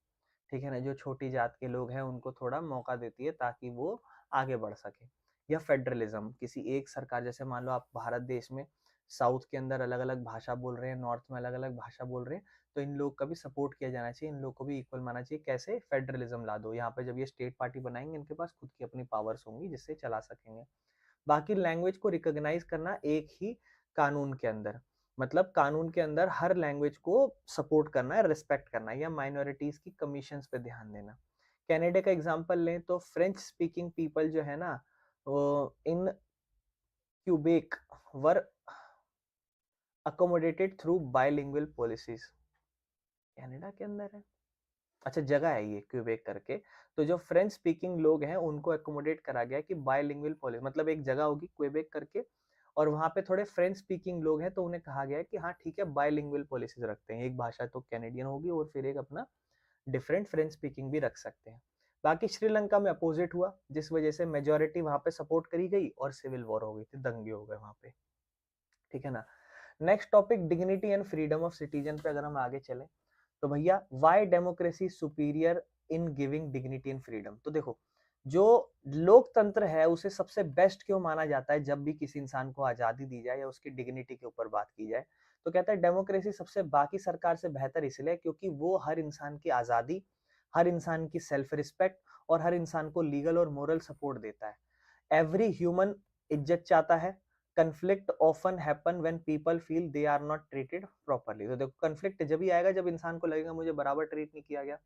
ठीक है ना, जो छोटी जात के लोग हैं उनको थोड़ा मौका देती है ताकि वो आगे बढ़ सके। या फेडरलिज्म, किसी एक सरकार, जैसे मान लो आप भारत देश में साउथ के अंदर अलग अलग भाषा बोल रहे हैं, नॉर्थ में अलग अलग भाषा बोल रहे हैं, तो इन लोग का भी सपोर्ट किया जाना चाहिए, इन लोग को भी इक्वल माना चाहिए। कैसे? फेडरलिज्म ला दो यहाँ पे, जब ये स्टेट पार्टी बनाएंगे इनके पास खुद की अपनी पावर्स होंगी जिससे चला सकेंगे। बाकी लैंग्वेज को रिकॉग्नाइज करना एक ही कानून के अंदर, मतलब कानून के अंदर हर लैंग्वेज को सपोर्ट करना है, रिस्पेक्ट करना है, या माइनॉरिटीज की कमीशंस पे ध्यान देना। कनाडा का एग्जांपल लें तो फ्रेंच स्पीकिंग पीपल जो है ना in Quebec were accommodated through bilingual policies. Canada के अंदर है, अच्छा जगह है ये क्यूबेक करके। तो जो फ्रेंच स्पीकिंग लोग हैं उनको एकोमोडेट करा गया कि बायलिंगुअल पॉलिसी, मतलब एक जगह होगी क्यूबेक करके, और वहां पे थोड़े फ्रेंच स्पीकिंग लोग हैं तो उन्हें कहा गया है कि हाँ ठीक है बायलिंगुअल पॉलिसीज रखते हैं, एक भाषा तो कैनेडियन होगी और फिर एक अपना डिफरेंट फ्रेंच स्पीकिंग भी रख सकते हैं। बाकी श्रीलंका में अपोजिट हुआ, जिस वजह से मेजोरिटी वहां पे सपोर्ट करी गई और सिविल वॉर हो गई थी, दंगे हो गए वहां पे, ठीक है ना। Next topic, dignity and freedom of citizen पे अगर हम आगे चलें तो भैया why democracy superior in giving dignity and freedom. तो देखो, जो लोकतंत्र है उसे सबसे बेस्ट क्यों माना जाता है जब भी किसी इंसान को आजादी दी जाए या उसकी डिग्निटी के ऊपर बात की जाए, तो कहता है डेमोक्रेसी सबसे बाकी सरकार से बेहतर इसलिए क्योंकि वो हर इंसान की आजादी, हर इंसान की सेल्फ रिस्पेक्ट और हर इंसान को लीगल और मोरल सपोर्ट देता है। एवरी ह्यूमन इज्जत चाहता है। Conflict often happen when people feel they are not treated properly. तो देखो कंफ्लिक्ट जब ही आएगा जब इंसान को लगेगा मुझे बराबर ट्रीट नहीं किया गया।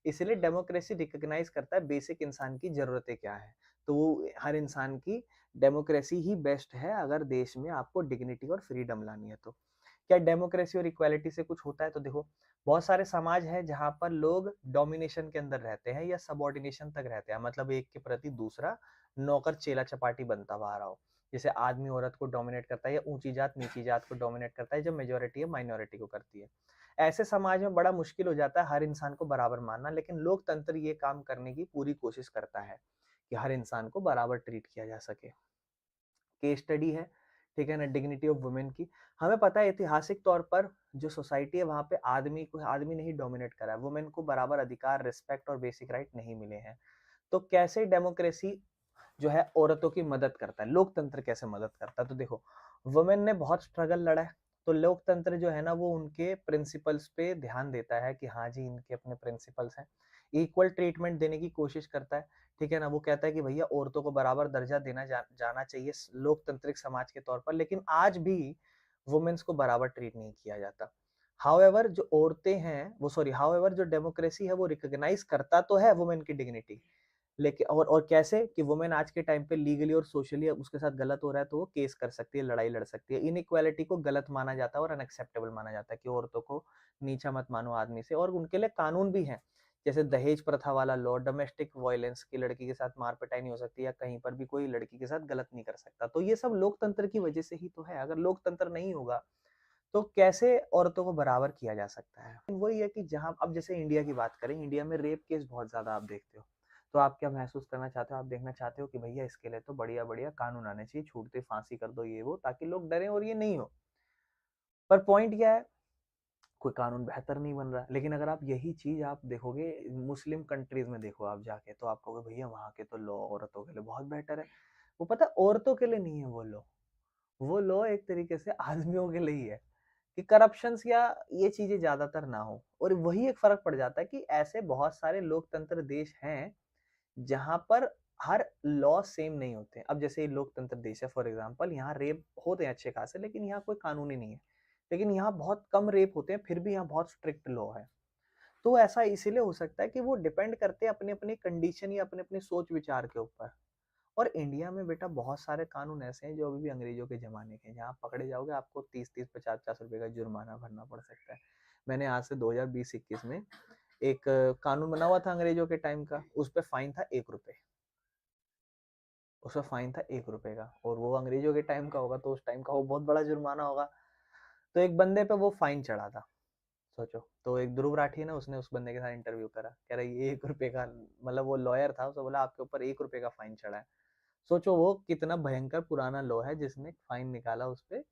इसलिए डेमोक्रेसी रिकॉग्नाइज करता है बेसिक इंसान की जरूरतें क्या है, तो वो हर इंसान की डेमोक्रेसी ही बेस्ट है अगर देश में आपको डिग्निटी और फ्रीडम लानी है तो। क्या डेमोक्रेसी और इक्वालिटी से कुछ होता है? तो देखो, बहुत सारे समाज है जहां पर लोग डोमिनेशन के अंदर रहते हैं या सबऑर्डिनेशन तक रहते हैं, मतलब एक के प्रति दूसरा नौकर चेला चपाटी बनता हुआ आ रहा हो। जैसे आदमी औरत को डोमिनेट करता है या ऊंची जात नीची जात को डोमिनेट करता है, जब मेजोरिटी है माइनॉरिटी को करती है। ऐसे समाज में बड़ा मुश्किल हो जाता है हर इंसान को बराबर मानना, लेकिन लोकतंत्र ये काम करने की पूरी कोशिश करता है कि हर इंसान को बराबर ट्रीट किया जा सके। केस स्टडी है, ठीक है ना, डिग्निटी ऑफ वुमेन की। हमें पता है ऐतिहासिक तौर पर जो सोसाइटी है वहां पे आदमी नहीं डोमिनेट करा है, वुमेन को बराबर अधिकार, रिस्पेक्ट और बेसिक राइट नहीं मिले हैं। तो कैसे डेमोक्रेसी जो है औरतों की मदद करता है, लोकतंत्र कैसे मदद करता है? तो देखो, वुमेन ने बहुत स्ट्रगल लड़ा है, तो लोकतंत्र जो है ना वो उनके प्रिंसिपल्स पे ध्यान देता है कि हाँ जी इनके अपने प्रिंसिपल्स हैं, इक्वल ट्रीटमेंट देने की कोशिश करता है, ठीक है ना। वो कहता है कि भैया औरतों को बराबर दर्जा देना जाना चाहिए लोकतांत्रिक समाज के तौर पर, लेकिन आज भी वुमेन्स को बराबर ट्रीट नहीं किया जाता। हाउएवर जो औरतें हैं वो सॉरी हाउएवर जो डेमोक्रेसी है वो रिकॉग्नाइज करता तो है वुमेन की डिग्निटी, लेकिन और कैसे कि वुमेन आज के टाइम पे लीगली और सोशली उसके साथ गलत हो रहा है तो वो केस कर सकती है, लड़ाई लड़ सकती है। इनइक्वालिटी को गलत माना जाता है और अनएक्सेप्टेबल माना जाता है कि औरतों को नीचा मत मानो आदमी से, और उनके लिए कानून भी है, जैसे दहेज प्रथा वाला लॉ, डोमेस्टिक वायलेंस की लड़की के साथ मार पिटाई नहीं हो सकती, या कहीं पर भी कोई लड़की के साथ गलत नहीं कर सकता। तो ये सब लोकतंत्र की वजह से ही तो है। अगर लोकतंत्र नहीं होगा तो कैसे औरतों को बराबर किया जा सकता है? वही है कि जहां अब जैसे इंडिया की बात करें, इंडिया में रेप केस बहुत ज्यादा आप देखते हो, तो आप क्या महसूस करना चाहते हो? आप देखना चाहते हो कि भैया इसके लिए तो बढ़िया बढ़िया कानून आने चाहिए, छूटते फांसी कर दो ये वो, ताकि लोग डरें और ये नहीं हो। पर पॉइंट क्या है, कोई कानून बेहतर नहीं बन रहा। लेकिन अगर आप यही चीज आप देखोगे मुस्लिम कंट्रीज में, देखो आप जाके, तो आप कहोगे भैया वहां के तो लॉ औरतों के लिए बहुत बेटर है। वो पता है औरतों के लिए नहीं है वो लॉ एक तरीके से आदमियों के लिए ही है कि करप्शंस या ये चीजें ज्यादातर ना हो। और वही एक फर्क पड़ जाता है कि ऐसे बहुत सारे लोकतंत्र देश हैं जहां पर हर लॉ सेम नहीं होते। अब जैसे ये लोकतंत्र देश है फॉर एग्जांपल, यहाँ रेप होते हैं अच्छे खासे, लेकिन यहाँ कोई कानून ही नहीं है। लेकिन यहाँ बहुत कम रेप होते हैं, फिर भी यहाँ बहुत स्ट्रिक्ट लॉ है। तो ऐसा इसीलिए हो सकता है कि वो डिपेंड करते हैं अपने अपने कंडीशन या अपने अपने सोच विचार के ऊपर। और इंडिया में बेटा बहुत सारे कानून ऐसे हैं जो अभी भी अंग्रेजों के जमाने के हैं। जहाँ आप पकड़े जाओगे आपको 30-30, 50-50 रुपए का जुर्माना भरना पड़ सकता है। मैंने आज से 2020-21 में एक कानून बना हुआ था अंग्रेजों के टाइम का, उस पर फाइन था 1 रुपए। उसका फाइन था 1 रुपए का, और वो अंग्रेजों के टाइम का होगा तो उस टाइम का वो बहुत बड़ा जुर्माना होगा। तो एक बंदे पे वो फाइन चढ़ा था, सोचो। तो एक ध्रुव राठी है ना, उसने उस बंदे के साथ इंटरव्यू करा, कह रहा ये 1 रुपए का, मतलब वो लॉयर था, उसने बोला आपके ऊपर 1 रुपए का फाइन चढ़ा है। सोचो वो कितना भयंकर पुराना लॉ है जिसने फाइन निकाला उस पे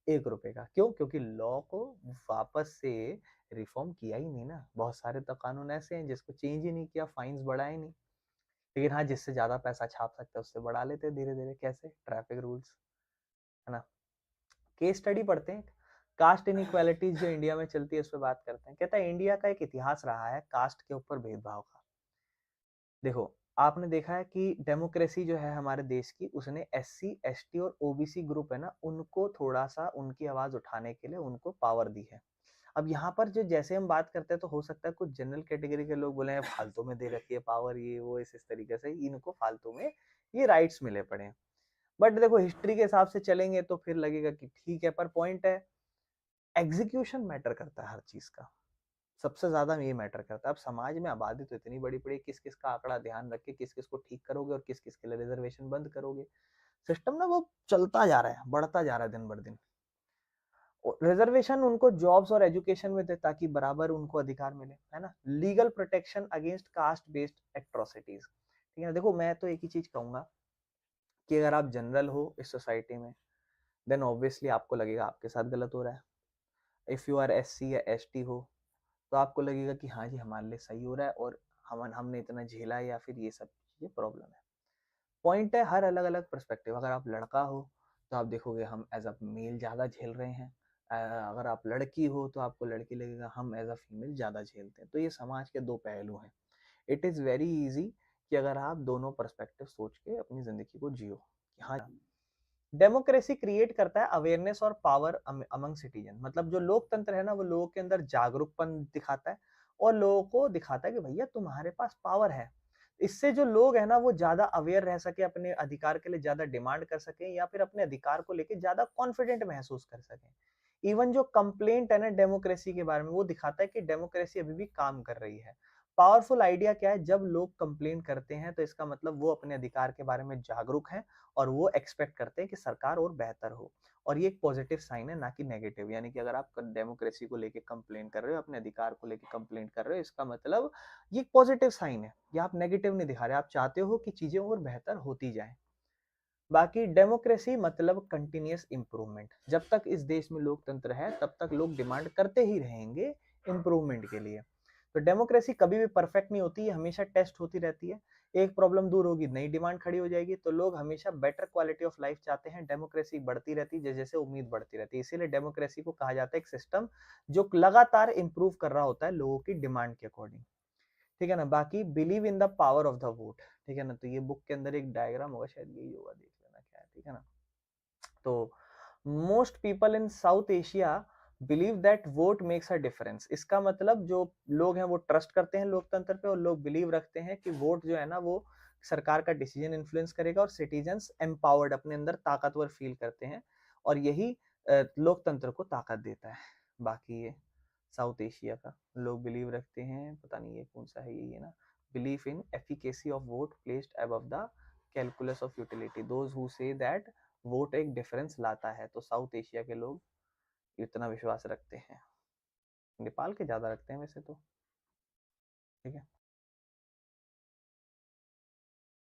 1 रुपए का। क्यों? क्योंकि लॉ को वापस से रिफॉर्म किया ही नहीं ना। बहुत सारे तो कानून ऐसे हैं जिसको चेंज ही नहीं किया, फाइन्स बढ़ाए नहीं। लेकिन हाँ, जिससे ज्यादा पैसा छाप सकते हैं उससे बढ़ा लेते हैं धीरे धीरे। कैसे? ट्रैफिक रूल्स, है ना। केस स्टडी पढ़ते हैं, कास्ट इनइक्वालिटीज जो इंडिया में चलती है उस पर बात करते हैं। कहता है इंडिया का एक इतिहास रहा है कास्ट के ऊपर भेदभाव का। देखो, आपने देखा है कि डेमोक्रेसी जो है हमारे देश की, उसने एससी एसटी और ओबीसी ग्रुप है ना, उनको थोड़ा सा उनकी आवाज उठाने के लिए उनको पावर दी है। अब यहाँ पर जो जैसे हम बात करते हैं तो हो सकता है कुछ जनरल कैटेगरी के लोग बोले हैं फालतू में दे रखी है पावर ये वो, इस तरीके से इनको फालतू में ये राइट्स मिले पड़े हैं। बट देखो हिस्ट्री के हिसाब से चलेंगे तो फिर लगेगा कि ठीक है, पर पॉइंट है एग्जीक्यूशन मैटर करता है हर चीज का, सबसे ज्यादा ये मैटर करता है। अब समाज में आबादी तो इतनी बड़ी पड़ी, किस किस का आंकड़ा ध्यान रख के किस किस को ठीक करोगे और किस किस के लिए रिजर्वेशन बंद करोगे। सिस्टम ना वो चलता जा रहा है, बढ़ता जा रहा है दिन बर दिन। रिजर्वेशन उनको जॉब्स और एजुकेशन में दे ताकि बराबर उनको अधिकार मिले, है ना। Legal protection against caste based atrocities, ठीक है। देखो मैं तो एक ही चीज कहूंगा कि अगर आप जनरल हो इस सोसाइटी में, देन ऑब्वियसली आपको लगेगा आपके साथ गलत हो रहा है। इफ यू आर एससी या एसटी हो तो आपको लगेगा कि हाँ जी हमारे लिए सही हो रहा है और हमने इतना झेला है, या फिर ये सब चीजें प्रॉब्लम है। पॉइंट है हर अलग अलग पर्सपेक्टिव। अगर आप लड़का हो तो आप देखोगे हम एज अ मेल ज्यादा झेल रहे हैं। अगर आप लड़की हो तो आपको लड़की लगेगा हम एज अ फीमेल ज्यादा झेलते हैं। तो ये समाज के दो पहलू हैं। इट इज वेरी इजी कि अगर आप दोनों पर्सपेक्टिव सोच के अपनी जिंदगी को जियो कि हाँ, डेमोक्रेसी क्रिएट करता है अवेयरनेस और पावर अमंग सिटीजन। मतलब जो लोकतंत्र है ना, वो लोगों के अंदर जागरूकपन दिखाता है और लोगों को दिखाता है कि भैया तुम्हारे पास पावर है। इससे जो लोग है ना वो ज्यादा अवेयर रह सके, अपने अधिकार के लिए ज्यादा डिमांड कर सके, या फिर अपने अधिकार को लेके ज्यादा कॉन्फिडेंट महसूस कर सके। इवन जो कंप्लेंट है ना डेमोक्रेसी के बारे में, वो दिखाता है कि डेमोक्रेसी अभी भी काम कर रही है। पावरफुल आइडिया क्या है, जब लोग कंप्लेन करते हैं तो इसका मतलब वो अपने अधिकार के बारे में जागरूक हैं और वो एक्सपेक्ट करते हैं कि सरकार और बेहतर हो। और ये एक पॉजिटिव साइन है, ना कि नेगेटिव। यानी कि अगर आप डेमोक्रेसी को लेके कंप्लेन कर रहे हो, अपने अधिकार को लेके कंप्लेन कर रहे हो, इसका मतलब ये एक पॉजिटिव साइन है। ये आप नेगेटिव नहीं दिखा रहे, आप चाहते हो कि चीजें और बेहतर होती जाए। बाकी डेमोक्रेसी मतलब कंटिन्यूअस इंप्रूवमेंट। जब तक इस देश में लोकतंत्र है तब तक लोग डिमांड करते ही रहेंगे इंप्रूवमेंट के लिए। तो डेमोक्रेसी कभी भी परफेक्ट नहीं होती है, हमेशा टेस्ट होती रहती है। एक प्रॉब्लम दूर होगी, नई डिमांड खड़ी हो जाएगी। तो लोग हमेशा बेटर क्वालिटी ऑफ लाइफ चाहते हैं। डेमोक्रेसी बढ़ती रहती है जैसे जैसे उम्मीद बढ़ती रहती है। इसीलिए डेमोक्रेसी को कहा जाता है एक सिस्टम जो लगातार इंप्रूव कर रहा होता है लोगों की डिमांड के अकॉर्डिंग, ठीक है ना। बाकी believe in the power of the vote, ठीक है ना। तो ये बुक के अंदर एक डायग्राम होगा, शायद यही होगा, देख लेना क्या है, ठीक है ना। तो most people in south Asia believe that vote makes a difference. इसका मतलब जो लोग हैं वो ट्रस्ट करते हैं लोकतंत्र पे, और लोग बिलीव रखते हैं कि वोट जो है ना वो सरकार का डिसीजन इन्फ्लुएंस करेगा और सिटीजन्स एम्पावर्ड, अपने अंदर ताकतवर फील करते हैं, और यही लोकतंत्र को ताकत देता है। बाकी ये साउथ एशिया का लोग बिलीव रखते हैं, पता नहीं ये कौन सा है, ये ना, belief in efficacy of vote placed above the calculus of utility, those who say that vote एक डिफरेंस लाता है। तो साउथ एशिया के लोग इतना विश्वास रखते हैं, नेपाल के ज्यादा रखते हैं वैसे तो, ठीक है।